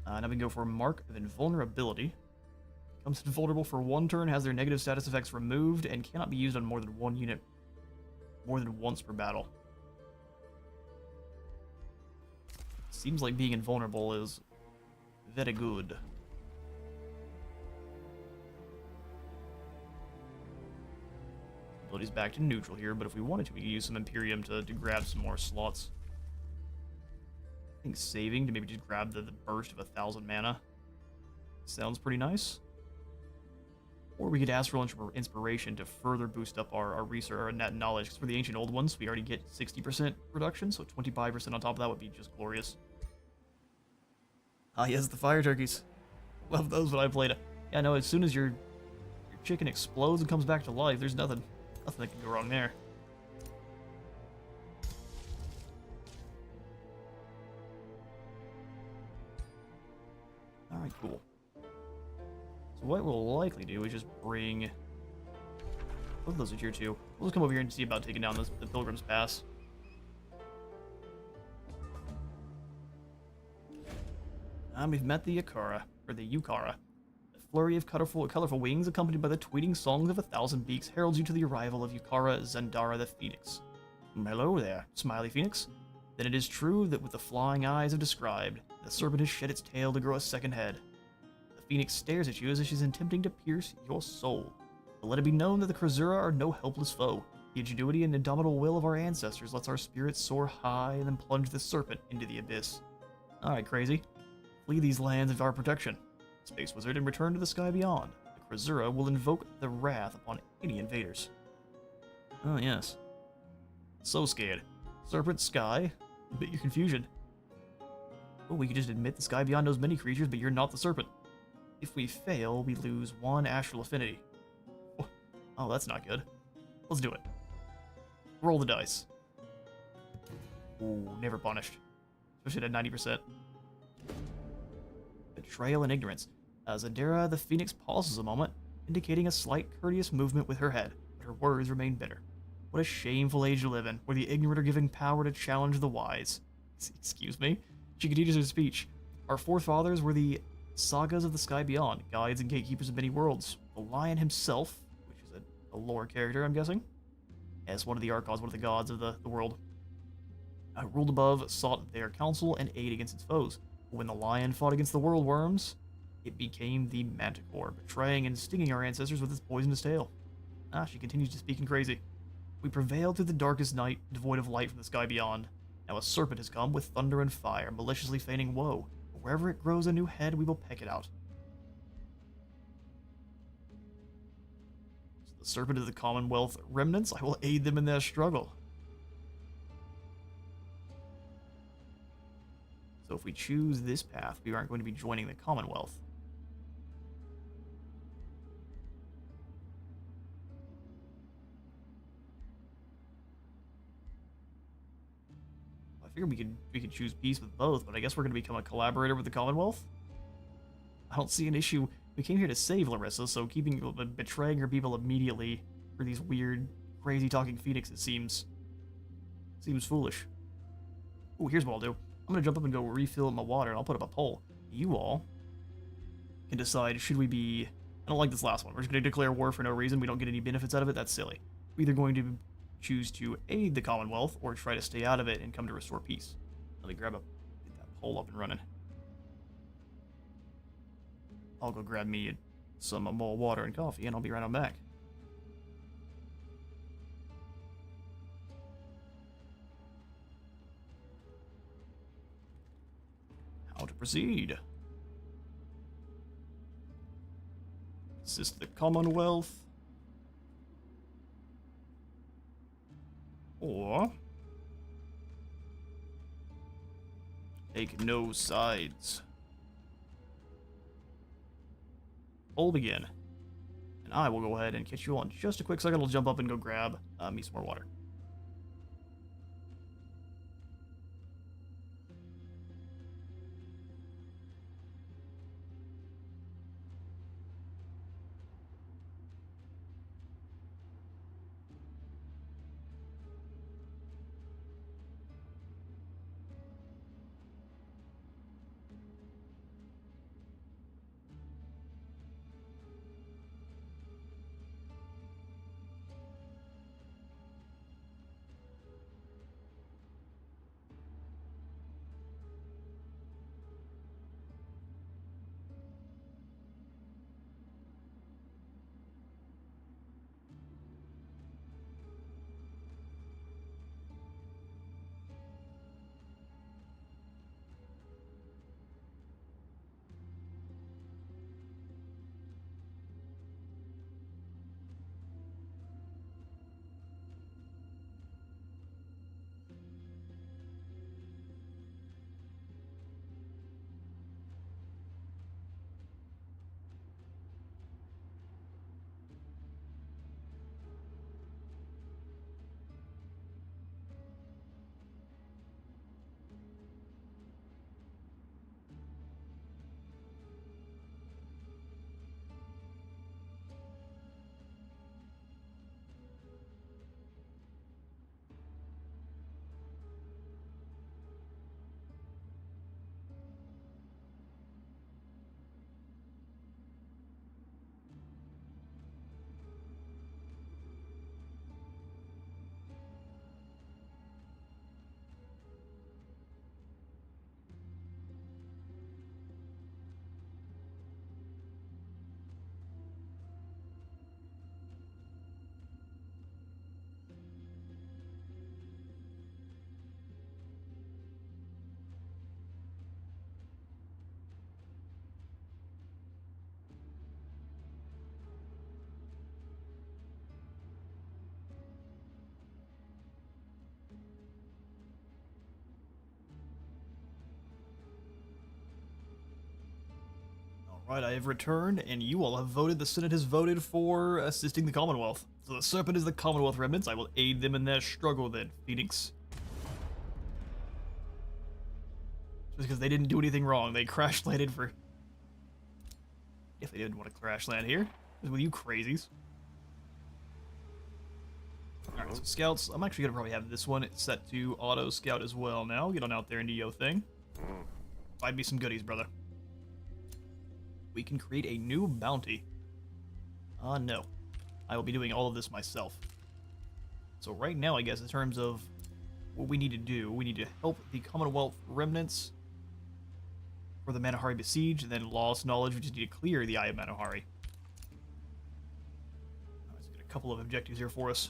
Now we can go for Mark of Invulnerability. Becomes invulnerable for 1 turn, has their negative status effects removed, and cannot be used on more than 1 unit more than once per battle. Seems like being invulnerable is very good. Ability's back to neutral here, but if we wanted to, we could use some Imperium to grab some more slots. I think saving to maybe just grab the burst of 1,000 mana sounds pretty nice. Or we could ask for inspiration to further boost up our research, our net knowledge. Because for the Ancient Old Ones, we already get 60% reduction, so 25% on top of that would be just glorious. Ah, yes, the Fire Turkeys. Love those when I played it. Yeah, no, as soon as your chicken explodes and comes back to life, there's nothing that can go wrong there. Alright, cool. So what we'll likely do is just bring both of those are tier 2. We'll just come over here and see about taking down the Pilgrim's Pass. And we've met the Yukara, or the Yukara. A flurry of colorful wings accompanied by the tweeting songs of 1,000 beaks heralds you to the arrival of Yukara Zandara the Phoenix. Hello there, smiley Phoenix. Then it is true that with the flying eyes have described, the serpent has shed its tail to grow a second head. The Phoenix stares at you as if she's attempting to pierce your soul. But let it be known that the Krasura are no helpless foe. The ingenuity and indomitable will of our ancestors lets our spirits soar high and then plunge the serpent into the abyss. Alright, crazy. Flee these lands of our protection. Space Wizard, and return to the sky beyond. The Krasura will invoke the wrath upon any invaders. Oh, yes. So scared. Serpent, sky, a bit your confusion. Oh, we could just admit the sky beyond knows many creatures, but you're not the serpent. If we fail, we lose 1 astral affinity. Oh, that's not good. Let's do it. Roll the dice. Ooh, never punished. Especially at 90%. Betrayal and ignorance. Zadera the Phoenix pauses a moment, indicating a slight courteous movement with her head, but her words remain bitter. What a shameful age to live in, where the ignorant are given power to challenge the wise. Excuse me? She continues her speech. Our forefathers were the sagas of the sky beyond, guides and gatekeepers of many worlds. The lion himself, which is a lore character, I'm guessing, as one of the archons, one of the gods of the world, ruled above, sought their counsel and aid against its foes. But when the lion fought against the world worms, it became the manticore, betraying and stinging our ancestors with its poisonous tail. She continues to speak in crazy. We prevailed through the darkest night, devoid of light from the sky beyond. Now a serpent has come with thunder and fire, maliciously feigning woe. But wherever it grows a new head, we will peck it out. So the serpent of the Commonwealth remnants, I will aid them in their struggle. So if we choose this path, we aren't going to be joining the Commonwealth. I figured we could choose peace with both, but I guess we're going to become a collaborator with the Commonwealth. I don't see an issue. We came here to save Larissa, so betraying her people immediately for these weird, crazy talking phoenixes seems foolish. Ooh, here's what I'll do. I'm going to jump up and go refill my water, and I'll put up a poll. You all can decide, should we be... I don't like this last one. We're just going to declare war for no reason. We don't get any benefits out of it. That's silly. We're either going to choose to aid the Commonwealth or try to stay out of it and come to restore peace. Let me get that poll up and running. I'll go grab me some more water and coffee, and I'll be right on back. How to proceed. Assist the Commonwealth. Or take no sides. Poll begin. And I will go ahead and catch you on just a quick second. I'll jump up and go grab me some more water. Right, I have returned, and you all have voted. The Senate has voted for assisting the Commonwealth. So the Serpent is the Commonwealth remnants. I will aid them in their struggle then, Phoenix. Just because they didn't do anything wrong. They crash landed for... If they didn't want to crash land here. With you crazies. Alright, so scouts. I'm actually going to probably have this one set to auto scout as well now. Get on out there and do your thing. Find me some goodies, brother. We can create a new bounty. No. I will be doing all of this myself. So right now, I guess, in terms of what we need to do, we need to help the Commonwealth remnants for the Manahari besiege, and then lost knowledge. We just need to clear the Eye of Manahari. Alright, let's get a couple of objectives here for us.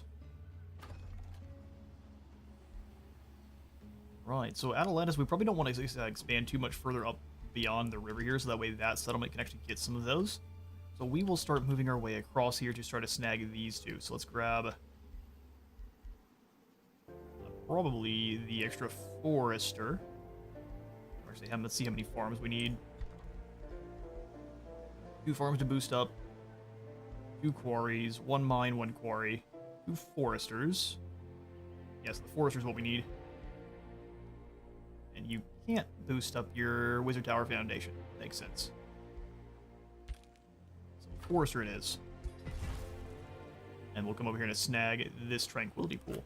Right, so Atalantis, we probably don't want to expand too much further up beyond the river here, so that way that settlement can actually get some of those. So we will start moving our way across here to try to snag these two. So let's grab probably the extra forester. Actually, let's see how many farms we need. 2 farms to boost up, 2 quarries, 1 mine, 1 quarry, 2 foresters. Yes, the forester is what we need. And you can't boost up your Wizard Tower Foundation. Makes sense. So forester it is. And we'll come over here and snag this Tranquility Pool.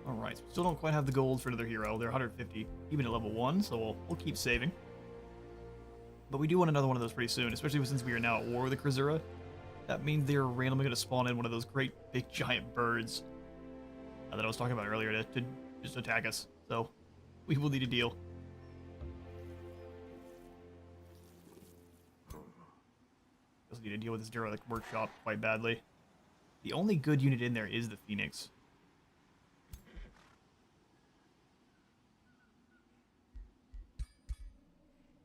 Alright, so still don't quite have the gold for another hero. They're 150, even at level 1, so we'll keep saving. But we do want another one of those pretty soon, especially since we are now at war with the Krasura. That means they're randomly going to spawn in one of those great big giant birds that I was talking about earlier to just attack us. So we will need a deal. Also need to deal with this derelict workshop quite badly. The only good unit in there is the Phoenix.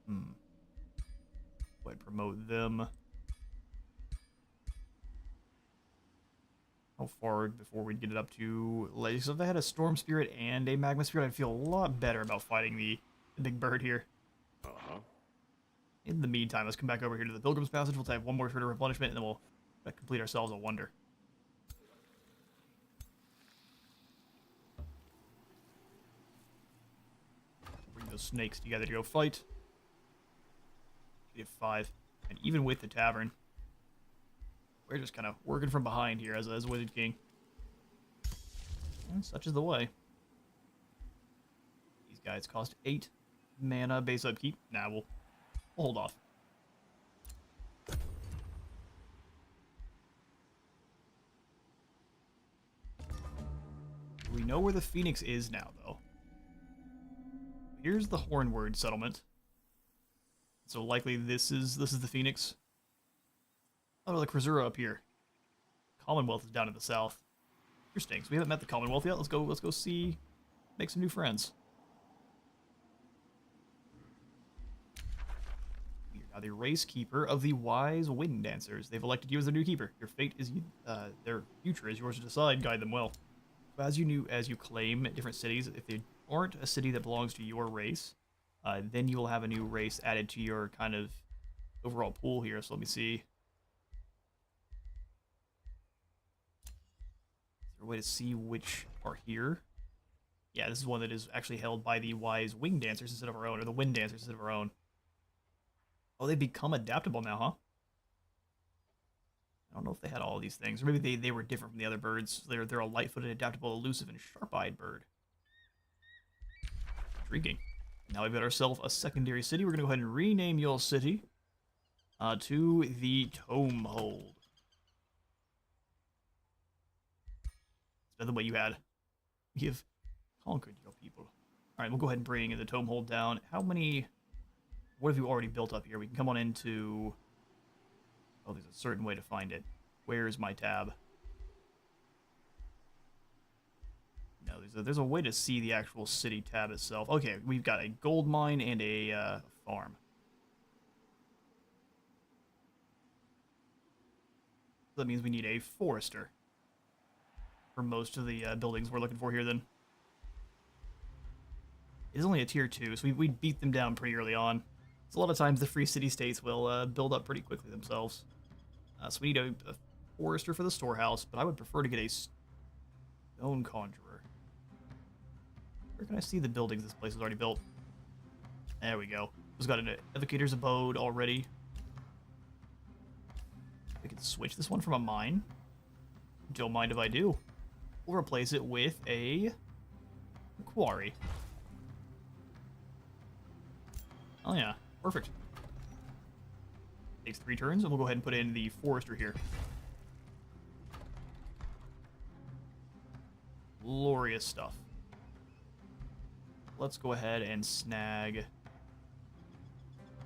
Go ahead and promote them. How far before we'd get it up to... So if they had a Storm Spirit and a Magma Spirit, I'd feel a lot better about fighting the big bird here. In the meantime, let's come back over here to the Pilgrim's Passage. We'll type 1 more turn of replenishment, and then we'll complete ourselves a wonder. Bring those snakes together to go fight. We have 5. And even with the tavern, we're just kind of working from behind here as Wizard King. And such is the way. These guys cost 8 mana base upkeep. Nah, we'll hold off. We know where the Phoenix is now, though. Here's the Hornward settlement. So likely this is the Phoenix. Oh no, the Krasura up here. Commonwealth is down in the south. Interesting. So we haven't met the Commonwealth yet. Let's go see, make some new friends. We are now the race keeper of the Wise Wind Dancers. They've elected you as their new keeper. Your fate is their future is yours to decide. Guide them well. So as you claim different cities, if they aren't a city that belongs to your race, then you will have a new race added to your kind of overall pool here. So let me see. Is there a way to see which are here? Yeah, this is one that is actually held by the Wise Wing Dancers instead of our own, or the Wind Dancers instead of our own. Oh, they become adaptable now, huh? I don't know if they had all these things. Or maybe they were different from the other birds. They're a light-footed, adaptable, elusive, and sharp-eyed bird. Intriguing. Now we've got ourselves a secondary city. We're going to go ahead and rename your city to the Tomehold. It's better than what you had. We have conquered your people. Alright, we'll go ahead and bring the Tomehold down. How many... What have you already built up here? We can come on into... Oh, there's a certain way to find it. Where's my tab? No, there's a way to see the actual city tab itself. Okay, we've got a gold mine and a farm. So that means we need a forester for most of the buildings we're looking for here then. It is only a tier 2, so we beat them down pretty early on. So a lot of times the free city-states will build up pretty quickly themselves. So we need a forester for the storehouse, but I would prefer to get a stone conjurer. Where can I see the buildings this place is already built? There we go. It's got an evocator's abode already. We can switch this one from a mine. Don't mind if I do. We'll replace it with a quarry. Oh yeah, perfect. Takes 3 turns, and we'll go ahead and put in the forester here. Glorious stuff. Let's go ahead and snag.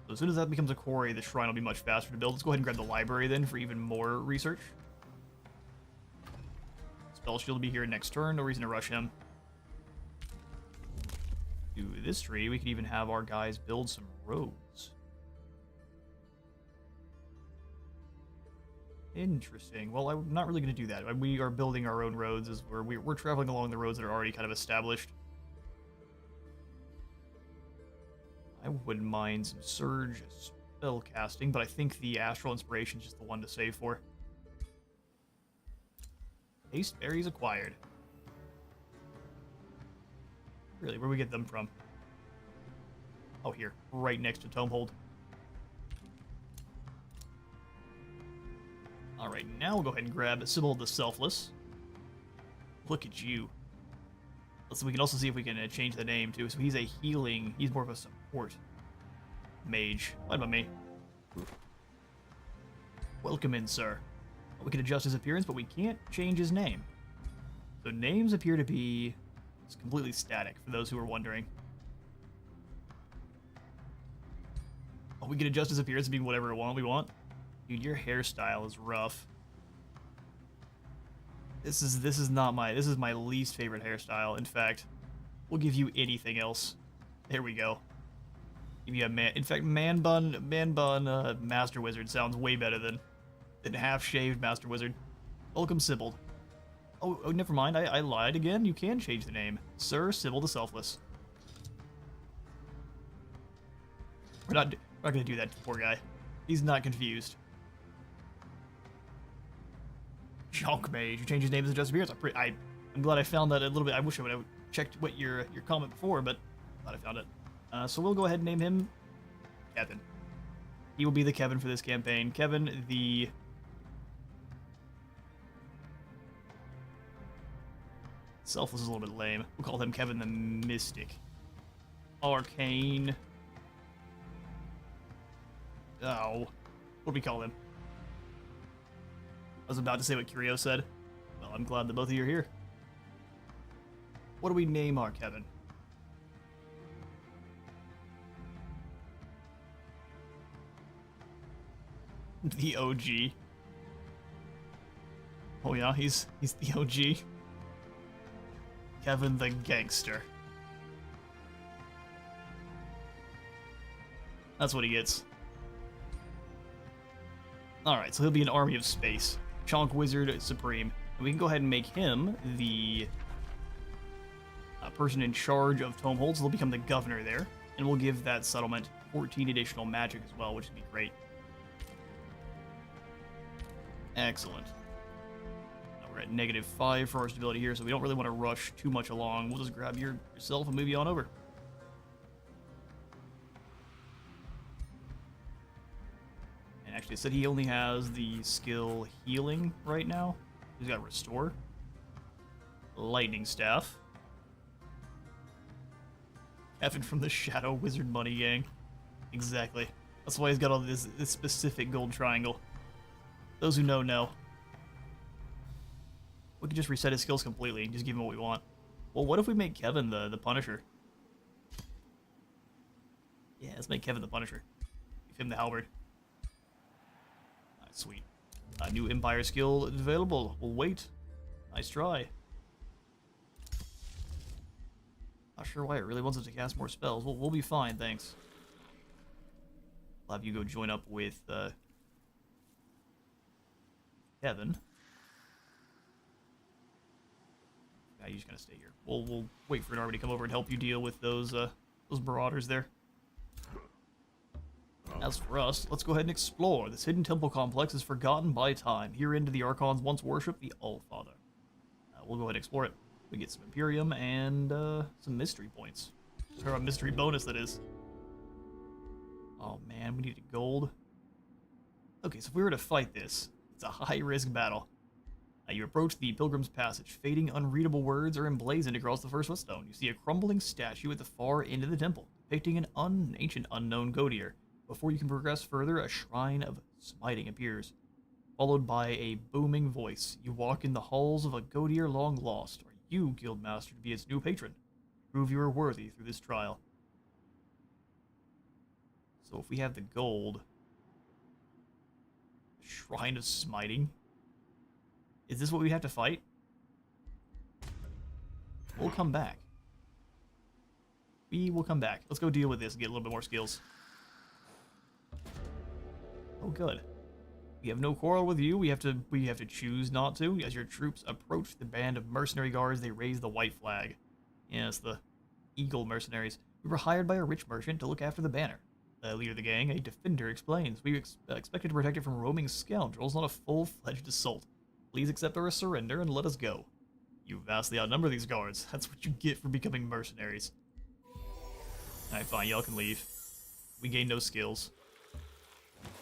So as soon as that becomes a quarry, the shrine will be much faster to build. Let's go ahead and grab the library then for even more research. Spell shield will be here next turn, no reason to rush him. Do this tree, we could even have our guys build some roads. Interesting. Well, I'm not really going to do that. We are building our own roads as we're traveling along the roads that are already kind of established. I wouldn't mind some surge spell casting, but I think the astral inspiration is just the one to save for. Haste berries acquired. Really, where do we get them from? Oh, here, right next to Tomehold. Alright, now we'll go ahead and grab Sybil the Selfless. Look at you. We can also see if we can change the name too. So he's a healing, he's more of a support mage. What about me? Welcome in, sir. We can adjust his appearance, but we can't change his name. So names appear to be completely static, for those who are wondering. Oh, we can adjust his appearance to be whatever we want. Dude, your hairstyle is rough. This is my least favorite hairstyle. In fact, we'll give you anything else. There we go. Give you a man. In fact, man bun Master Wizard sounds way better than half shaved Master Wizard. Welcome, Sybil. Oh, never mind. I lied again. You can change the name, Sir Sybil the Selfless. We're not gonna do that to the poor guy. He's not confused. Junk Mage. You change his name as adjust appearance. I'm glad I found that a little bit. I wish I would have checked what your comment before, but glad I found it. So we'll go ahead and name him Kevin. He will be the Kevin for this campaign. Kevin the... Selfless is a little bit lame. We'll call him Kevin the Mystic. Arcane. Oh. What do we call him? I was about to say what Curio said. Well, I'm glad that both of you are here. What do we name our Kevin? The OG. Oh yeah, he's the OG. Kevin the Gangster. That's what he gets. Alright, so he'll be an army of space. Chonk Wizard Supreme. And we can go ahead and make him the person in charge of Tomehold, so he'll become the governor there. And we'll give that settlement 14 additional magic as well, which would be great. Excellent. Now we're at -5 for our stability here, so we don't really want to rush too much along. We'll just grab yourself and move you on over. And actually, it said he only has the skill healing right now. He's got restore. Lightning Staff. Kevin from the Shadow Wizard Money Gang. Exactly. That's why he's got all this specific gold triangle. Those who know. We can just reset his skills completely and just give him what we want. Well, what if we make Kevin the Punisher? Yeah, let's make Kevin the Punisher. Give him the halberd. Alright, sweet. New Empire skill available. We'll wait. Nice try. Not sure why it really wants us to cast more spells. We'll be fine, thanks. I'll have you go join up with Kevin. Yeah, you just gotta stay here. We'll wait for an army to come over and help you deal with those marauders there. As for us, let's go ahead and explore. This hidden temple complex is forgotten by time. Herein do the Archons once worshipped the Allfather. We'll go ahead and explore it. We get some Imperium and some mystery points. Or a mystery bonus, that is. Oh man, we need gold. Okay, so if we were to fight this, it's a high-risk battle. You approach the Pilgrim's Passage. Fading, unreadable words are emblazoned across the first footstone. You see a crumbling statue at the far end of the temple, depicting an ancient unknown Godier. Before you can progress further, a shrine of smiting appears, followed by a booming voice. You walk in the halls of a Godier long lost. Are you, Guildmaster, to be its new patron? Prove you are worthy through this trial. So if we have the gold... Shrine of Smiting? Is this what we have to fight? We'll come back. We will come back. Let's go deal with this and get a little bit more skills. Oh, good. We have no quarrel with you. We have to choose not to. As your troops approach the band of mercenary guards, they raise the white flag. Yes, the Eagle mercenaries. We were hired by a rich merchant to look after the banner. The leader of the gang, a defender, explains. We expected to protect it from roaming scoundrels, not a full-fledged assault. Please accept our surrender and let us go. You vastly outnumber these guards. That's what you get for becoming mercenaries. Alright, fine. Y'all can leave. We gain no skills.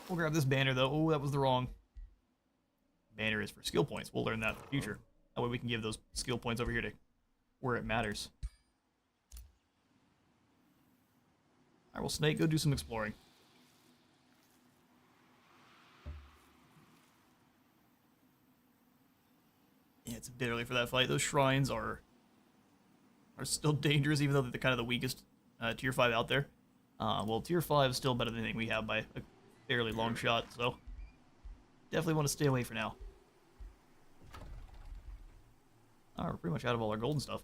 We'll grab this banner, though. Oh, that was the wrong. Banner is for skill points. We'll learn that in the future. That way we can give those skill points over here to where it matters. Alright, well, Snake, go do some exploring. Yeah, it's a bit early for that fight. Those shrines are still dangerous, even though they're kind of the weakest tier 5 out there. Well, tier 5 is still better than anything we have by a fairly long shot, so definitely want to stay away for now. Alright, we're pretty much out of all our golden stuff.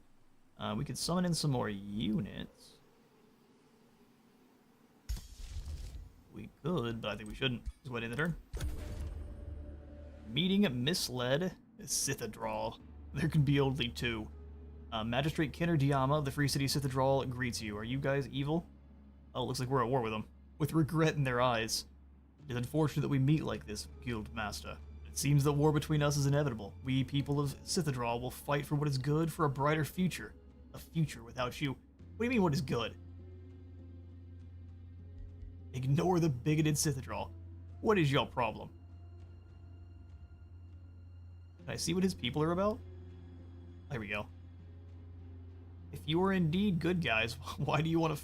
We could summon in some more units. We could, but I think we shouldn't. Just wait in the turn. Meeting misled Sithadral. There can be only two. Magistrate Kenner Diama of the Free City Sithadral greets you. Are you guys evil? Oh, it looks like we're at war with them. With regret in their eyes. It is unfortunate that we meet like this, Guild Master. It seems that war between us is inevitable. We people of Sithadral will fight for what is good, for a brighter future. A future without you. What do you mean, what is good? Ignore the bigoted Sithadral. What is your problem? Can I see what his people are about? There we go. If you are indeed good guys, why do you want to...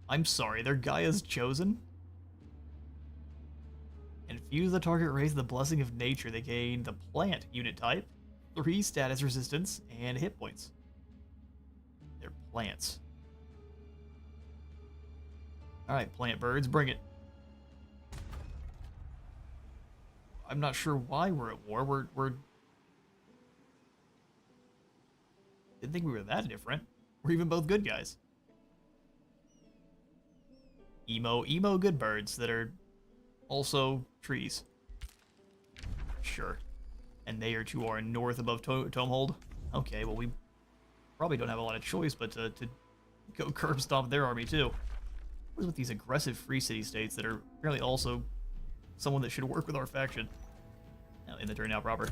I'm sorry, their Gaia's chosen? Infuse the target race the blessing of nature. They gain the plant unit type, 3 status resistance, and hit points. They're plants. Alright, plant birds, bring it. I'm not sure why we're at war. We're... Didn't think we were that different. We're even both good guys. Emo good birds that are also trees. Sure. And they are to our north above Tomehold. Okay, well, we probably don't have a lot of choice but to go curb stomp their army too. What is with these aggressive free city states that are apparently also someone that should work with our faction? Now, in the turn now proper.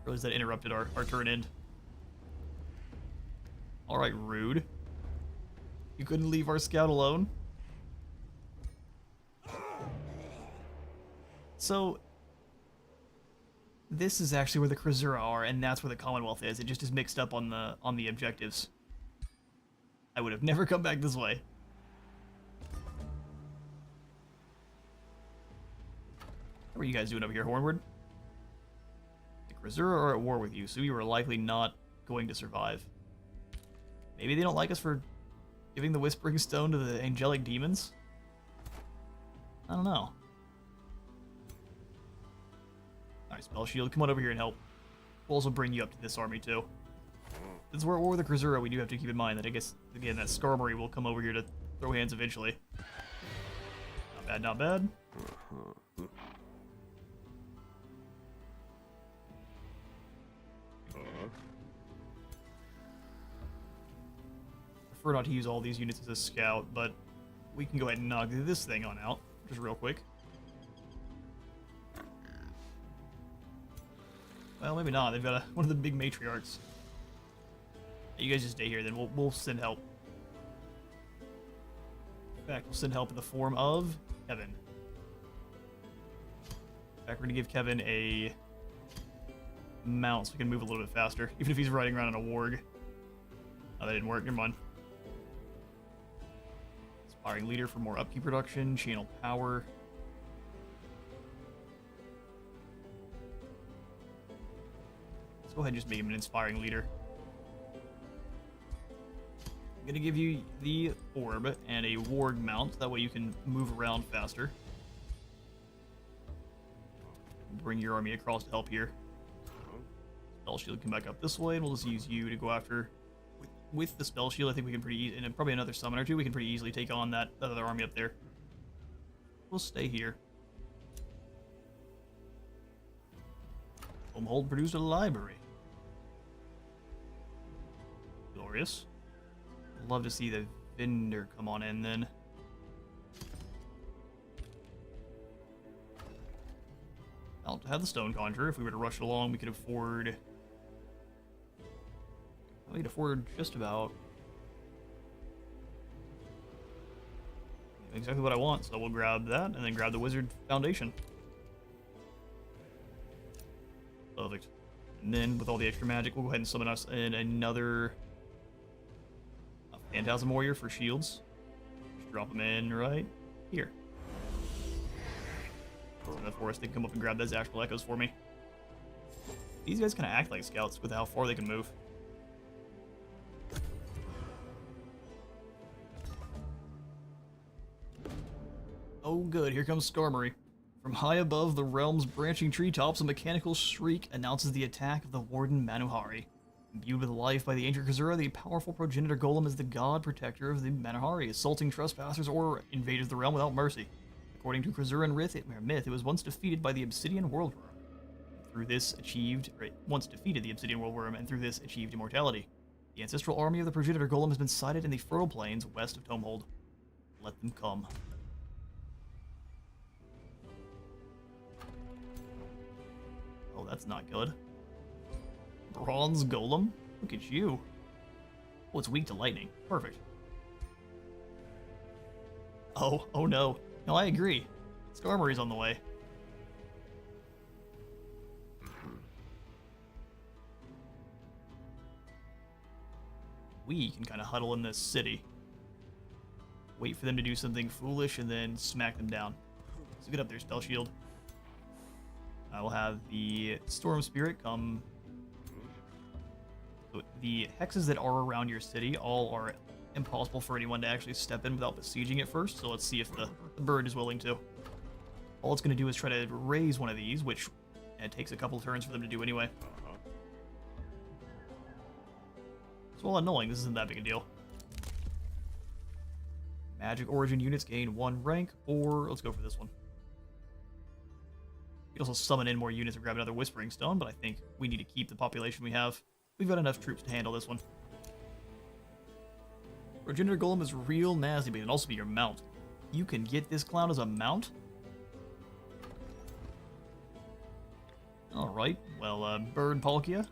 Realize that interrupted our turn end. Alright, rude. You couldn't leave our scout alone? So, this is actually where the Krasura are, and that's where the Commonwealth is. It just is mixed up on the objectives. I would have never come back this way. What are you guys doing over here, Hornwood? The Krasura are at war with you, so you are likely not going to survive. Maybe they don't like us for giving the Whispering Stone to the angelic demons? I don't know. Alright, Spell Shield, come on over here and help. We'll also bring you up to this army, too. Since we're at war with the Krasura, we do have to keep in mind that, I guess, again, that Skarmory will come over here to throw hands eventually. Not bad, not bad. prefer not to use all these units as a scout, but we can go ahead and knock this thing on out, just real quick. Well, maybe not. They've got one of the big matriarchs. You guys just stay here, then we'll send help. In fact, we'll send help in the form of Kevin. In fact, we're gonna give Kevin a mount so we can move a little bit faster, even if he's riding around on a warg. Oh, that didn't work. Never mind. Inspiring leader for more upkeep production, channel power. Let's go ahead and just make him an inspiring leader. I'm gonna give you the orb and a warg mount. That way you can move around faster. Bring your army across to help here. Spell shield can back up this way, and we'll just use you to go after. With the spell shield, I think we can pretty and probably another summon or two, we can pretty easily take on that other army up there. We'll stay here. Homehold produced a library. Glorious. Love to see the vendor come on in then. I'll have the stone conjurer. If we were to rush it along, we could afford. We could afford just about exactly what I want, so we'll grab that and then grab the wizard foundation. Perfect. And then with all the extra magic, we'll go ahead and summon us in another Phantasm Warrior for shields. Just drop them in right here. That's enough for us. They can come up and grab those astral echoes for me. These guys kind of act like scouts with how far they can move. Oh good, here comes Skarmory. From high above the realm's branching treetops, a mechanical shriek announces the attack of the Warden Manuhari. Imbued with life by the ancient Khazura, the powerful progenitor golem is the god protector of the Manuhari, assaulting trespassers or invaders of the realm without mercy. According to Khazuran myth, it was once defeated by the Obsidian Worldworm. Once defeated the Obsidian Worldworm, and through this achieved immortality. The ancestral army of the progenitor golem has been sighted in the fertile plains west of Tomehold. Let them come. Oh, that's not good. Bronze Golem? Look at you. Oh, it's weak to lightning. Perfect. Oh no. No, I agree. Skarmory's on the way. We can kind of huddle in this city. Wait for them to do something foolish and then smack them down. So get up there, Spell Shield. I will have the Storm Spirit come. So the hexes that are around your city all are impossible for anyone to actually step in without besieging it first, so let's see if the bird is willing to. All it's going to do is try to raise one of these, which it takes a couple turns for them to do anyway. So while annoying, this isn't that big a deal. Magic Origin units gain 1 rank, or let's go for this one. You can also summon in more units and grab another Whispering Stone, but I think we need to keep the population we have. We've got enough troops to handle this one. Progenitor Golem is real nasty, but it can also be your mount. You can get this clown as a mount? Alright, well, Bird Palkia.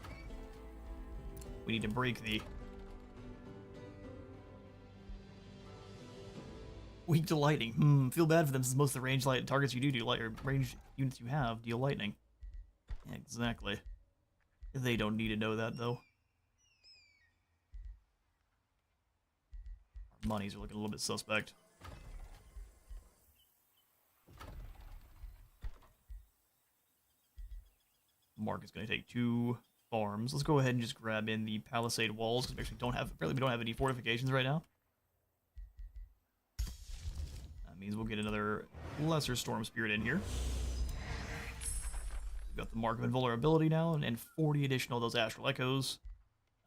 We need to break the... Weak to lightning. Feel bad for them since most of the range light targets you do light, or range units you have deal lightning. Yeah, exactly. They don't need to know that, though. Our monies are looking a little bit suspect. Mark is going to take 2 farms. Let's go ahead and just grab in the palisade walls, because we actually apparently we don't have any fortifications right now. That means we'll get another lesser Storm Spirit in here. We've got the Mark of Invulnerability now, and 40 additional of those Astral Echoes,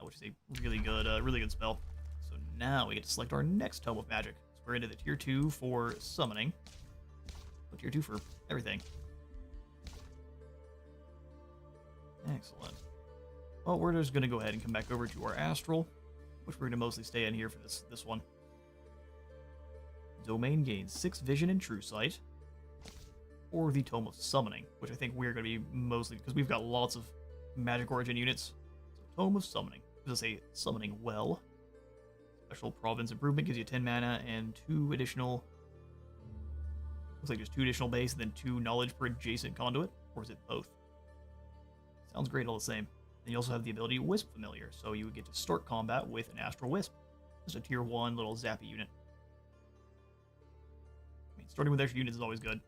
which is a really good spell. So now we get to select our next Tome of Magic. So we're into the Tier 2 for summoning. But Tier 2 for everything. Excellent. Well, we're just going to go ahead and come back over to our Astral. which we're going to mostly stay in here for this one. Domain gains 6 vision and true sight. Or the Tome of Summoning, which I think we're going to be mostly, because we've got lots of magic origin units. So Tome of Summoning gives us a summoning well. Special province improvement gives you 10 mana and 2 additional. Looks like there's 2 additional base and then 2 knowledge per adjacent conduit, or is it both? Sounds great all the same. And you also have the ability Wisp Familiar, so you would get to start combat with an Astral Wisp. Just a tier 1 little zappy unit. I mean, starting with extra units is always good.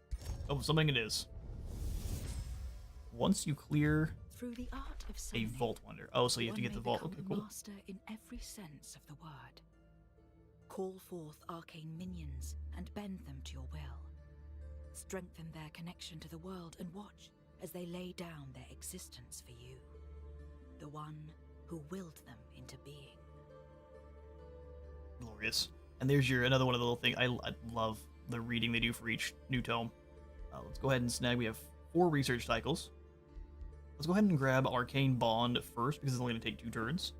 Oh, something it is. Once you clear Through the art of a summoning, Vault Wonder. Oh, so you have to one get the may Vault. become Okay, a cool. master in every sense of the word. Call forth arcane minions and bend them to your will. Strengthen their connection to the world and watch as they lay down their existence for you. The one who willed them into being. Glorious. And there's your another one of the little things. I love the reading they do for each new tome. Let's go ahead and snag. We have 4 research cycles. Let's go ahead and grab Arcane Bond first, because it's only going to take 2 turns.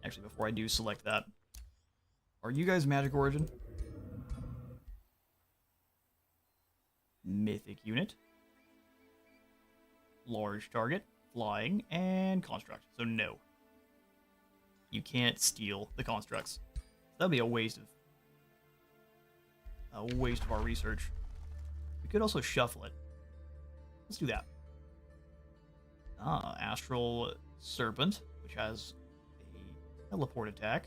Actually, before I do select that, are you guys magic origin? Mythic unit. Large target, flying, and construct. So no. You can't steal the constructs. That'd be a waste of our research. We could also shuffle it. Let's do that. Astral Serpent, which has a teleport attack.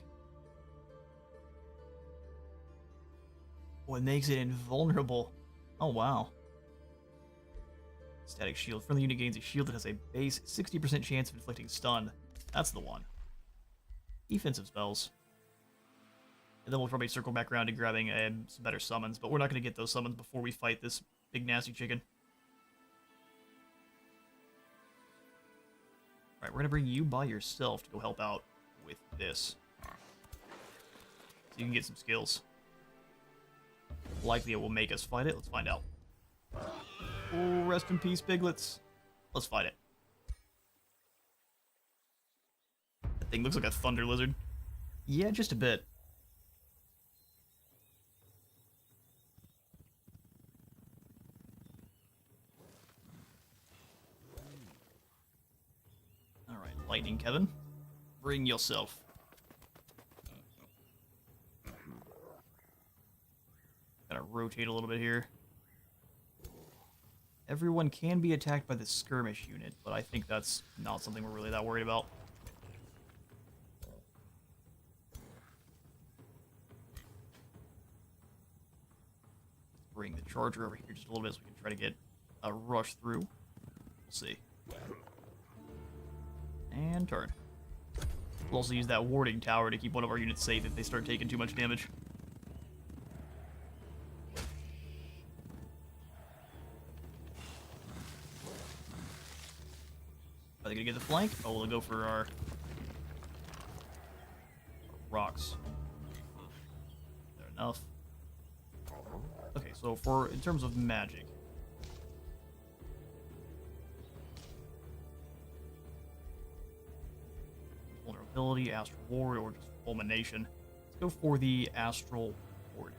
Oh, it makes it invulnerable. Oh, wow. Static shield. Friendly unit gains a shield that has a base 60% chance of inflicting stun. That's the one. Defensive spells. And then we'll probably circle back around to grabbing some better summons, but we're not going to get those summons before we fight this big nasty chicken. Alright, we're going to bring you by yourself to go help out with this. So you can get some skills. Likely it will make us fight it. Let's find out. Oh, rest in peace, piglets. Let's fight it. That thing looks like a thunder lizard. Yeah, just a bit. Alright, lightning, Kevin. Bring yourself. Gotta rotate a little bit here. Everyone can be attacked by the skirmish unit, but I think that's not something we're really that worried about. Bring the charger over here just a little bit so we can try to get a rush through. We'll see. And turn. We'll also use that warding tower to keep one of our units safe if they start taking too much damage. Are they gonna get the flank? Oh, we'll go for our rocks. Fair enough. Okay, so in terms of magic. Vulnerability, Astral Ward, or just Fulmination. Let's go for the Astral Ward.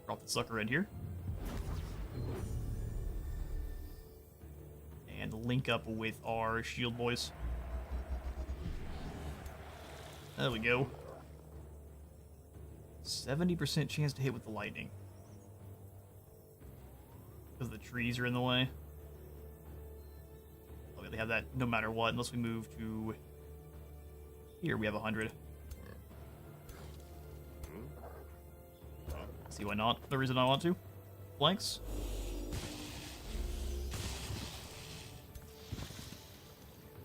Drop the sucker in here. And link up with our shield boys. There we go. 70% chance to hit with the lightning. Because the trees are in the way. Oh, they have that no matter what, unless we move to... Here we have 100. See why not? The reason I want to. Flanks.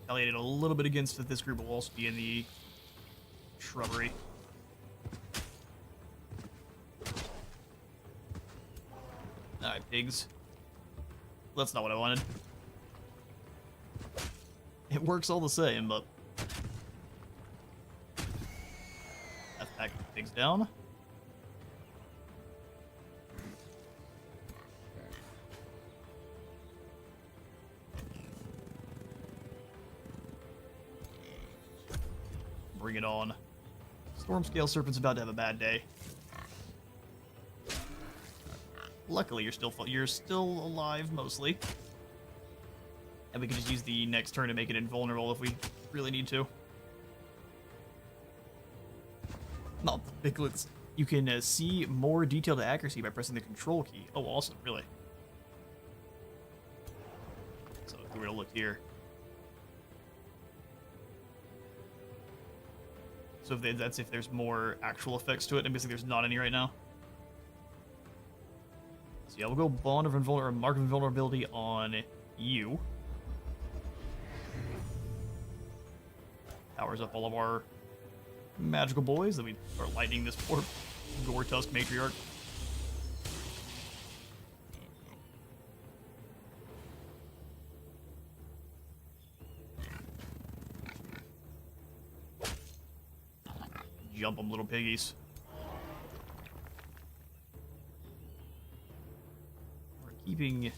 Retaliated a little bit against it. This group will also be in the shrubbery. Alright, pigs. That's not what I wanted. It works all the same, but... That's packing pigs down. Bring it on. Stormscale Serpent's about to have a bad day. Luckily, you're still alive mostly, and we can just use the next turn to make it invulnerable if we really need to. Not the piglets. You can see more detailed accuracy by pressing the control key. Oh, awesome! Really. So if we were to look here. So that's if there's more actual effects to it. I'm guessing there's not any right now. So yeah, we'll go Bond of Invulnerability, Mark of Invulnerability on you. Powers up all of our magical boys. Then we start lightning this poor Gore-Tusk Matriarch. Jump them, little piggies. We're keeping...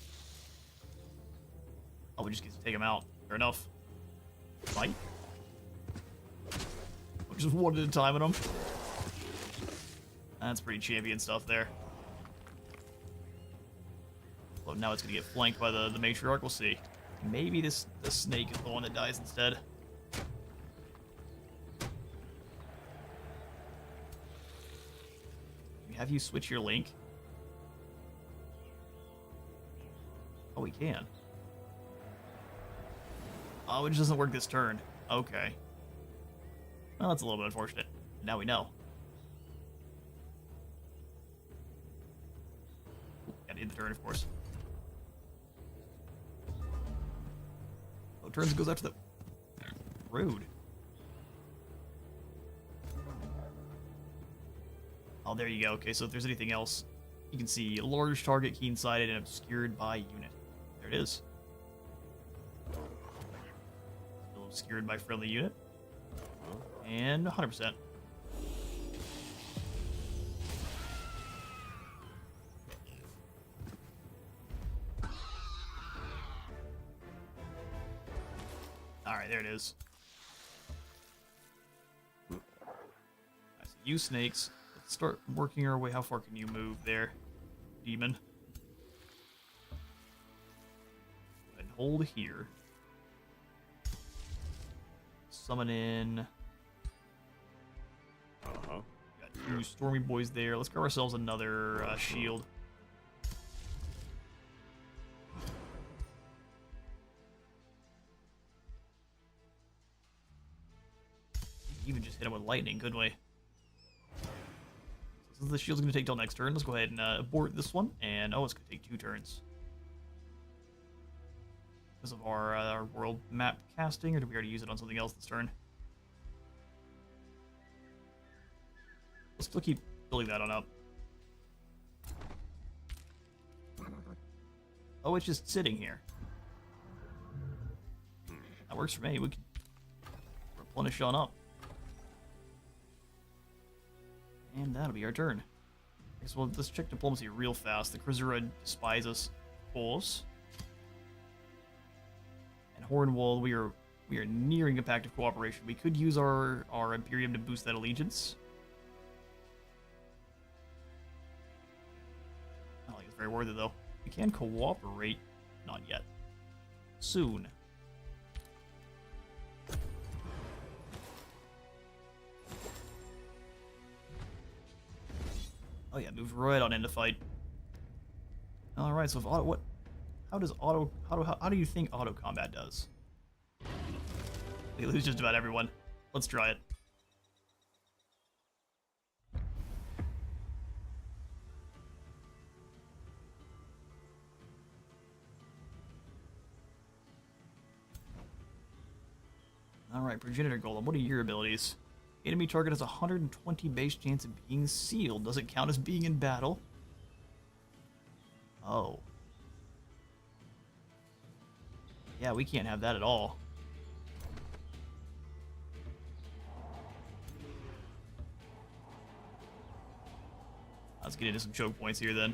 Oh, we just get to take them out. Fair enough. Fight. We're just one at a time at them. That's pretty champion stuff there. Well, now it's gonna get flanked by the matriarch. We'll see. Maybe the snake is the one that dies instead. Have you switch your link? Oh, we can. Oh, it just doesn't work this turn. Okay. Well, that's a little bit unfortunate. Now we know. Gotta end the turn, of course. Oh, turns goes after the... Rude. Oh, there you go. Okay, so if there's anything else, you can see large target, keen-sighted, and obscured by unit. There it is. Still obscured by friendly unit. And 100%. Alright, there it is. Nice. You snakes. Start working our way. How far can you move there, demon? And hold here. Summon in. Got two stormy boys there. Let's grab ourselves another shield. Even just hit him with lightning, couldn't we? Since the shield's going to take till next turn, let's go ahead and abort this one. And, oh, it's going to take 2 turns. Because of our world map casting, or did we already use it on something else this turn? We'll still keep building that on up. Oh, it's just sitting here. That works for me. We can replenish on up. And that'll be our turn. Okay, so let's check diplomacy real fast. The Krizura despise us, fools. And Hornwall, we are nearing a pact of cooperation. We could use our Imperium to boost that allegiance. I don't think it's very worth it though. We can cooperate, not yet. Soon. Oh yeah, move right on into fight. All right, so if auto, how do you think auto combat does? They lose just about everyone. Let's try it. All right, Progenitor Golem, what are your abilities? Enemy target has a 120 base chance of being sealed. Does it count as being in battle? Oh. Yeah, we can't have that at all. Let's get into some choke points here then.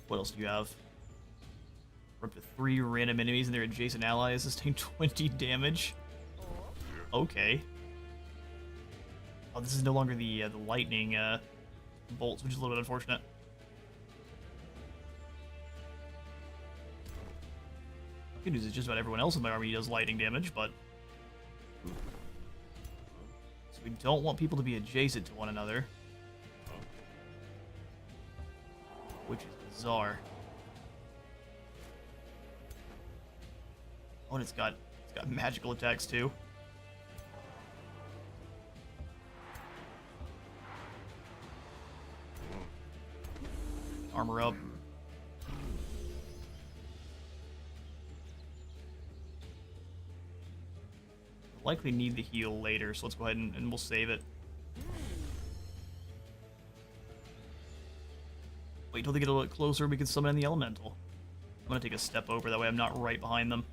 What else do you have? For up to 3 random enemies and their adjacent allies sustain 20 damage. Okay. Oh, this is no longer the lightning bolts, which is a little bit unfortunate. Good news is just about everyone else in my army does lightning damage, but... So we don't want people to be adjacent to one another. Which is bizarre. Oh, and it's got magical attacks too. Armor up. Likely need the heal later, so let's go ahead and we'll save it. Wait till they get a little bit closer, we can summon in the elemental. I'm gonna take a step over, that way I'm not right behind them.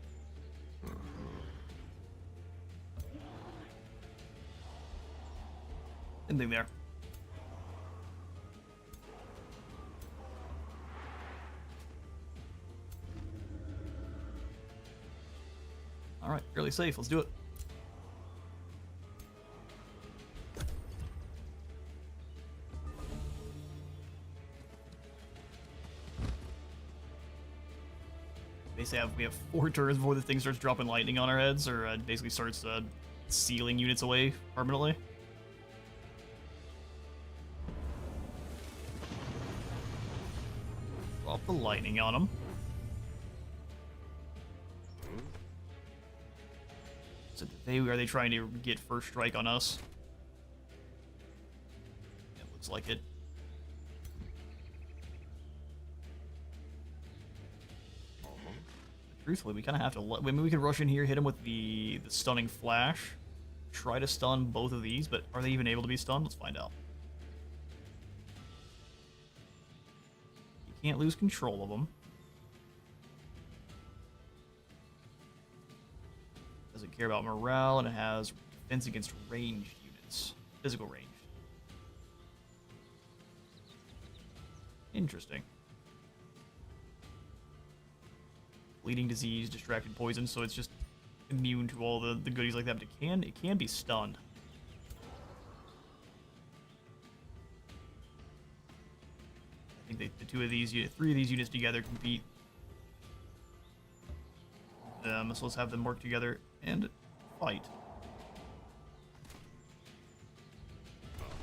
Same thing there. Alright, fairly safe, let's do it. Basically, we have 4 turns before the thing starts dropping lightning on our heads, or basically starts sealing units away permanently. Drop the lightning on them. So are they trying to get first strike on us? It looks like it. Truthfully, we kind of have to I mean, we could rush in here, hit him with the stunning flash, try to stun both of these, but are they even able to be stunned? Let's find out. You can't lose control of them. Doesn't care about morale, and it has defense against ranged units. Physical range. Interesting. Bleeding disease, distracted poison, so it's just immune to all the goodies like that, but it can be stunned. I think the 3 of these units together compete. So let's have them work together and fight.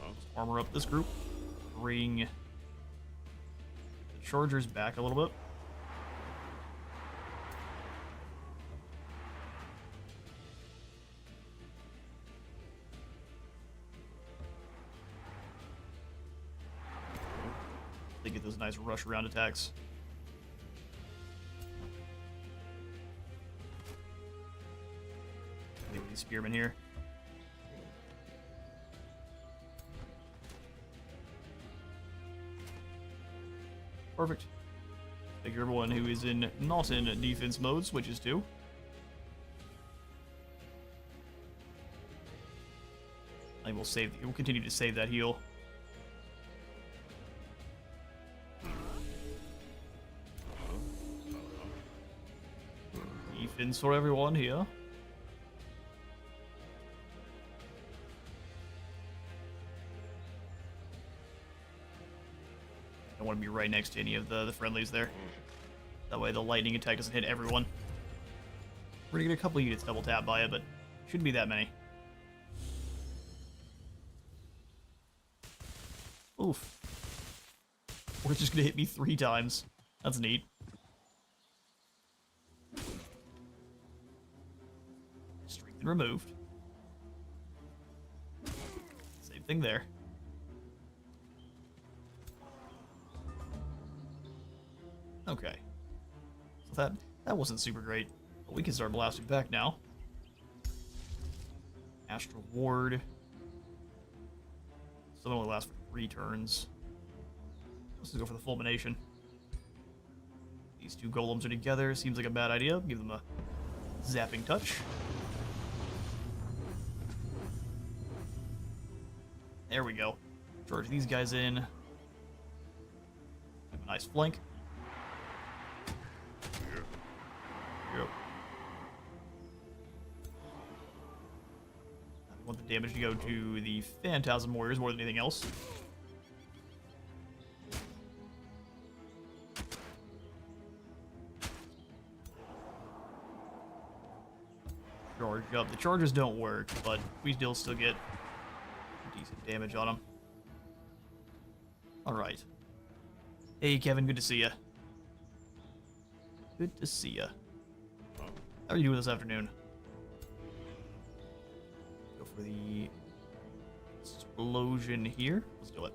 Let's armor up this group. Bring the chargers back a little bit. They get those nice rush around attacks. Get these spearmen here. Perfect. Figure everyone who is not in defense mode switches to. I will we'll continue to save that heal. Defense for everyone here. I don't want to be right next to any of the friendlies there. That way the lightning attack doesn't hit everyone. We're gonna get a couple units double tapped by it, but shouldn't be that many. Oof. Or it's just gonna hit me 3 times. That's neat. Strength removed. Same thing there. Okay. So that wasn't super great. But we can start blasting back now. Astral Ward. Still only lasts for 3 turns. Let's just go for the Fulmination. These 2 golems are together. Seems like a bad idea. Give them a zapping touch. There we go. Charge these guys in. Have a nice flank. damage to go to the Phantasm Warriors more than anything else. Charge up. The charges don't work, but we still get decent damage on them. Alright. Hey, Kevin, good to see ya. Good to see ya. How are you doing this afternoon? Go for the explosion here. Let's do it.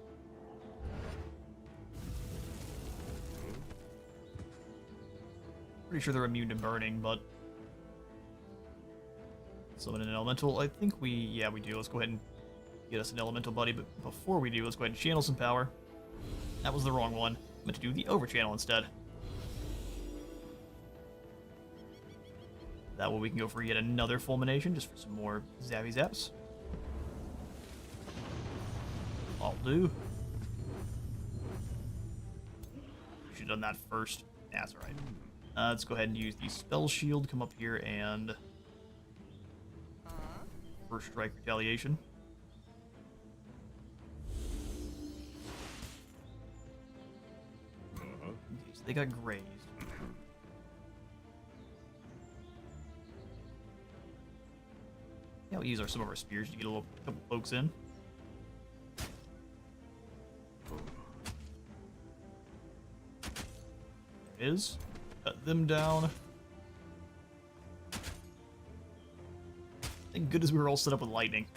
Pretty sure they're immune to burning, but... Summon an elemental. I think yeah, we do. Let's go ahead and get us an elemental buddy, but before we do, let's go ahead and channel some power. That was the wrong one. I meant to do the over channel instead. That way we can go for yet another fulmination, just for some more zappy zaps. I'll do. Should have done that first. That's alright. Let's go ahead and use the spell shield, come up here and... First strike retaliation. Okay, so they got grazed. Yeah, we'll use some of our spears to get a couple pokes in. There it is. Cut them down. Thank goodness we were all set up with lightning.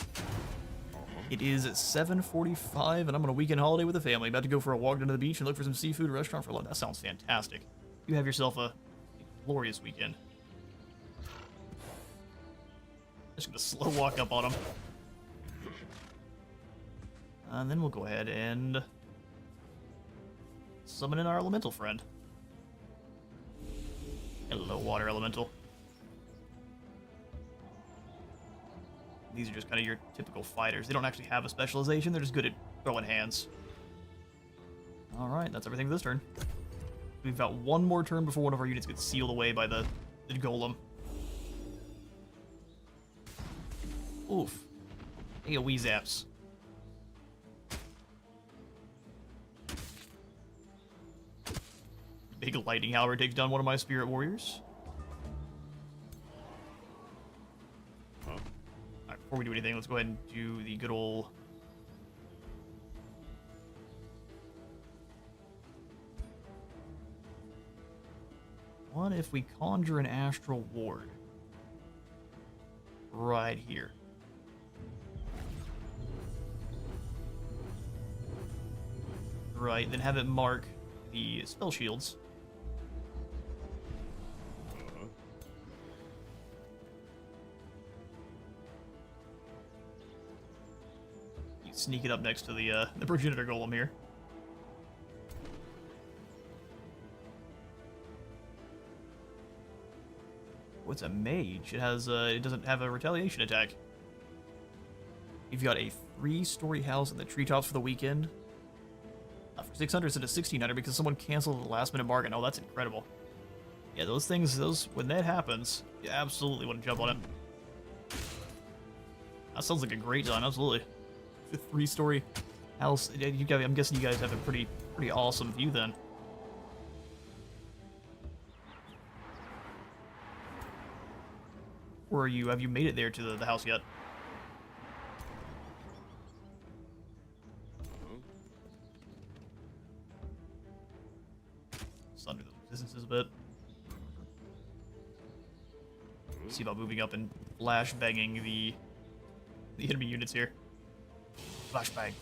It is 7:45, and I'm on a weekend holiday with the family. About to go for a walk down to the beach and look for some seafood restaurant for lunch. That sounds fantastic. You have yourself a glorious weekend. Just gonna slow walk up on him. And then we'll go ahead and summon in our elemental friend. Hello, water elemental. These are just kind of your typical fighters. They don't actually have a specialization. They're just good at throwing hands. Alright, that's everything for this turn. We've got one more turn before one of our units gets sealed away by the golem. Oof. Hey, a Weezaps. Big lightning halberd takes down one of my spirit warriors. Alright, before we do anything, let's go ahead and do the good old... What if we conjure an astral ward? Right here. Right, then have it mark the spell shields. You sneak it up next to the progenitor golem here. What's a mage? It has it doesn't have a retaliation attack. You've got a 3-story house in the treetops for the weekend. For 600 instead of 1600 because someone canceled the last minute bargain. Oh, that's incredible. Yeah, those things, when that happens, you absolutely want to jump on it. That sounds like a great time, absolutely. The 3-story house. I'm guessing you guys have a pretty awesome view then. Or have you made it there to the house yet? Under the resistances a bit. See about moving up and flash banging the enemy units here. Flash bang.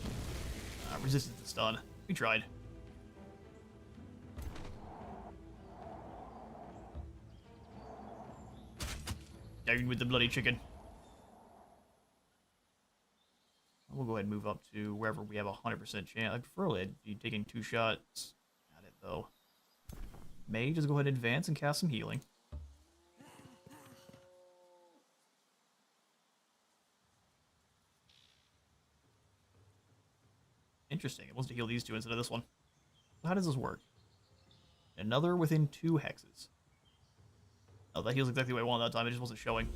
Resistance is done. We tried. Down with the bloody chicken. We'll go ahead and move up to wherever we have a 100% chance. I'd prefer I'd be taking 2 shots at it though. May just go ahead and advance and cast some healing. Interesting. It wants to heal these 2 instead of this one. So how does this work? Another within 2 hexes. Oh, that heals exactly what I wanted that time. It just wasn't showing.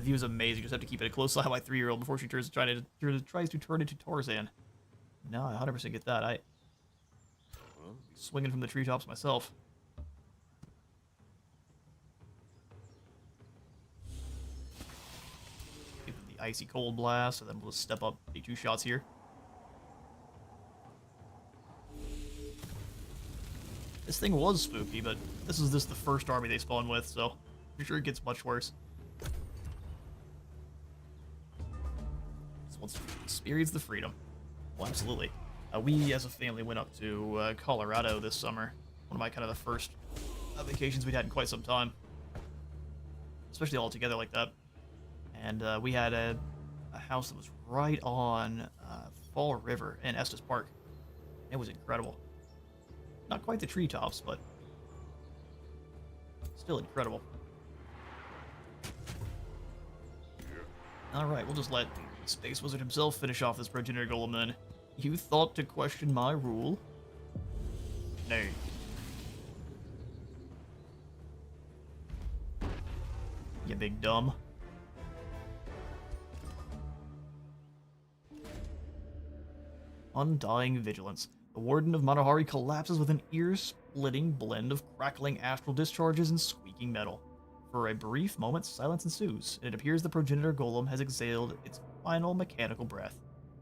The view is amazing. Just have to keep it a close eye on my 3-year-old before she tries to turn into Tarzan. No, I 100% get that. I swinging from the treetops myself. Give them the icy cold blast, and then we'll just step up, take 2 shots here. This thing was spooky, but this is just the first army they spawn with, so I'm sure it gets much worse. Just wants to experience the freedom. Well, absolutely. We, as a family, went up to Colorado this summer. One of my kind of the first vacations we'd had in quite some time. Especially all together like that. And we had a house that was right on Fall River in Estes Park. It was incredible. Not quite the treetops, but still incredible. Alright, we'll just let Space Wizard himself finish off this progenitor golem then. You thought to question my rule? Nay. You big dumb. Undying vigilance. The Warden of Matahari collapses with an ear-splitting blend of crackling astral discharges and squeaking metal. For a brief moment, silence ensues, and it appears the progenitor golem has exhaled its final mechanical breath.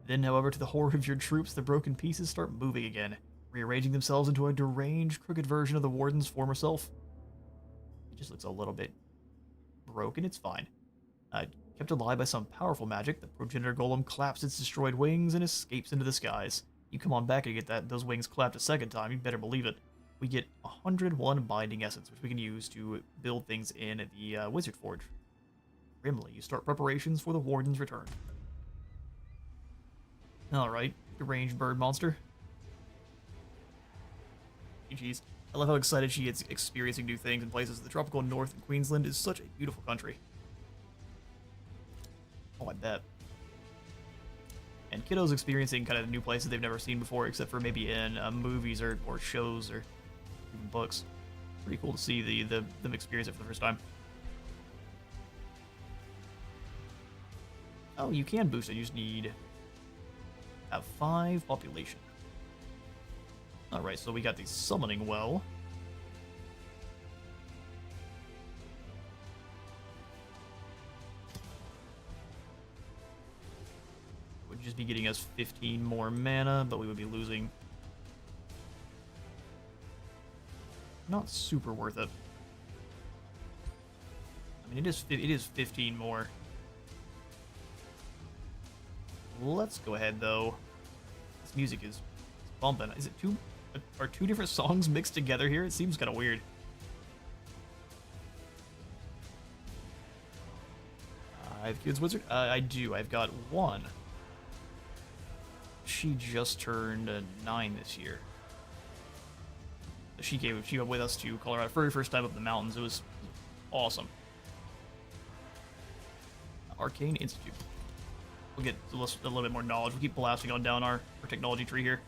Then, however, to the horror of your troops, the broken pieces start moving again, rearranging themselves into a deranged, crooked version of the Warden's former self. It just looks a little bit broken. It's fine. Kept alive by some powerful magic, the progenitor golem claps its destroyed wings and escapes into the skies. You come on back and get those wings clapped a second time, you better believe it. We get 101 binding essence, which we can use to build things in the Wizard Forge. Grimly, you start preparations for the Warden's return. Alright, deranged bird monster. Jeez. I love how excited she gets experiencing new things in places. The tropical north in Queensland is such a beautiful country. Oh, I bet. And kiddos experiencing kind of new places they've never seen before, except for maybe in movies or shows or even books. Pretty cool to see them experience it for the first time. Oh, you can boost it. You just need have 5 population. Alright, so we got the summoning well. Would just be getting us 15 more mana, but we would be losing. Not super worth it. I mean, it is 15 more. Let's go ahead though. This music is bumping. Is it are 2 different songs mixed together here? It seems kind of weird. I have Kids Wizard? I do. I've got 1. She just turned 9 this year. She went with us to Colorado for her first time up the mountains. It was awesome. Arcane Institute. We'll get a little bit more knowledge. We'll keep blasting on down our technology tree here.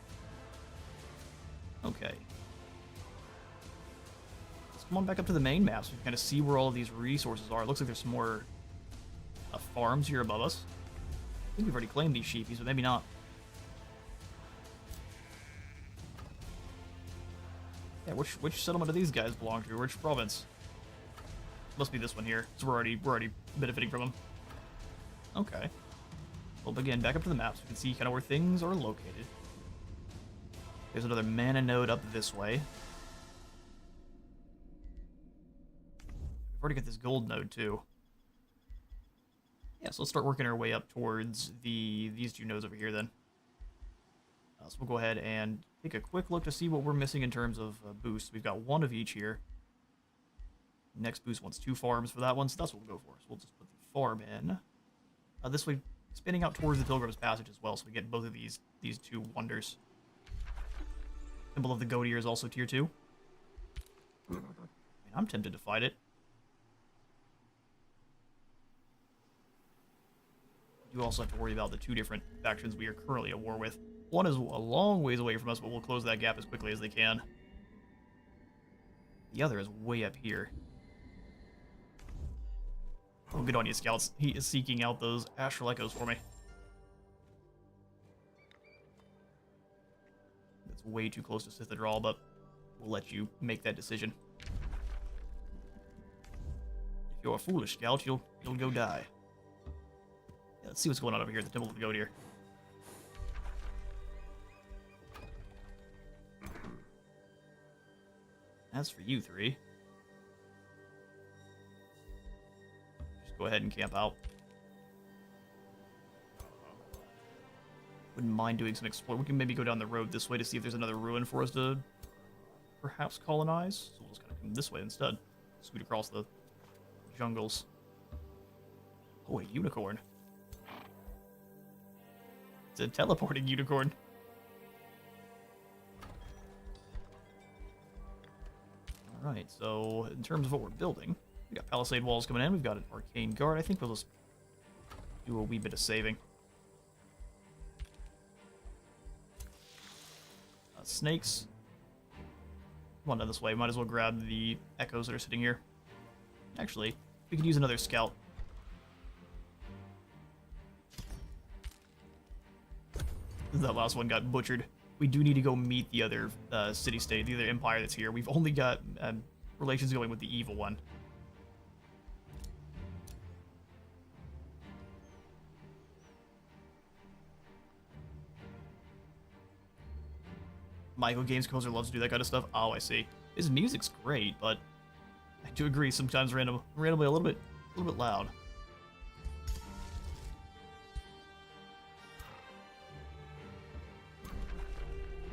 Okay. Let's come on back up to the main map so we can kind of see where all of these resources are. It looks like there's some more farms here above us. I think we've already claimed these sheepies, but maybe not. Yeah, which settlement do these guys belong to? Which province? Must be this one here. So we're already benefiting from them. Okay. We'll begin back up to the map so we can see kind of where things are located. There's another mana node up this way. We've already got this gold node too. Yeah, so let's start working our way up towards these 2 nodes over here then. So we'll go ahead and take a quick look to see what we're missing in terms of boosts. We've got 1 of each here. Next boost wants 2 farms for that one, so that's what we'll go for. So we'll just put the farm in. This way, spinning out towards the Pilgrim's Passage as well, so we get both of these 2 wonders. Symbol of the Goat Ear is also tier 2. I mean, I'm tempted to fight it. You also have to worry about the 2 different factions we are currently at war with. One is a long ways away from us, but we'll close that gap as quickly as they can. The other is way up here. Oh, good on you, scouts. He is seeking out those astral echoes for me. That's way too close to Cithadral, but we'll let you make that decision. If you're a foolish scout, you'll go die. Yeah, let's see what's going on over here at the Temple of the Goat here. As for you three, just go ahead and camp out. Wouldn't mind doing some explore. We can maybe go down the road this way to see if there's another ruin for us to perhaps colonize. So we'll just kind of come this way instead. Scoot across the jungles. Oh, a unicorn. It's a teleporting unicorn. Alright, so in terms of what we're building, we got palisade walls coming in, we've got an arcane guard. I think we'll just do a wee bit of saving. Snakes. Come on down this way. Might as well grab the echoes that are sitting here. Actually, we could use another scout. That last one got butchered. We do need to go meet the other city-state, the other empire that's here. We've only got relations going with the evil one. Michael Games Composer loves to do that kind of stuff. Oh, I see. His music's great, but I do agree sometimes randomly a little bit loud.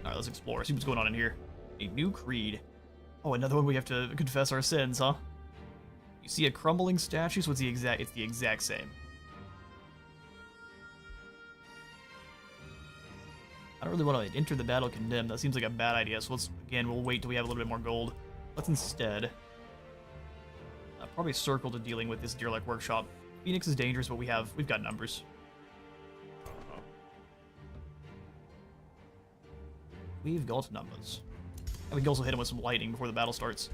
Alright, let's explore. See what's going on in here. A new creed. Oh, another one we have to confess our sins, huh? You see a crumbling statue, so it's the exact same. I don't really want to enter the battle condemned. That seems like a bad idea, so we'll wait till we have a little bit more gold. Let's instead probably circle to dealing with this Deerlick Workshop. Phoenix is dangerous, but we've got numbers. We've got numbers. And we can also hit him with some lightning before the battle starts.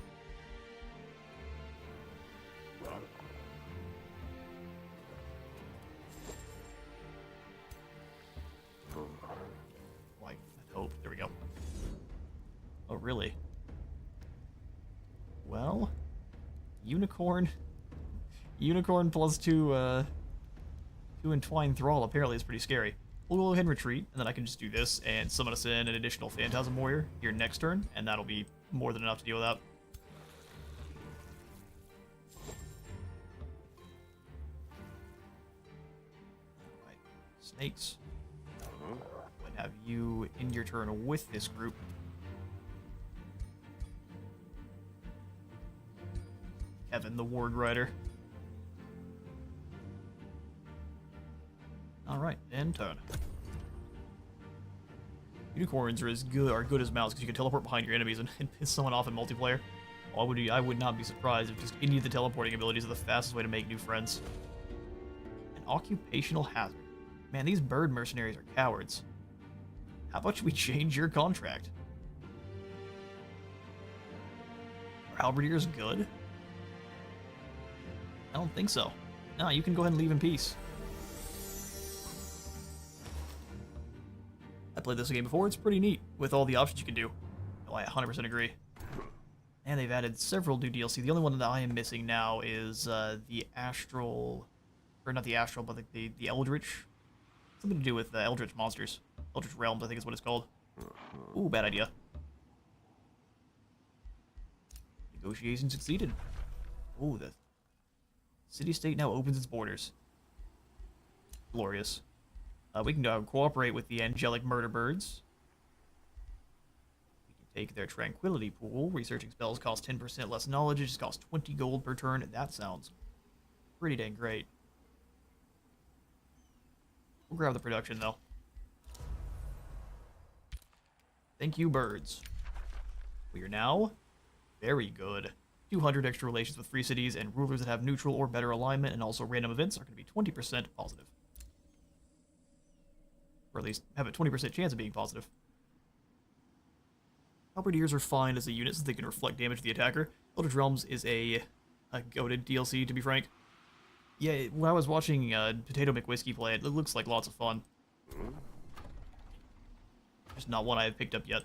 Like, I hope. There we go. Oh, really? Well, Unicorn plus two entwined thrall apparently is pretty scary. We'll go ahead and retreat, and then I can just do this and summon us in an additional Phantasm Warrior here next turn, and that'll be more than enough to deal with that. Alright, snakes. Would have you in your turn with this group. Kevin, the Ward Rider. Alright, end turn. Unicorns are good as mounts because you can teleport behind your enemies and piss someone off in multiplayer. I would not be surprised if just any of the teleporting abilities are the fastest way to make new friends. An occupational hazard. Man, these bird mercenaries are cowards. How about we change your contract? Are halberdiers good? I don't think so. No, you can go ahead and leave in peace. I played this game before, it's pretty neat, with all the options you can do. Oh, I 100% agree. And they've added several new DLC. The only one that I am missing now is the Astral... Or not the Astral, but the Eldritch. Something to do with Eldritch monsters. Eldritch Realms, I think is what it's called. Ooh, bad idea. Negotiation succeeded. Ooh, the city-state now opens its borders. Glorious. We can cooperate with the angelic murder birds. We can take their tranquility pool. Researching spells costs 10% less knowledge. It just costs 20 gold per turn. That sounds pretty dang great. We'll grab the production, though. Thank you, birds. We are now very good. 200 extra relations with free cities, and rulers that have neutral or better alignment, and also random events are going to be 20% positive. Or at least have a 20% chance of being positive. Halberdiers are fine as a unit since they can reflect damage to the attacker. Eldritch Realms is a goated DLC, to be frank. Yeah, when I was watching Potato McWhiskey play it, it looks like lots of fun. There's not one I have picked up yet.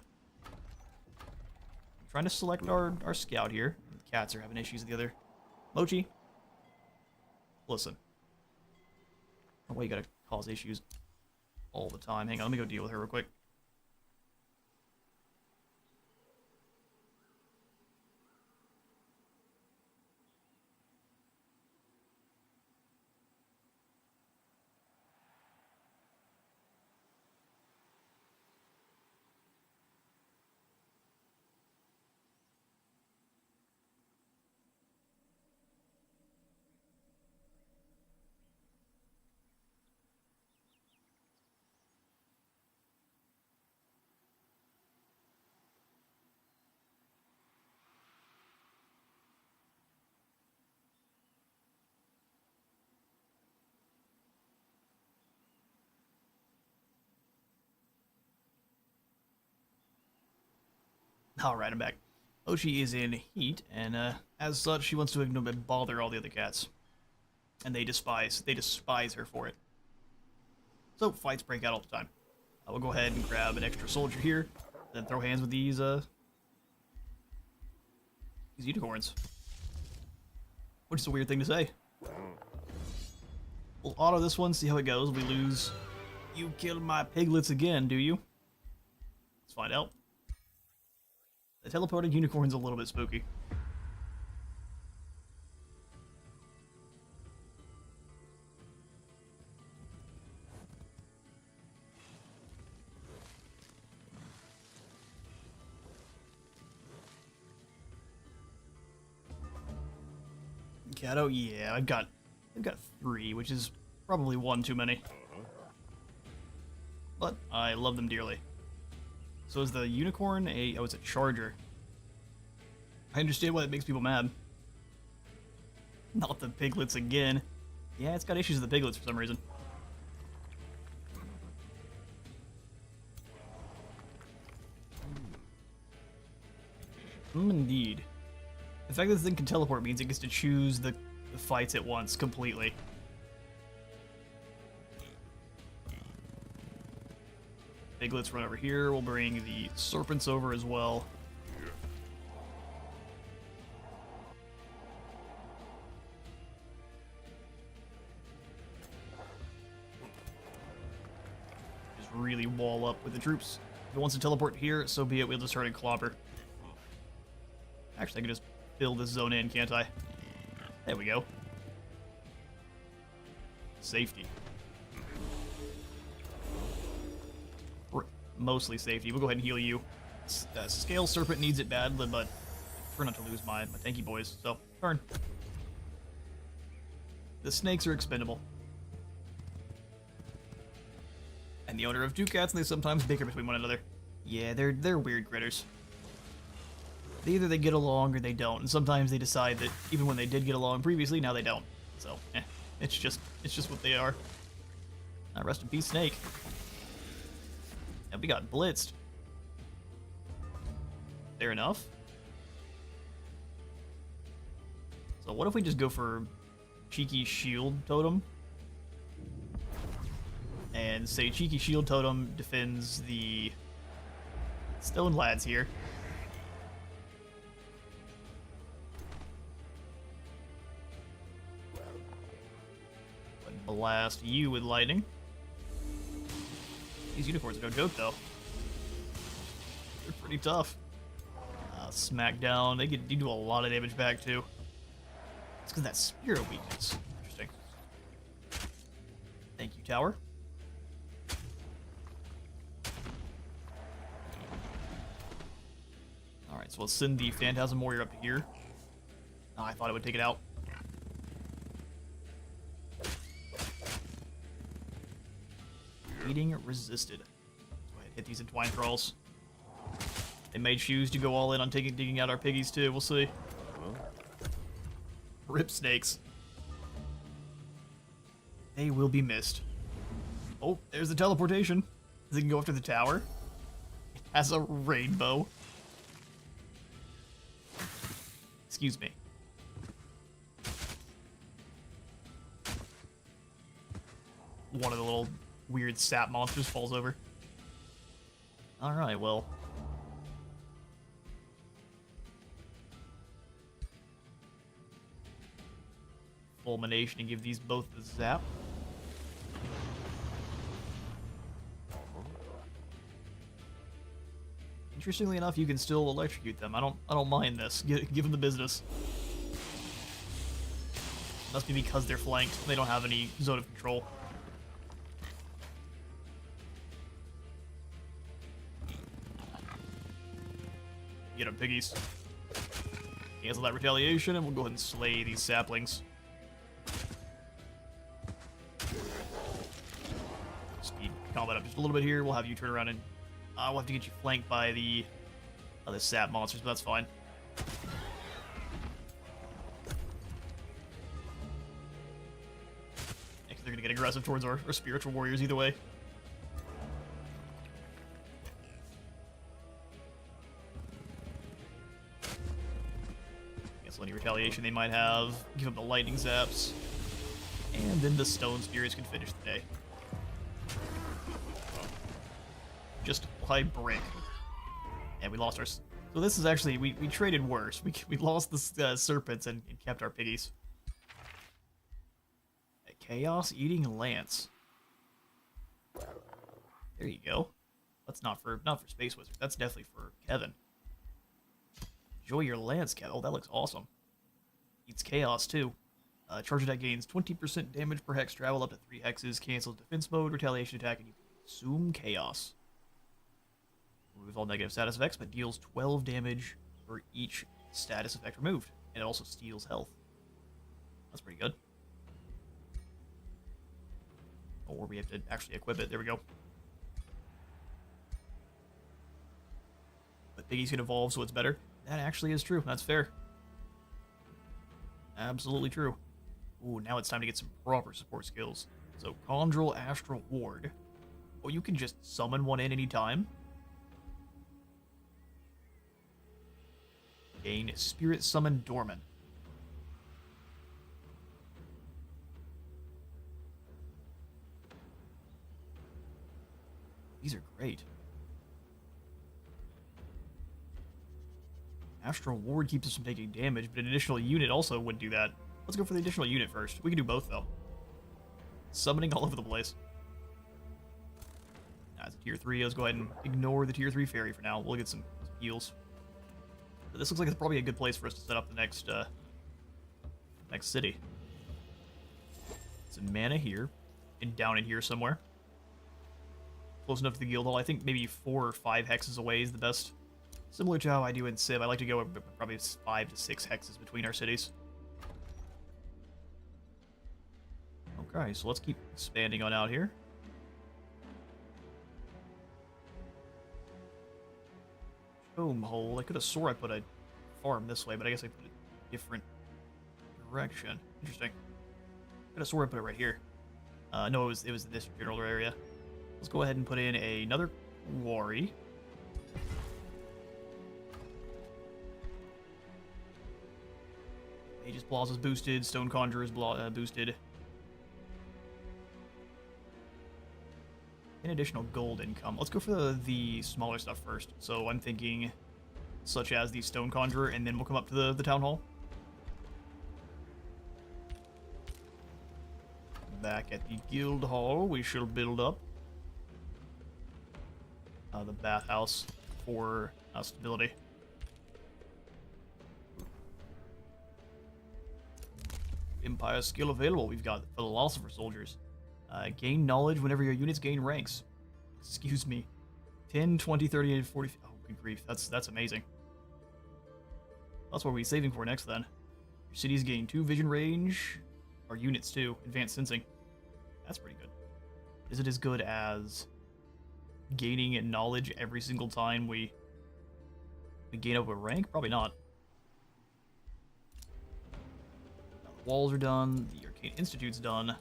I'm trying to select our scout here. The cats are having issues with the other. Mochi, listen. Why you gotta cause issues all the time? Hang on, let me go deal with her real quick. Alright, I'm back. Oshi is in heat, and as such, she wants to bother all the other cats. And they despise her for it. So, fights break out all the time. We'll go ahead and grab an extra soldier here, then throw hands with these unicorns. Which is a weird thing to say. We'll auto this one, see how it goes. We lose. You killed my piglets again, do you? Let's find out. The teleported unicorn's a little bit spooky. Gato, yeah, I've got 3, which is probably one too many. But I love them dearly. So is the unicorn oh, it's a charger. I understand why that makes people mad. Not the piglets again. Yeah, it's got issues with the piglets for some reason. Indeed. The fact that this thing can teleport means it gets to choose the fights at once, completely. Piglets run over here. We'll bring the serpents over as well. Just really wall up with the troops. If it wants to teleport here, so be it. We'll just start a clobber. Actually, I can just fill this zone in, can't I? There we go. Safety. Mostly safety. We'll go ahead and heal you. Scale Serpent needs it badly, but I prefer not to lose my tanky boys. So, turn. The snakes are expendable. And the owner of 2 cats, and they sometimes bicker between one another. Yeah, they're weird critters. Either they get along or they don't, and sometimes they decide that even when they did get along previously, now they don't. So, it's just what they are. Rest in peace, Snake. And we got blitzed. Fair enough. So what if we just go for Cheeky Shield Totem? And say Cheeky Shield Totem defends the stone lads here. Blast you with lightning. These unicorns are no joke, though. They're pretty tough. Smackdown. They do a lot of damage back, too. It's because that Spirit weakness. Interesting. Thank you, tower. Alright, so let's send the Phantasm Warrior up here. Oh, I thought it would take it out. Eating resisted. Let's go ahead and hit these entwined crawls. They may choose to go all in on digging out our piggies too. We'll see. Rip snakes. They will be missed. Oh, there's the teleportation. They can go after the tower. It has a rainbow. Excuse me. one of the little weird sap monsters falls over. Alright, well. Fulmination and give these both the zap. Interestingly enough, you can still electrocute them. I don't mind this. Give them the business. Must be because they're flanked. They don't have any zone of control. Get them, piggies. Cancel that retaliation, and we'll go ahead and slay these saplings. Speed combat up just a little bit here. We'll have you turn around and we'll have to get you flanked by the other sap monsters, but that's fine. They're gonna get aggressive towards our spiritual warriors either way. Cancel any retaliation they might have. Give them the lightning zaps. And then the stone spirits can finish the day. Just apply brick. And we lost our... So this is actually... We traded worse. We lost the serpents and kept our piggies. Chaos Eating Lance. There you go. That's not for Space Wizard. That's definitely for Kevin. Enjoy your lance, Kevin. Oh, that looks awesome. Eats Chaos too. Charge attack gains 20% damage per hex. Travel up to 3 hexes. Cancels defense mode, retaliation attack, and you consume Chaos. Removes all negative status effects, but deals 12 damage for each status effect removed, and it also steals health. That's pretty good. Or we have to actually equip it. There we go. But Piggies can evolve, so it's better. That actually is true. That's fair. Absolutely true. Ooh, now it's time to get some proper support skills. So, Chondral Astral Ward. Oh, you can just summon one in any time. Gain Spirit Summon Dormant. These are great. Astral Ward keeps us from taking damage, but an additional unit also would do that. Let's go for the additional unit first. We can do both, though. Summoning all over the place. That's a tier 3. Let's go ahead and ignore the tier 3 fairy for now. We'll get some heals. But this looks like it's probably a good place for us to set up the next city. Some mana here, and down in here somewhere. Close enough to the guild hall. I think maybe 4 or 5 hexes away is the best. Similar to how I do in Civ, I like to go probably 5 to 6 hexes between our cities. Okay, so let's keep expanding on out here. Home hole. I could have swore I put a farm this way, but I guess I put it a different direction. Interesting. I could have swore I put it right here. No, it was this general area. Let's go ahead and put in another quarry. Mage's Plaza's boosted. Stone Conjurer's boosted. And additional gold income. Let's go for the smaller stuff first. So I'm thinking such as the Stone Conjurer, and then we'll come up to the Town Hall. Back at the Guild Hall, we shall build up the bathhouse for stability. Empire skill available. We've got Philosopher Soldiers. Gain knowledge whenever your units gain ranks. Excuse me. 10, 20, 30, and 40. Oh, good grief. That's amazing. That's what we're saving for next, then. Your cities gain 2 vision range. Our units, too. Advanced sensing. That's pretty good. Is it as good as gaining knowledge every single time we gain up a rank? Probably not. Now the walls are done. The Arcane Institute's done.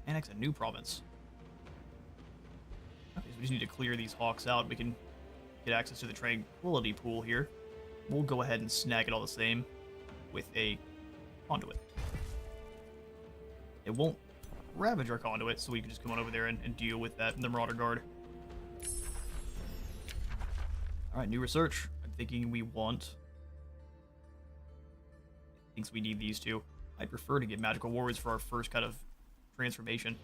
Annex a new province. Okay, so we just need to clear these hawks out. We can get access to the tranquility pool here. We'll go ahead and snag it all the same with a conduit. It won't ravage our conduit, so we can just come on over there and deal with that in the Marauder Guard. Alright, new research. I'm thinking we want... Thinks we need these two. I prefer to get magical warriors for our first kind of transformation.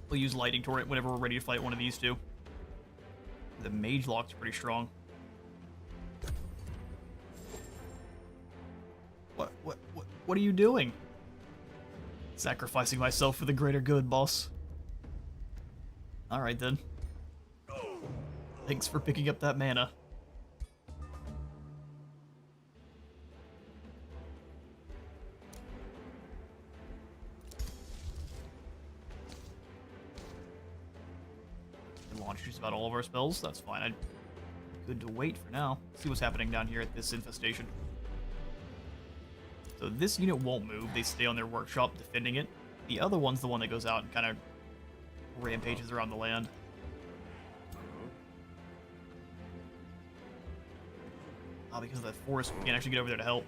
We'll use lightning torrent whenever we're ready to fight one of these two. The mage lock's pretty strong. What are you doing? Sacrificing myself for the greater good, boss. Alright then. Thanks for picking up that mana. Launch just about all of our spells. That's fine. Good to wait for now. See what's happening down here at this infestation. So this unit won't move. They stay on their workshop defending it. The other one's the one that goes out and kind of rampages around the land. Because of the forest, we can't actually get over there to help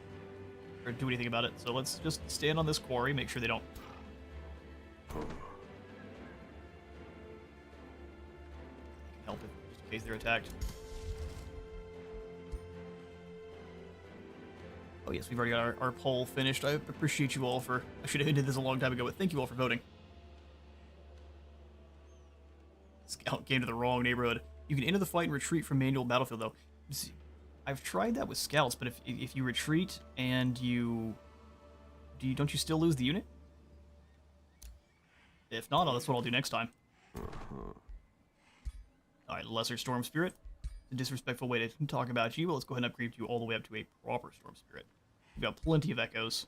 or do anything about it. So let's just stand on this quarry, make sure they don't... help it, just in case they're attacked. Oh yes, we've already got our poll finished. I appreciate you all for... I should have ended this a long time ago, but thank you all for voting. Scout came to the wrong neighborhood. You can enter the fight and retreat from manual battlefield, though. See, I've tried that with scouts, but if you retreat and don't you still lose the unit? If not, that's what I'll do next time. Alright, Lesser Storm Spirit. A disrespectful way to talk about you, but let's go ahead and upgrade you all the way up to a proper Storm Spirit. We've got plenty of echoes.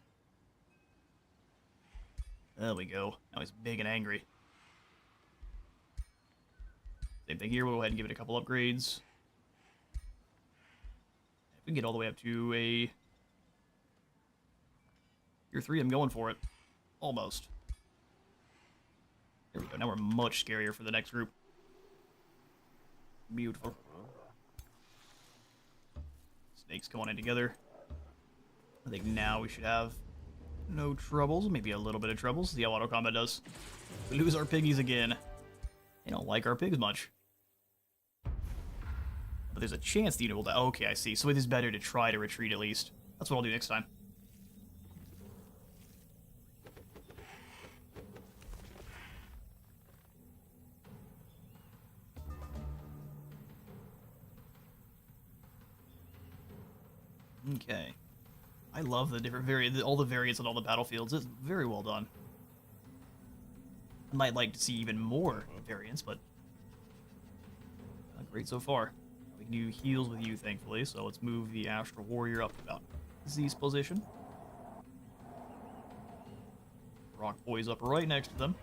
There we go. Now he's big and angry. Same thing here, we'll go ahead and give it a couple upgrades. If we can get all the way up to a... Tier 3, I'm going for it. Almost. There we go, now we're much scarier for the next group. Beautiful. Snakes come on in together. I think now we should have no troubles. Maybe a little bit of troubles. See how auto combat does. We lose our piggies again. They don't like our pigs much. But there's a chance the unit will die. Okay, I see. So it is better to try to retreat at least. That's what I'll do next time. Okay. I love the different all the variants on all the battlefields. It's very well done. I might like to see even more variants, but not great so far. We can do heals with you, thankfully, so let's move the Astral Warrior up about Z's position. Rock Boy's up right next to them.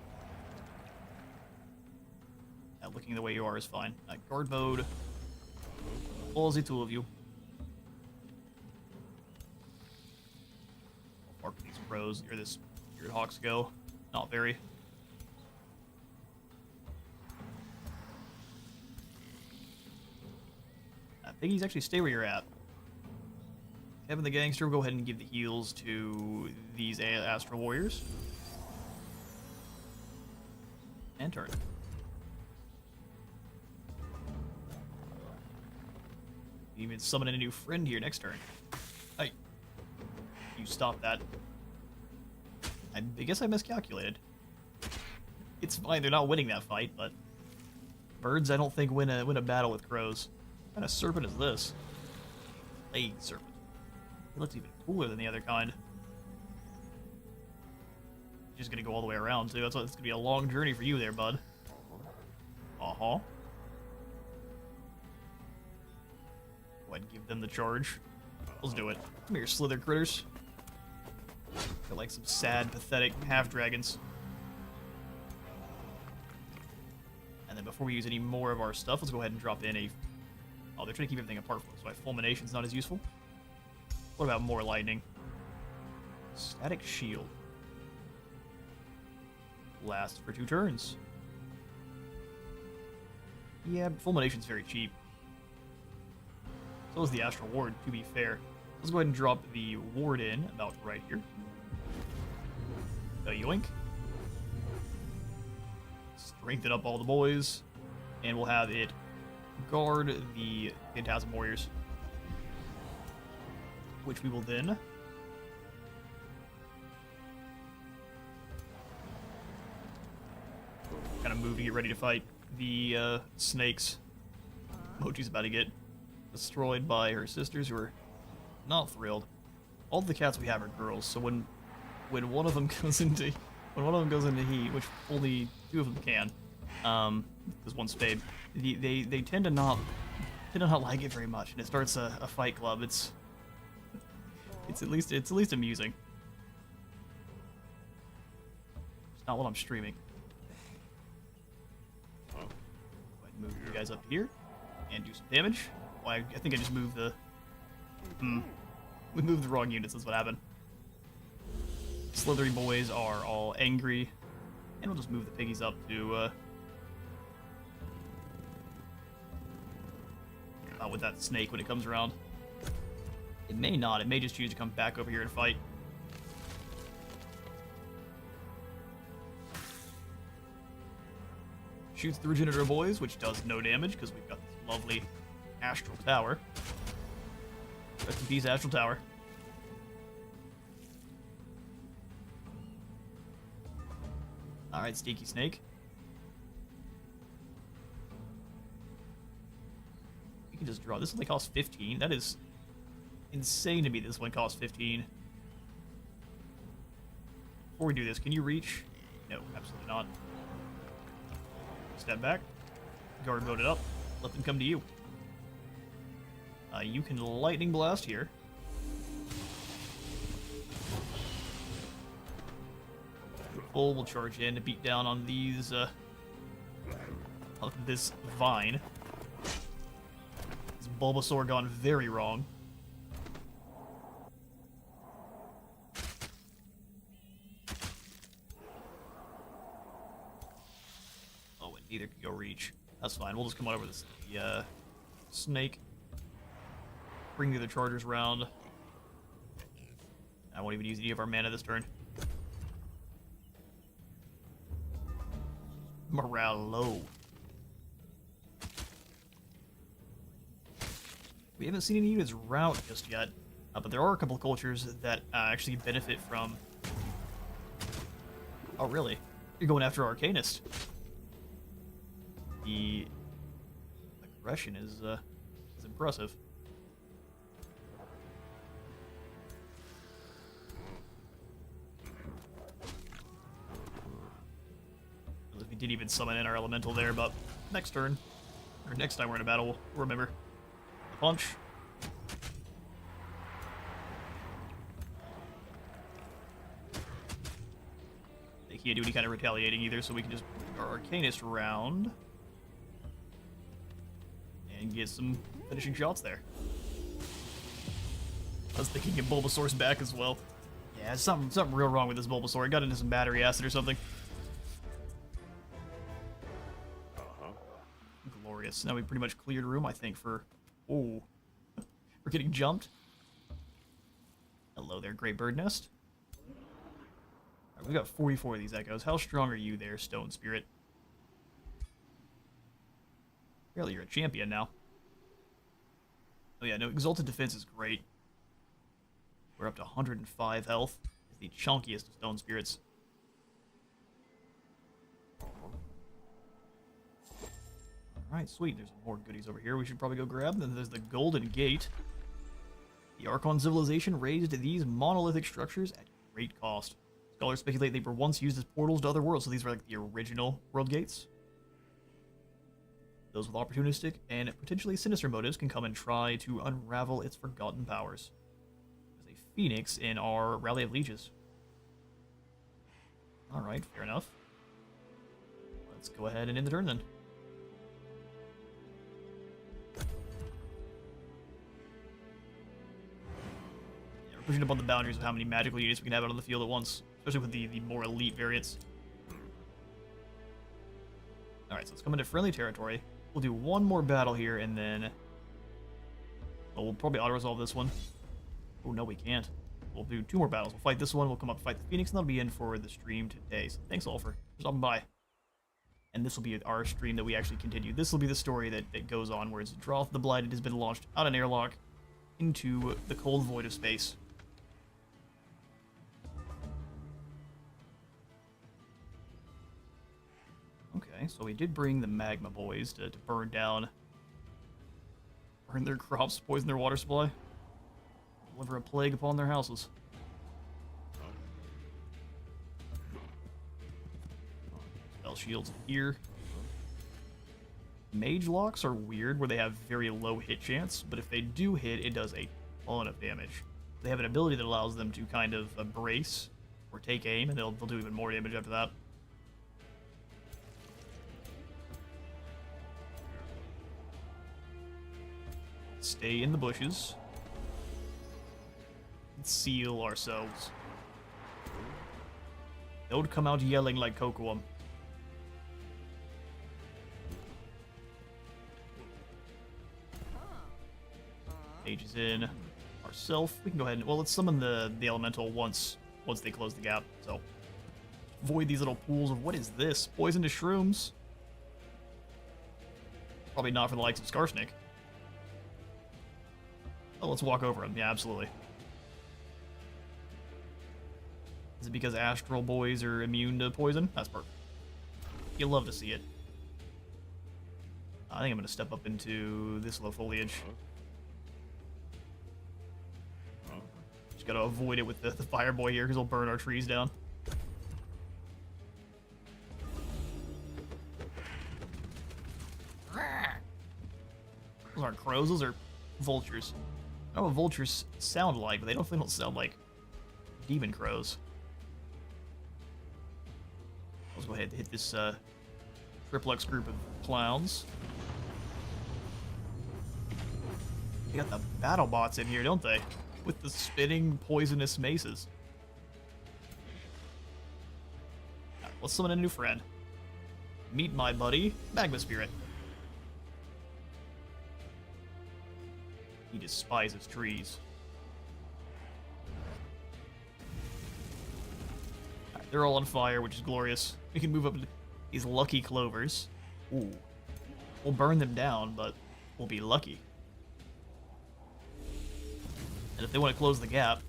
Looking the way you are is fine. Guard mode. All the two of you. How far can these pros or this Spirit Hawks go? Not very. Piggies, actually stay where you're at. Kevin the Gangster, go ahead and give the heals to these Astral Warriors. And turn. Even summon a new friend here next turn. Hey. You stop that. I guess I miscalculated. It's fine, they're not winning that fight, but... Birds, I don't think, win a battle with crows. What kind of serpent is this? Plague serpent. It looks even cooler than the other kind. Just gonna go all the way around, too. That's gonna be a long journey for you there, bud. Uh-huh. Go ahead and give them the charge. Let's do it. Come here, slither critters. They're like some sad, pathetic half-dragons. And then before we use any more of our stuff, let's go ahead and drop in a... Oh, they're trying to keep everything apart from us, so Fulmination's not as useful. What about more lightning? Static shield. Lasts for 2 turns. Yeah, Fulmination's very cheap. So is the Astral Ward, to be fair. Let's go ahead and drop the ward in about right here. A yoink. Strengthen up all the boys. And we'll have it guard the Phantasm Warriors. Which we will then kind of move to get ready to fight the snakes. Mochi's about to get destroyed by her sisters, who are not thrilled. All the cats we have are girls, so when one of them goes into heat, which only 2 of them can, because one's spayed, they tend to not like it very much, and it starts a fight club. It's at least amusing. It's not what I'm streaming. Go ahead and move you guys up here and do some damage. Well, I think I just moved the. We moved the wrong units. That's what happened. Slithery boys are all angry, and we'll just move the piggies up to. With that snake when it comes around. It may not. It may just choose to come back over here and fight. Shoots the Regenerator boys, which does no damage because we've got this lovely Astral Tower. Rest in peace, Astral Tower. Alright, Stinky Snake. You can just draw. This only costs 15. That is insane to me. This one costs 15. Before we do this, can you reach? No, absolutely not. Step back. Guard mode it up. Let them come to you. You can Lightning Blast here. Full will charge in to beat down on these, this vine. This Bulbasaur gone very wrong. Oh, and neither can go reach. That's fine. We'll just come on over this snake. Bring the other chargers around. I won't even use any of our mana this turn. Morale low. We haven't seen any units rout just yet, but there are a couple of cultures that actually benefit from... Oh, really? You're going after Arcanist. The aggression is impressive. We didn't even summon in our elemental there, but next turn, or next time we're in a battle, we'll remember. The punch. They can't do any kind of retaliating either, so we can just move our Arcanist around and get some finishing shots there. I was thinking of Bulbasaur's back as well. Yeah, something real wrong with this Bulbasaur. It got into some battery acid or something. Glorious. Now we pretty much cleared room, I think, for... Oh. We're getting jumped. Hello there, Great Bird Nest. Alright, we've got 44 of these echoes. How strong are you there, Stone Spirit? Apparently you're a champion now. Oh yeah, no, Exalted Defense is great. We're up to 105 health. It's the chunkiest of Stone Spirits. Alright, sweet. There's more goodies over here we should probably go grab. Then there's the Golden Gate. The Archon civilization raised these monolithic structures at great cost. Scholars speculate they were once used as portals to other worlds, so these were like the original world gates. Those with opportunistic and potentially sinister motives can come and try to unravel its forgotten powers. There's a phoenix in our Rally of Lieges. Alright, fair enough. Let's go ahead and end the turn then. Pushing up on the boundaries of how many magical units we can have out on the field at once, especially with the more elite variants. Alright, so let's come into friendly territory. We'll do one more battle here, and then... Well, we'll probably auto-resolve this one. Oh, no, we can't. We'll do 2 more battles. We'll fight this one, we'll come up and fight the Phoenix, and that'll be in for the stream today. So thanks all for stopping by. And this will be our stream that we actually continue. This will be the story that goes on, where it's Droth the Blighted has been launched out an airlock into the cold void of space. Okay, so we did bring the Magma Boys to burn down, burn their crops, poison their water supply, deliver a plague upon their houses. Spell shields here. Mage locks are weird, where they have very low hit chance, but if they do hit, it does a ton of damage. They have an ability that allows them to kind of brace or take aim, and they'll do even more damage after that. Stay in the bushes. And seal ourselves. Don't come out yelling like Kocoum. Mage is in. Ourself. We can go ahead and, well, let's summon the elemental once they close the gap. So void these little pools of, what is this? Poison to shrooms. Probably not for the likes of Skarsnik. Oh, let's walk over them. Yeah, absolutely. Is it because astral boys are immune to poison? That's perfect. You love to see it. I think I'm going to step up into this low foliage. Just got to avoid it with the fire boy here, because he'll burn our trees down. Those aren't crows, those are vultures. I don't know what vultures sound like, but they definitely don't sound like demon crows. Let's go ahead and hit this triplex group of clowns. They got the battle bots in here, don't they? With the spinning poisonous maces. Right, let's summon a new friend. Meet my buddy, Magma Spirit. He despises trees. Right, they're all on fire, which is glorious. We can move up to these lucky clovers. Ooh. We'll burn them down, but we'll be lucky. And if they want to close the gap,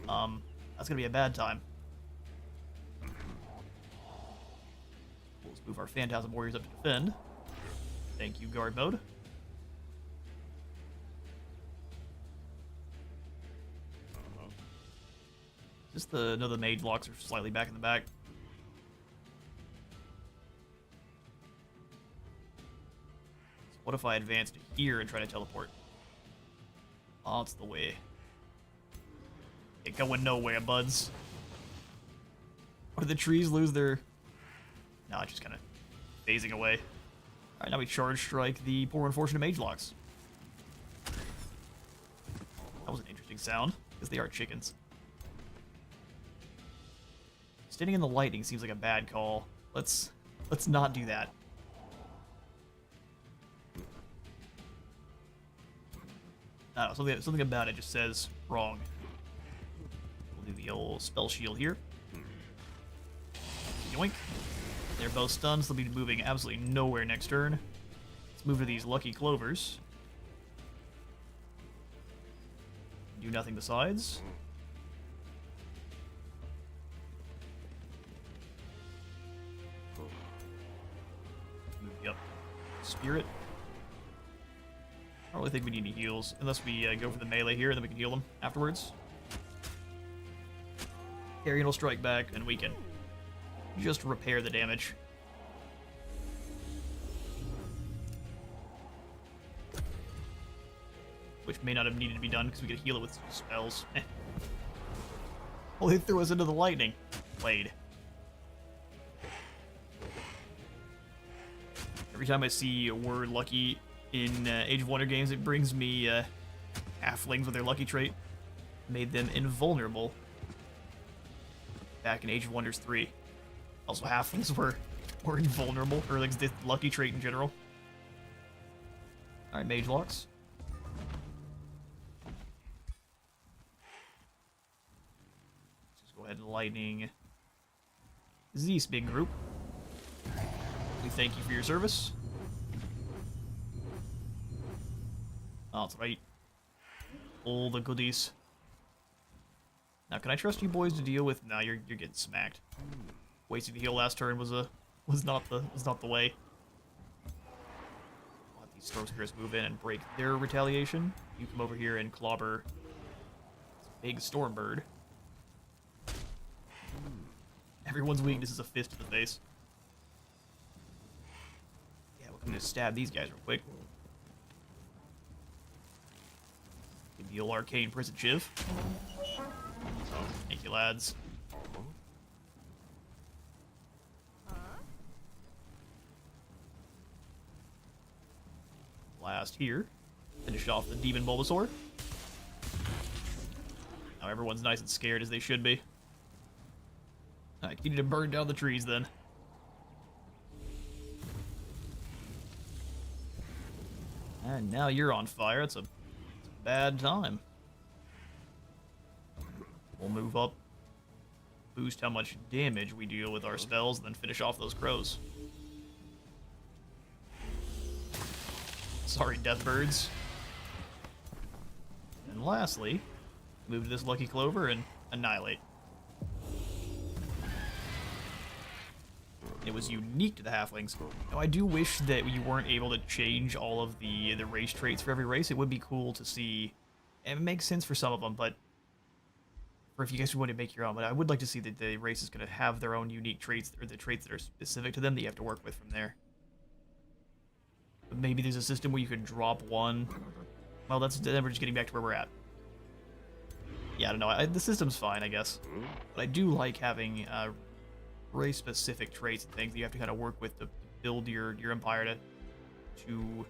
that's going to be a bad time. Let's move our Phantasm Warriors up to defend. Thank you, guard mode. Just no, the mage locks are slightly back in the back. So what if I advance to here and try to teleport? Oh, it's the way. Ain't going nowhere, buds. Or did the trees lose their... No, it's just kind of phasing away. Alright, now we charge strike the poor unfortunate mage locks. That was an interesting sound, because they are chickens. Standing in the lightning seems like a bad call. Let's not do that. I don't know, something about it just says wrong. We'll do the old spell shield here. Yoink. They're both stunned, so they'll be moving absolutely nowhere next turn. Let's move to these lucky clovers. Do nothing besides. Move you up. Spirit. I don't really think we need any heals, unless we go for the melee here, and then we can heal them afterwards. Carrion will strike back, and we can just repair the damage. Which may not have needed to be done, because we could heal it with spells. Well, he threw us into the lightning. Played. Every time I see a word lucky in Age of Wonder games, it brings me halflings with their lucky trait. Made them invulnerable back in Age of Wonders 3. Also, halflings were invulnerable, or like the lucky trait in general. Alright, mage locks. ahead and lightning this big group. We thank you for your service. Oh, that's right. All the goodies. Now, can I trust you boys to deal with? No, you're getting smacked. Wasting the heal last turn was not the way. I'll let these storm spirits move in and break their retaliation. You come over here and clobber this big storm bird. Everyone's weakness is a fist to the face. Yeah, we're gonna stab these guys real quick. Give the old arcane prison shiv. Thank you, lads. Last here. Finish off the demon Bulbasaur. Now everyone's nice and scared, as they should be. Alright, you need to burn down the trees then. And now you're on fire. It's a bad time. We'll move up, boost how much damage we deal with our spells, and then finish off those crows. Sorry, deathbirds. And lastly, move to this lucky clover and annihilate. It was unique to the halflings. Now, I do wish that you weren't able to change all of the race traits for every race. It would be cool to see, and it makes sense for some of them, but or if you guys want to make your own, but I would like to see that the race is going to have their own unique traits, or the traits that are specific to them that you have to work with from there. But maybe there's a system where you could drop one. Well, then we're just getting back to where we're at. Yeah, I don't know. The system's fine, I guess. But I do like having race-specific traits and things that you have to kind of work with to build your empire to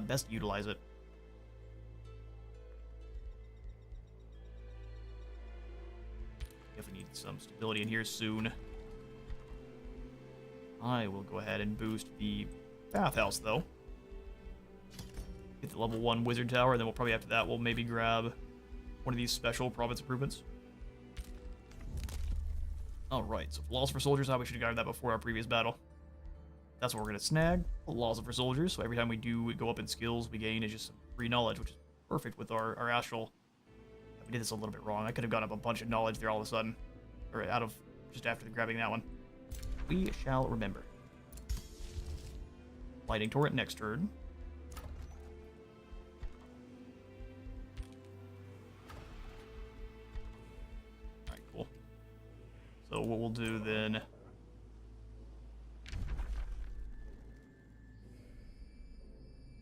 best utilize it. Definitely need some stability in here soon. I will go ahead and boost the bathhouse, though. Get the level 1 wizard tower, and then we'll probably after that we'll maybe grab one of these special province improvements. Alright, so laws for soldiers, we should have gotten that before our previous battle. That's what we're going to snag. Laws for soldiers, so every time we go up in skills, we gain just some free knowledge, which is perfect with our astral. We did this a little bit wrong. I could have got up a bunch of knowledge there all of a sudden. Or out of, just after grabbing that one. We shall remember. Lightning Torrent next turn. Alright, cool. So what we'll do then... I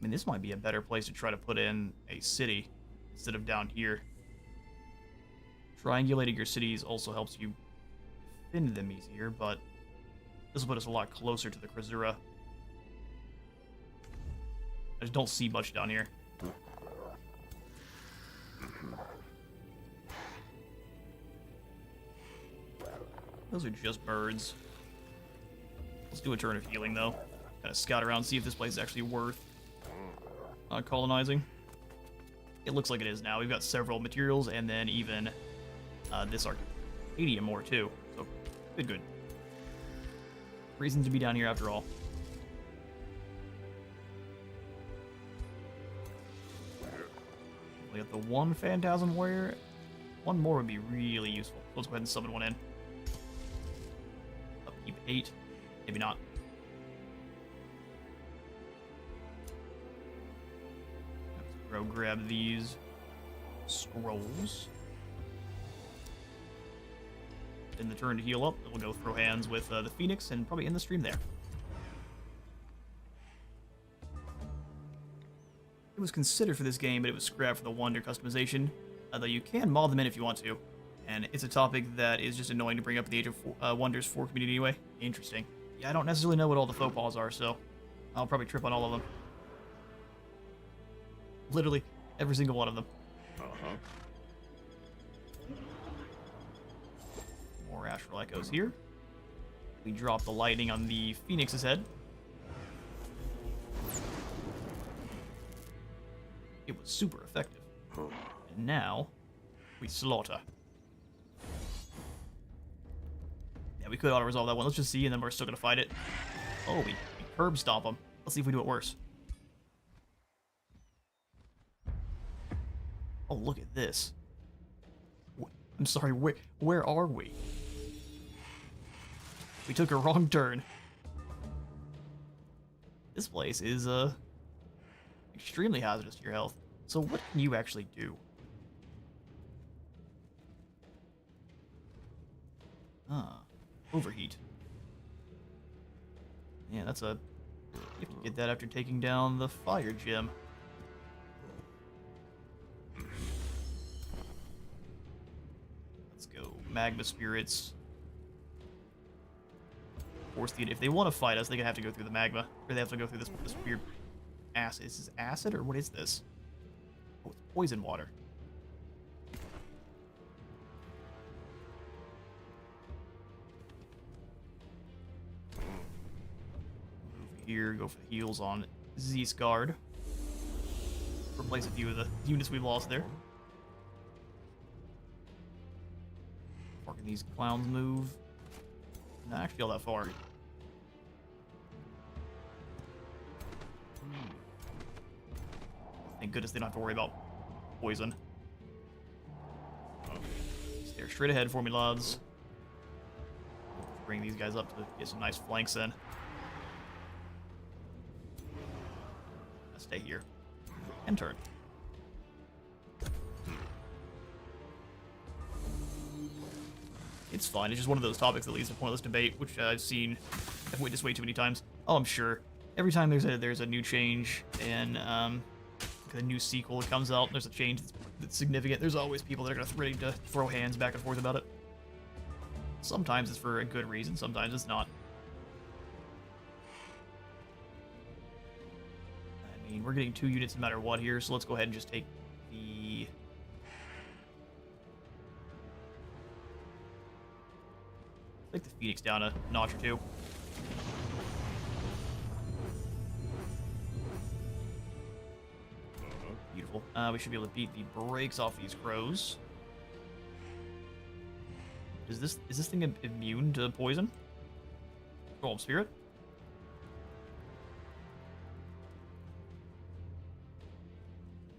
mean, this might be a better place to try to put in a city instead of down here. Triangulating your cities also helps you defend them easier, but this will put us a lot closer to the Krasura. I just don't see much down here. Those are just birds. Let's do a turn of healing, though. Kind of scout around, see if this place is actually worth colonizing. It looks like it is now. We've got several materials, and then even this Arcadium more, too. So, good. Reason to be down here after all. We got the one Phantasm Warrior. One more would be really useful. Let's go ahead and summon one in. Upkeep 8. Maybe not. Let's go grab these scrolls. In the turn to heal up, we'll go throw hands with the Phoenix and probably end the stream there. It was considered for this game, but it was scrapped for the Wonder customization, though you can mod them in if you want to. And it's a topic that is just annoying to bring up in the Age of Wonders 4 community anyway. Interesting. Yeah, I don't necessarily know what all the faux pas are, so I'll probably trip on all of them. Literally, every single one of them. More Astral Echoes here. We drop the lightning on the Phoenix's head. It was super effective. And now, we slaughter. Yeah, we could auto-resolve that one. Let's just see, and then we're still gonna fight it. Oh, we curb stomp them. Let's see if we do it worse. Oh, look at this. I'm sorry, where are we? We took a wrong turn. This place is, extremely hazardous to your health. So what can you actually do? Overheat. Yeah, that's a... You have to get that after taking down the fire gem. Let's go. Magma spirits. Force the... If they want to fight us, they're gonna have to go through the magma. Or they have to go through this weird acid. Is this acid, or what is this? Oh, it's poison water. Here, go for the heals on Z's guard. Replace a few of the units we lost there. How far can these clowns move? Not actually all that far. Thank goodness they don't have to worry about poison. Stare straight ahead for me, lads. Bring these guys up to get some nice flanks in. Stay here. And turn. It's fine. It's just one of those topics that leads to pointless debate, which I've witnessed way too many times. Oh, I'm sure. Every time there's a new change and a new sequel that comes out, there's a change that's significant. There's always people that are ready to throw hands back and forth about it. Sometimes it's for a good reason. Sometimes it's not. I mean, we're getting 2 units no matter what here, so let's go ahead and just take the... Take the Phoenix down a notch or 2. Beautiful. We should be able to beat the brakes off these crows. Is this thing immune to poison? Golem Spirit?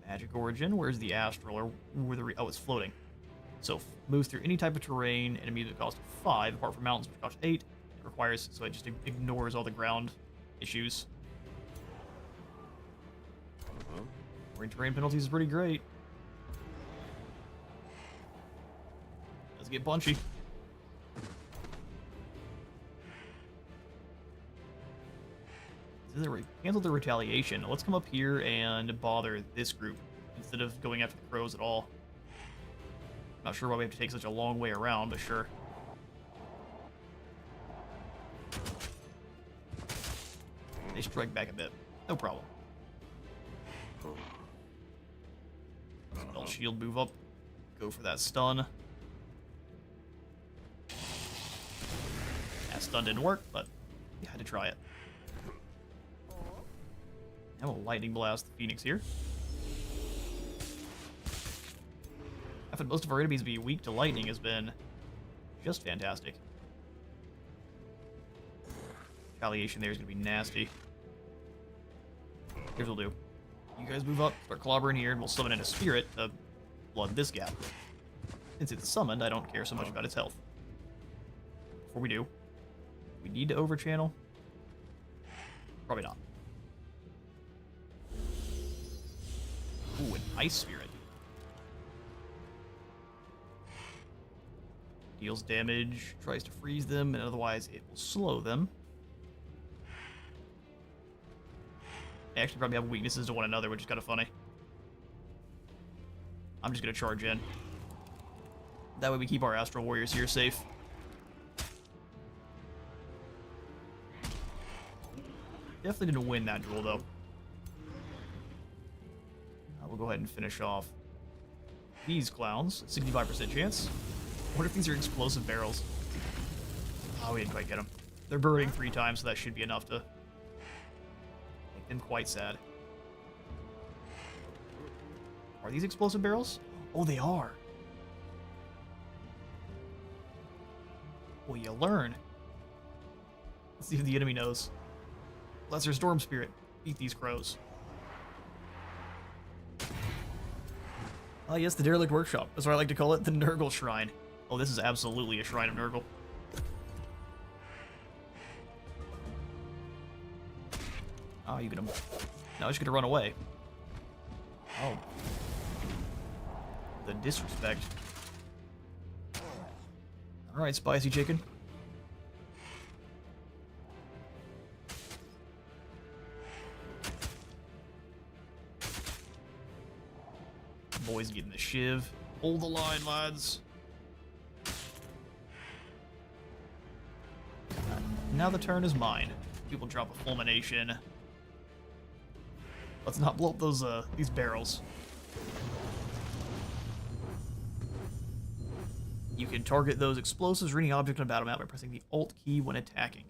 Magic Origin, where's the Astral, or where the... Oh, it's floating. So, moves through any type of terrain and immediately costs 5, apart from mountains, which cost 8. It requires... So it just ignores all the ground issues. Ignoring terrain penalties is pretty great. Let's get punchy. Cancel the retaliation. Let's come up here and bother this group instead of going after the crows at all. Not sure why we have to take such a long way around, but sure. They strike back a bit. No problem. Spell shield, move up. Go for that stun. That stun didn't work, but you had to try it. Now we'll lightning blast the Phoenix here. I found most of our enemies being weak to lightning has been just fantastic. Retaliation there is going to be nasty. Here's what we'll do. You guys move up, start clobbering here, and we'll summon in a spirit to flood this gap. Since it's summoned, I don't care so much about its health. Before we do, we need to overchannel? Probably not. Ooh, an ice spirit. Deals damage, tries to freeze them, and otherwise it will slow them. They actually probably have weaknesses to one another, which is kind of funny. I'm just going to charge in. That way we keep our Astral Warriors here safe. Definitely didn't win that duel, though. We'll go ahead and finish off these clowns. 65% chance. I wonder if these are explosive barrels. Oh, we didn't quite get them. They're burning 3 times, so that should be enough to make them quite sad. Are these explosive barrels? Oh, they are. Well, you learn. Let's see if the enemy knows. Lesser Storm Spirit. Beat these crows. Ah, yes, the Derelict Workshop. That's what I like to call it, the Nurgle Shrine. Oh, this is absolutely a Shrine of Nurgle. Oh, you gonna... No, he's gonna run away. Oh. The disrespect. Alright, spicy chicken. Boys getting the shiv. Hold the line, lads. Now the turn is mine. People drop a fulmination. Let's not blow up those these barrels. You can target those explosives or any object on a battle map by pressing the Alt key when attacking.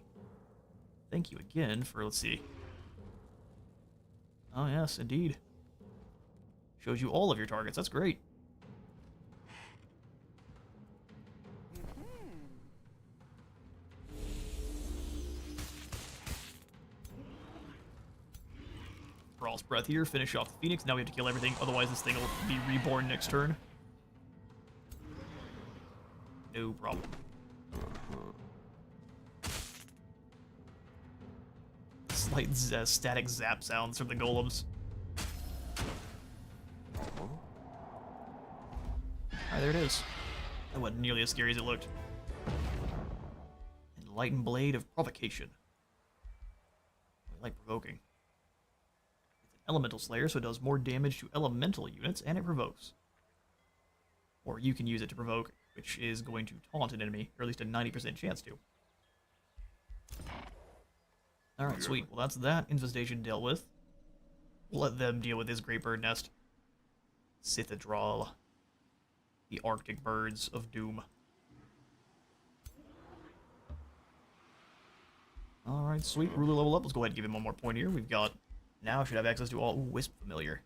Thank you again for, let's see. Oh yes, indeed. Shows you all of your targets. That's great. Thrall's Breath here. Finish off the Phoenix. Now we have to kill everything. Otherwise, this thing will be reborn next turn. No problem. Slight static zap sounds from the golems. Alright, there it is. That wasn't nearly as scary as it looked. Enlightened Blade of Provocation. I like provoking. It's an elemental slayer, so it does more damage to elemental units, and it provokes. Or you can use it to provoke, which is going to taunt an enemy, or at least a 90% chance to. Alright, sweet. Well, that's that infestation dealt with. We'll let them deal with this great bird nest. Cithadral. The Arctic birds of doom. Alright, sweet. Ruler level up. Let's go ahead and give him one more point here. We've got... Now should have access to all... Ooh, Wisp Familiar.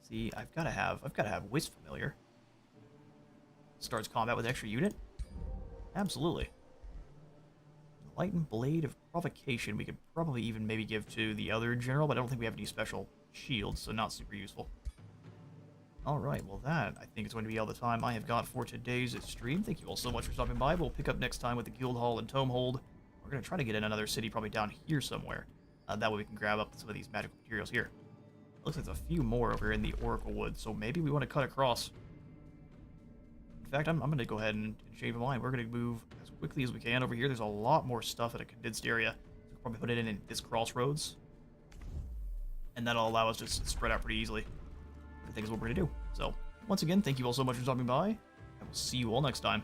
See, I've gotta have Wisp Familiar. Starts combat with extra unit? Absolutely. Enlightened Blade of Provocation. We could probably even maybe give to the other general, but I don't think we have any special shields, so not super useful. Alright, well that, I think, is going to be all the time I have got for today's stream. Thank you all so much for stopping by. We'll pick up next time with the Guild Hall and Tomehold. We're going to try to get in another city, probably down here somewhere. That way we can grab up some of these magical materials here. Looks like there's a few more over in the Oracle Wood, so maybe we want to cut across. In fact, I'm going to go ahead and change my mind. We're going to move as quickly as we can over here. There's a lot more stuff at a condensed area. We'll probably put it in this crossroads. And that'll allow us to spread out pretty easily. I think is what we're going to do. So, once again, thank you all so much for stopping by. I will see you all next time.